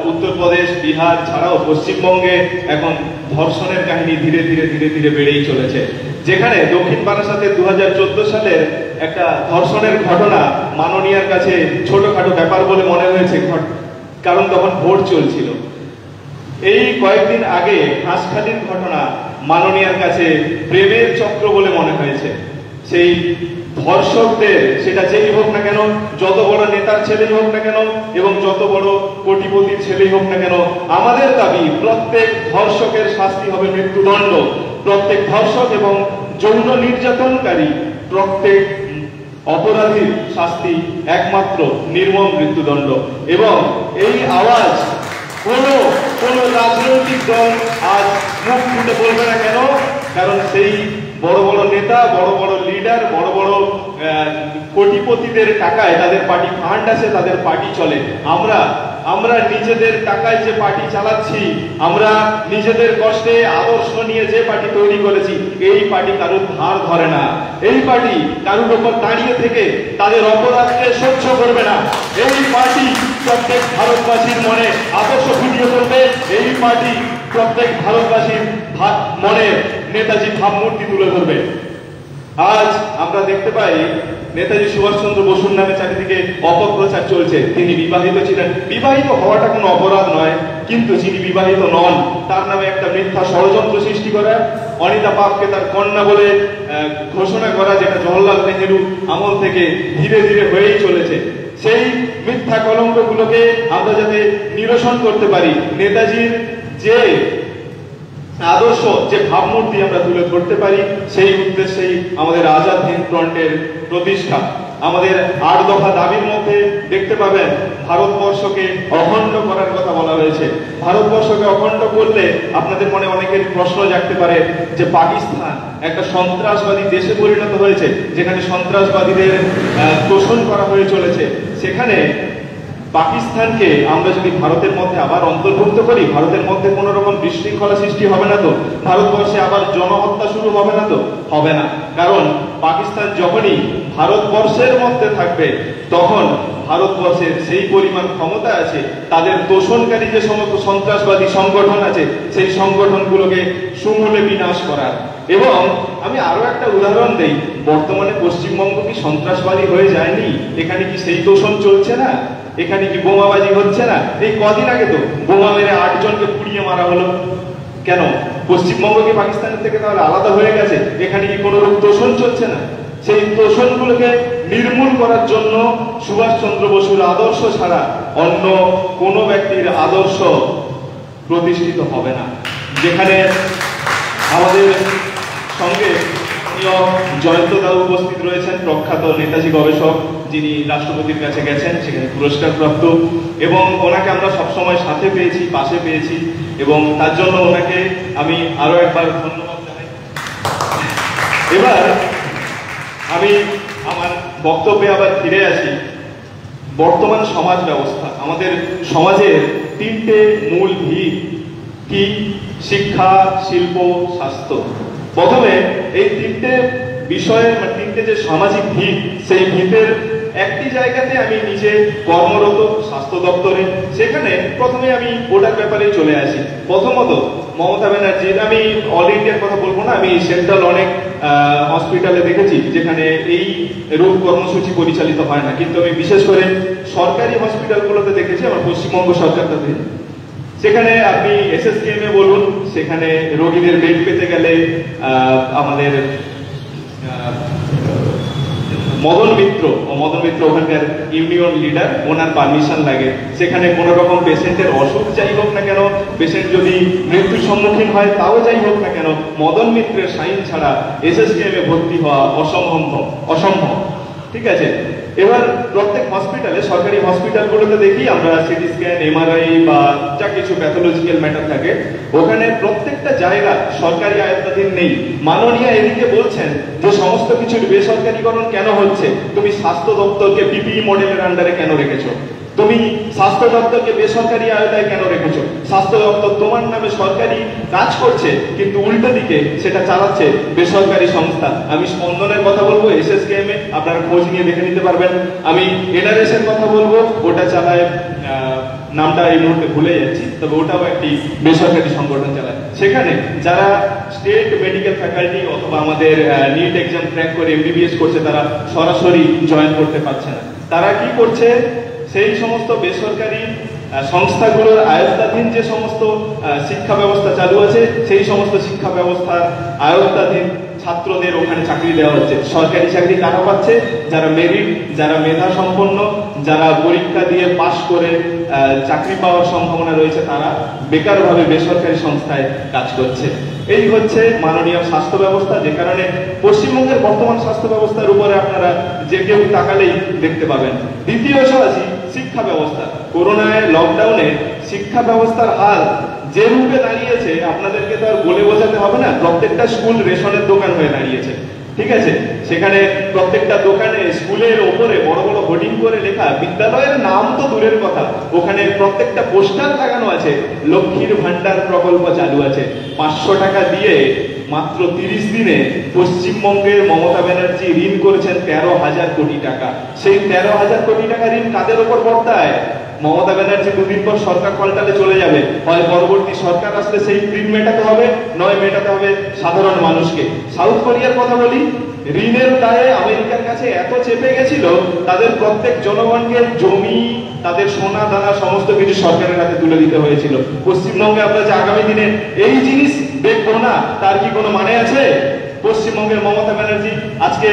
উত্তরপ্রদেশ, বিহার ছাড়াও পশ্চিমবঙ্গে এখন ধর্ষণের কাহিনী ধীরে ধীরে ধীরে ধীরে বেড়েই চলেছে। যেখানে দক্ষিণ বারাসাতে 2014 সালের একটা ধর্ষণের ঘটনা মাননীয়ার কাছে ছোটখাটো ব্যাপার বলে মনে হয়েছে, কারণ তখন ভোট চলছিল। এই কয়েকদিন আগে হাঁসখালির ঘটনা মাননীয়ার কাছে প্রেমের চক্র বলে মনে হয়েছে। সেই ধর্ষকদের, সেটা যেই হোক না কেন, যত বড় নেতার ছেলেই হোক না কেন এবং যত বড় কোটিপতির ছেলেই হোক না কেন, আমাদের দাবি প্রত্যেক ধর্ষকের শাস্তি হবে মৃত্যুদণ্ড। প্রত্যেক ধর্ষক এবং যৌন নির্যাতনকারী, প্রত্যেক অপরাধীর শাস্তি একমাত্র নির্মম মৃত্যুদণ্ড। এবং এই আওয়াজ কোন রাজনৈতিক দল আজ মুখ ফুটে বলবে না। কেন? কারণ সেই বড় বড় নেতা, বড় বড় লিডার, বড় বড় কোটিপতিদের টাকায় তাদের পার্টি ফান্ড আছে, তাদের পার্টি চলে। আমরা নিজেদের টাকায় যে পার্টি চালাচ্ছি, আমরা নিজেদের কষ্টে আদর্শ নিয়ে যে পার্টি তৈরি করেছি, এই পার্টি কারুর ধার ধরে না। এই পার্টি কারুর উপর দাঁড়িয়ে থেকে তাদের অপরাধকে সহ্য করবে না। এই পার্টি প্রত্যেক ভারতবাসীর মনে আদর্শ ফুটিয়ে তুলবে। এই পার্টি প্রত্যেক ভারতবাসীর মনে নেতাজি ভাবমূর্তি তুলে ধরবে। আজ আমরা দেখতে পাই নেতাজি সুভাষচন্দ্র বসুর নামে চারিদিকে অপপ্রচার চলছে। তিনি বিবাহিত ছিলেন। বিবাহিত হওয়াটা কোনো অপরাধ নয়, কিন্তু যিনি বিবাহিত নন তার নামে একটা মিথ্যা ষড়যন্ত্র সৃষ্টি করা, অনিতা পাপকে তার কন্যা বলে ঘোষণা করা, যেটা জওহরলাল নেহেরু আমল থেকে ধীরে ধীরে হয়েই চলেছে। সেই মিথ্যা কলঙ্কগুলোকে আমরা যাতে নিরসন করতে পারি, নেতাজির যে আদর্শ, যে ভাবমূর্তি আমরা তুলে ধরতে পারি, সেই উদ্দেশ্যেই আমাদের আজাদ হিন্দ ফ্রন্টের প্রতিষ্ঠা। আমাদের 8 দফা দাবির মধ্যে দেখতে পাবেন ভারতবর্ষকে অখণ্ড করার কথা বলা হয়েছে। ভারতবর্ষকে অখণ্ড করলে আপনাদের মনে অনেকের প্রশ্ন জাগতে পারে যে পাকিস্তান একটা সন্ত্রাসবাদী দেশে পরিণত হয়েছে, যেখানে সন্ত্রাসবাদীদের শোষণ করা হয়ে চলেছে। সেখানে পাকিস্তানকে আমরা যদি ভারতের মধ্যে আবার অন্তর্ভুক্ত করি, ভারতের মধ্যে কোনো রকম বিশৃঙ্খলা সৃষ্টি হবে না তো? ভারতবর্ষে আবার জনহত্যা শুরু হবে না তো? হবে না। কারণ পাকিস্তান যখনই ভারতবর্ষের মধ্যে থাকবে তখন ভারতবর্ষের সেই পরিমাণ ক্ষমতা আছে তাদের তোষণকারী যে সমস্ত সন্ত্রাসবাদী সংগঠন আছে সেই সংগঠনগুলোকে সমূলে বিনাশ করার। এবং আমি আরো একটা উদাহরণ দেই, বর্তমানে পশ্চিমবঙ্গ কি সন্ত্রাসবাদী হয়ে যায়নি? এখানে কি সেই তোষণ চলছে না? এখানে কি বোমাবাজি হচ্ছে না? এই কদিন আগে তো বোমা মেরে 8 জনকে পুড়িয়ে মারা হলো। কেন? পশ্চিমবঙ্গ কি পাকিস্তানের থেকে তাহলে আলাদা হয়ে গেছে? এখানে কি কোনো রকম তোষণ চলছে না? সেই তোষণগুলোকে নির্মূল করার জন্য সুভাষচন্দ্র বসুর আদর্শ ছাড়া অন্য কোনো ব্যক্তির আদর্শ প্রতিষ্ঠিত হবে না। যেখানে আমাদের সঙ্গে জয়ন্তদা উপস্থিত রয়েছেন, প্রখ্যাত নেতাজি গবেষক, যিনি রাষ্ট্রপতির কাছে গেছেন, সেখানে পুরস্কার প্রাপ্ত, এবং ওনাকে আমরা সবসময় সাথে পেয়েছি, পাশে পেয়েছি, এবং তার জন্য ওনাকে আমি আরো একবার ধন্যবাদ জানাই। এবার আমি আমার বক্তব্যে আবার ফিরে আসি। বর্তমান সমাজ ব্যবস্থা, আমাদের সমাজের 3টে মূল ভিত কি? শিক্ষা, শিল্প, স্বাস্থ্য। প্রথমে এই 3টে বিষয়ের, মানে 3টে যে সামাজিক ভিত, সেই ভিতের একটি জায়গাতে আমি নিজে কর্মরত, স্বাস্থ্য দপ্তরে। সেখানে প্রথমে আমি ওটার ব্যাপারে চলে আসি। প্রথমত মমতা ব্যানার্জির, আমি অল ইন্ডিয়ার কথা বলবো না, আমি সেন্ট্রাল অনেক হসপিটালে দেখেছি যেখানে এই রোগ কর্মসূচি পরিচালিত হয় না, কিন্তু আমি বিশেষ করে সরকারি হসপিটালগুলোতে দেখেছি, আমার পশ্চিমবঙ্গ সরকারটাতে। সেখানে আপনি SSKM-এ বলুন, সেখানে রোগীদের বেড পেতে গেলে আমাদের মদন মিত্র ওখানকার ইউনিয়ন লিডার, ওনার পারমিশন লাগে। সেখানে কোনো রকম পেশেন্টের অসুখ যাই হোক না কেন, পেশেন্ট যদি মৃত্যুর সম্মুখীন হয় তাও যাই হোক না কেন, মদন মিত্রের সাইন ছাড়া SSKM-এ ভর্তি হওয়া অসম্ভব। ঠিক আছে। এবার প্রত্যেক হসপিটালে, সরকারি হসপিটালগুলোতে দেখি আমরা সিটি স্ক্যান, MRI বা যা কিছু প্যাথোলজিক্যাল ম্যাটার থাকে, ওখানে প্রত্যেকটা জায়গা সরকারি আয়ত্তাধীন নেই। মাননীয় এদিকে বলছেন যে সমস্ত কিছুর বেসরকারীকরণ কেন হচ্ছে? তুমি স্বাস্থ্য দপ্তরকে PPE মডেলের আন্ডারে কেন রেখেছো? তুমি স্বাস্থ্য দপ্তরকে বেসরকারি আয়তায় কেন রেখেছো? স্বাস্থ্য দপ্তর তোমার নামে সরকারি কাজ করছে, কিন্তু উল্টো দিকে সেটা চালাচ্ছে বেসরকারি সংস্থা। আমি স্পন্দনের কথা বলবো, SSKM-এ আপনারা খোঁজ নিয়ে দেখে নিতে পারবেন। আমি NRS এর কথা বলবো, ওটা চালায়, নামটা এই মুহূর্তে ভুলে যাচ্ছি, তবে ওটাও একটি বেসরকারি সংগঠন চালায়। সেখানে যারা স্টেট মেডিকেল ফ্যাকাল্টি অথবা আমাদের নিট এক্সাম ক্র্যাক করে MBBS করছে, তারা সরাসরি জয়েন করতে পারছে না। তারা কি করছে? সেই সমস্ত বেসরকারি সংস্থাগুলোর আয়ত্তাধীন যে সমস্ত শিক্ষা ব্যবস্থা চালু আছে, সেই সমস্ত শিক্ষা ব্যবস্থার আয়ত্তাধীন ছাত্রদের ওখানে চাকরি দেওয়া হচ্ছে। সরকারি চাকরি কারা পাচ্ছে? যারা মেরিট, যারা মেধা সম্পন্ন, যারা পরীক্ষা দিয়ে পাশ করে চাকরি পাওয়ার সম্ভাবনা রয়েছে, তারা বেকারভাবে বেসরকারি সংস্থায় কাজ করছে। এই হচ্ছে মাননীয় স্বাস্থ্য ব্যবস্থা, যে কারণে পশ্চিমবঙ্গের বর্তমান স্বাস্থ্য ব্যবস্থার উপরে আপনারা যে কেউ তাকালেই দেখতে পাবেন। দ্বিতীয় আসি শিক্ষা ব্যবস্থা। করোনায়, লকডাউনে শিক্ষা ব্যবস্থার হাল যে রূপে দাঁড়িয়েছে, আপনাদেরকে তো আর বলে বোঝাতে হবে না। প্রত্যেকটা স্কুল রেশনের দোকান হয়ে দাঁড়িয়েছে। ঠিক আছে। সেখানে প্রত্যেকটা দোকানে, স্কুলের ওপরে বড় বড় হোর্ডিং করে লেখা, বিদ্যালয়ের নাম তো দূরের কথা, ওখানে প্রত্যেকটা পোস্টার লাগানো আছে, লক্ষ্মীর ভান্ডার প্রকল্প চালু আছে। 500 টাকা দিয়ে মাত্র 30 দিনে পশ্চিমবঙ্গের মমতা ব্যানার্জি ঋণ করেছেন 13,000 কোটি টাকা। সেই 13,000 কোটি টাকা ঋণ কাদের ওপর বর্তায়? মমতা ব্যানার্জি 2 দিন পর সরকার পাল্টালে চলে যাবে, হয় পরবর্তী সরকার আসলে সেই ঋণ মেটাতে হবে, নয় মেটাতে হবে সাধারণ মানুষকে। সাউথ কোরিয়ার কথা বলি, ঋণের দায়ে আমেরিকার কাছে এত চেপে গেছিল, তাদের প্রত্যেক জনগণকে জমি, তাদের সোনা দানা সমস্ত কিছু সরকারের হাতে তুলে দিতে হয়েছিল। পশ্চিমবঙ্গে আমরা যে আগামী দিনে এই জিনিস দেখবো না, তার কি কোনো মানে আছে? পশ্চিমবঙ্গের মমতা ব্যানার্জি আজকে,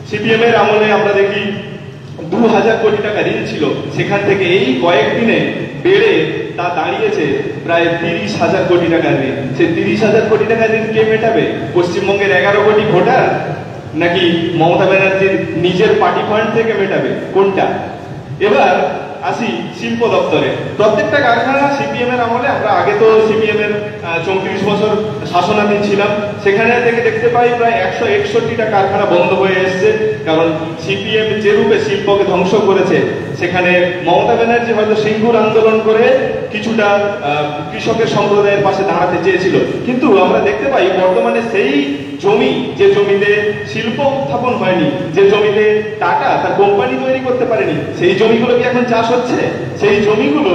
CPM এর আমলে আমরা দেখি 2,000 কোটি টাকা ঋণ ছিল, সেখান থেকে এই কয়েকদিনে বেড়ে তা দাঁড়িয়েছে প্রায় 30,000 কোটি টাকার ঋণ। সেই 30,000 কোটি টাকার ঋণ কে মেটাবে? পশ্চিমবঙ্গের 11 কোটি ভোটার, নাকি মমতা ব্যানার্জির নিজের পার্টি ফান্ড থেকে মেটাবে? কোনটা? এবার আসি শিল্প দপ্তরে। প্রত্যেকটা কারখানা CPM এর আমলে, আমরা আগে তো CPM এর 34 বছর শাসনাধীন ছিলাম, সেখানে থেকে দেখতে পাই প্রায় 161টা কারখানা বন্ধ হয়ে এসছে। কারণ CPM যে রূপে শিল্পকে ধ্বংস করেছে, সেখানে মমতা ব্যানার্জি হয়তো সিঙ্গুর আন্দোলন করে কিছুটা কৃষকের সম্প্রদায়ের পাশে দাঁড়াতে চেয়েছিল, কিন্তু আমরা দেখতে পাই বর্তমানে সেই জমি, যে জমিতে শিল্প স্থাপন হয়নি, যে জমিতে টাটা তার কোম্পানি তৈরি করতে পারেনি, সেই জমিগুলো কি এখন চাষ হচ্ছে? সেই জমিগুলো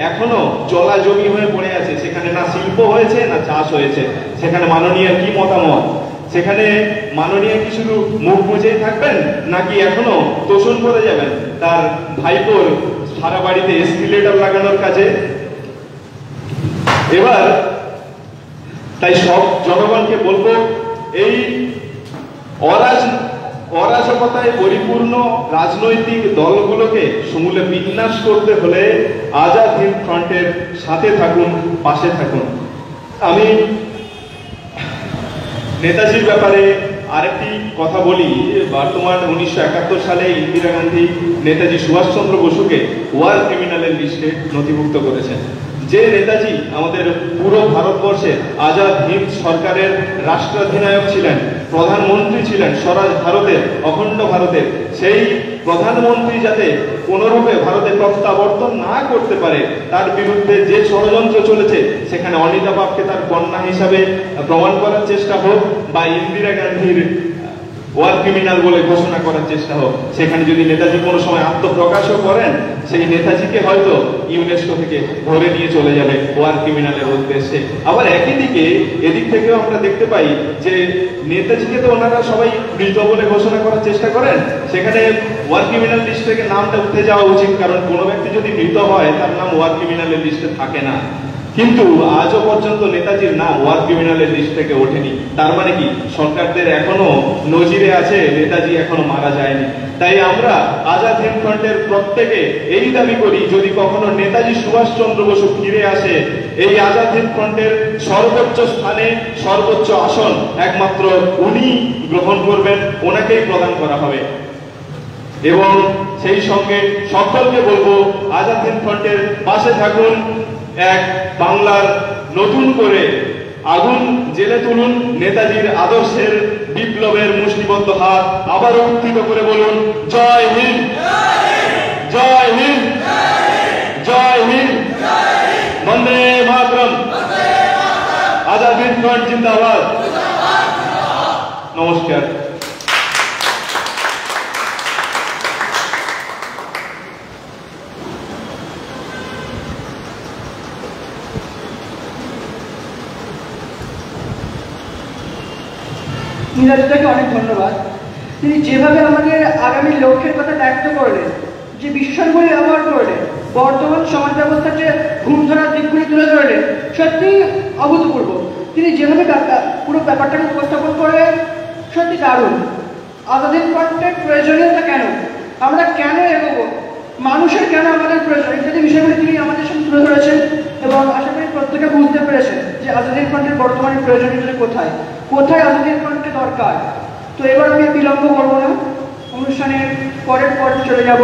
এখনো জলা জমি হয়ে পড়ে আছে, সেখানে না শিল্প হয়েছে না চাষ হয়েছে। সেখানে মাননীয় কি মতামত? সেখানে মাননীয় কি শুধু মুখ বুঝেই থাকবেন, নাকি এখনো তোষণ করে যাবেন তার ভাইপোর সারা বাড়িতে এসপিলেটর লাগানোর কাজে? এবার তাই সব জনগণকে বলবো, এই অরাজকতায় পরিপূর্ণ রাজনৈতিক দলগুলোকে সমূলে বিন্যাস করতে হলে আজাদ হিন্দ ফ্রন্টের সাথে থাকুন, পাশে থাকুন। আমি নেতাজির ব্যাপারে আরেকটি কথা বলি। বর্তমান 1971 সালে ইন্দিরা গান্ধী নেতাজি সুভাষচন্দ্র বসুকে ওয়ার ক্রিমিনালের লিস্টে নথিভুক্ত করেছেন। যে নেতাজি আমাদের পুরো ভারতবর্ষে আজাদ হিন্দ সরকারের রাষ্ট্রাধিনায়ক ছিলেন, প্রধানমন্ত্রী ছিলেন স্বরাজ ভারতের, অখণ্ড ভারতের, সেই প্রধানমন্ত্রী যাতে কোনোরূপে ভারতে প্রত্যাবর্তন না করতে পারে তার বিরুদ্ধে যে ষড়যন্ত্র চলেছে, সেখানে অনিতা বাপকে তার কন্যা হিসাবে প্রমাণ করার চেষ্টা হোক বা ইন্দিরা গান্ধীর ওয়ার ক্রিমিনাল বলে ঘোষণা করার চেষ্টা হোক, সেখানে যদি নেতাজি কোনো সময় আত্মপ্রকাশও করেন, সেই নেতাজিকে হয়তো ইউনেস্কো থেকে ধরে নিয়ে চলে যাবে ওয়ার ক্রিমিনালের উদ্দেশ্যে। আবার একই দিকে এদিক থেকেও আমরা দেখতে পাই যে নেতাজিকে তো ওনারা সবাই মৃত বলে ঘোষণা করার চেষ্টা করেন, সেখানে ওয়ার ক্রিমিনাল লিস্ট থেকে নামটা উঠে যাওয়া উচিত, কারণ কোনো ব্যক্তি যদি মৃত হয় তার নাম ওয়ার ক্রিমিনালের লিস্টে থাকে না। কিন্তু আজও পর্যন্ত নেতাজির নাম ওয়ার ক্রিমিনালের লিস্ট থেকে ওঠেনি। তার মানে কি সরকারদের এখনো নজিরে আছে নেতাজি এখনো মারা যায়নি। তাই আমরা আজাদ হিন্দ ফ্রন্টের প্রত্যেকে এই দাবি করি, যদি কখনো নেতাজি সুভাষচন্দ্র বসু ফিরে আসে, এই আজাদ হিন্দ ফ্রন্টের সর্বোচ্চ স্থানে সর্বোচ্চ আসন একমাত্র উনি গ্রহণ করবেন, ওনাকেই প্রদান করা হবে। এবং সেই সঙ্গে সকলকে বলবো আজাদ হিন্দ ফ্রন্টের পাশে থাকুন, এক বাংলার নতুন করে আগুন জেলে তুলুন, নেতাজির আদর্শের বিপ্লবের মুষ্টিবদ্ধ হাত আবারও উত্থিত করে বলুন, জয় হিন্দ, জয় হিন্দ, জয় হিন্দ, বন্দে মাতরম, আজাদ হিন্দ ফ্রন্ট জিন্দাবাদ। নমস্কার। নীলাদিতাকে অনেক ধন্যবাদ। তিনি যেভাবে আমাদের আগামী লক্ষ্যের কথা ব্যক্ত করলেন, যে বিশেষণগুলি ব্যবহার করলেন, বর্তমান সমাজ ব্যবস্থার যে ঘুম ধরার দিকগুলি তুলে ধরলেন, সত্যি অভূতপূর্ব। তিনি যেভাবে পুরো ব্যাপারটাকে উপস্থাপন করলেন, সত্যি দারুণ। আজাদ হিন্দ ফ্রন্টের প্রয়োজনীয়তা কেন, আমরা কেন এগোবো, মানুষের কেন আমাদের প্রয়োজন, ইত্যাদি বিষয়গুলি তিনি আমাদের সামনে তুলে ধরেছেন এবং আশা করি প্রত্যেকে বুঝতে পেরেছেন যে আজাদ হিন্দ ফ্রন্টের বর্তমানে প্রয়োজনীয়তা কোথায়, কোথায় আজাদ হিন্দ ফ্রন্টকে দরকার। তো এবার আমি বিলম্ব করবো না, অনুষ্ঠানের পরের পর্বে চলে যাব।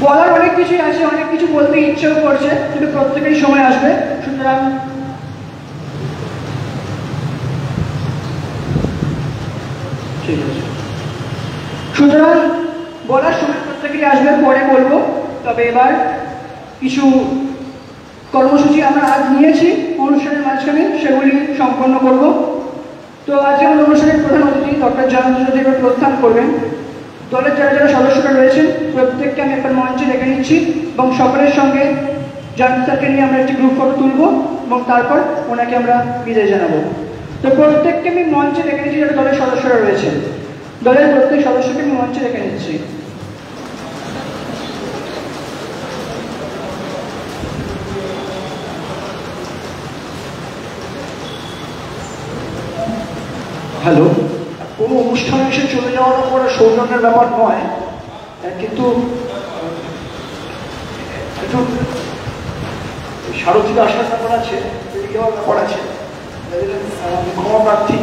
বলার অনেক কিছুই আছে, অনেক কিছু বলতে ইচ্ছেও করছে, কিন্তু প্রত্যেকেরই সময় আসবে। সুতরাং ঠিক আছে, সুতরাং বলার সময় প্রত্যেকেরই আসবে, পরে বলবো। তবে এবার কিছু কর্মসূচি আমরা আজ নিয়েছি অনুষ্ঠানের মাঝখানে, সেগুলি সম্পন্ন করব। তো আজকে আমাদের অনুষ্ঠানের প্রধান অতিথি ডক্টর জয়ন্ত চৌধুরী প্রস্থান করবেন। দলের যারা যারা সদস্যরা রয়েছেন প্রত্যেককে আমি একবার মঞ্চে ডেকে নিচ্ছি এবং সকলের সঙ্গে জয়ন্ত স্যারকে নিয়ে আমরা একটি গ্রুপ ফটো তুলব এবং তারপর ওনাকে আমরা বিদায় জানাবো। তো প্রত্যেককে আমি মঞ্চে ডেকে নিচ্ছি যারা দলের সদস্যরা রয়েছেন, দলের প্রত্যেক সদস্যকে আমি মঞ্চে ডেকে নিচ্ছি। হ্যালো, কোনো অনুষ্ঠানে এসে চলে যাওয়ার পরে সৌজন্যের ব্যাপার নয়, কিন্তু একটু সারথীতে আসার ব্যাপার আছে, বেরিয়ে যাওয়ার ব্যাপার আছে, ক্ষমা প্রার্থী।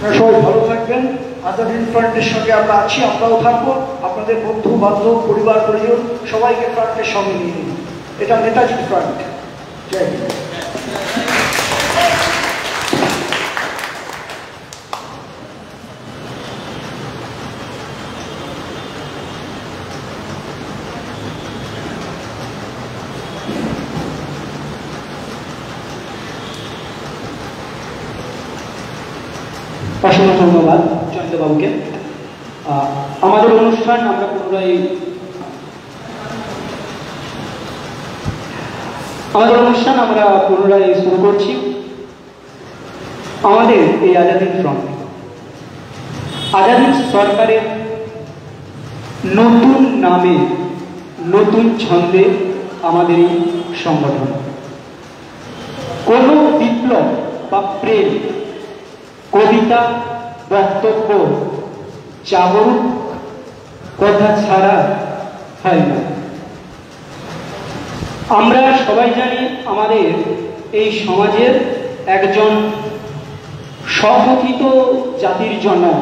আপনারা সবাই ভালো থাকবেন। আজাদিন ফ্রন্টের সঙ্গে আমরা আছি, আমরাও থাকবো। আপনাদের বন্ধু বান্ধব পরিবার পরিজন সবাইকে ফ্রন্টের সঙ্গে নিয়ে নিন। এটা নেতাজি ফ্রন্ট। জয় হিন্দ। অসংখ্য ধন্যবাদ জয়ন্তবাবুকে। আমাদের অনুষ্ঠান আমরা পুনরায় শুরু করছি। আমাদের এই আজাদিন ফ্রন্ট, আজাদিন সরকারের নতুন নামে নতুন ছন্দে আমাদের এই সংগঠন। কোন বিপ্লব বা প্রেম, কবিতা, বক্তব্য, জাগরুক কথা ছাড়া হয় না। আমরা সবাই জানি আমাদের এই সমাজের একজন স্বগঠিত জাতির জনক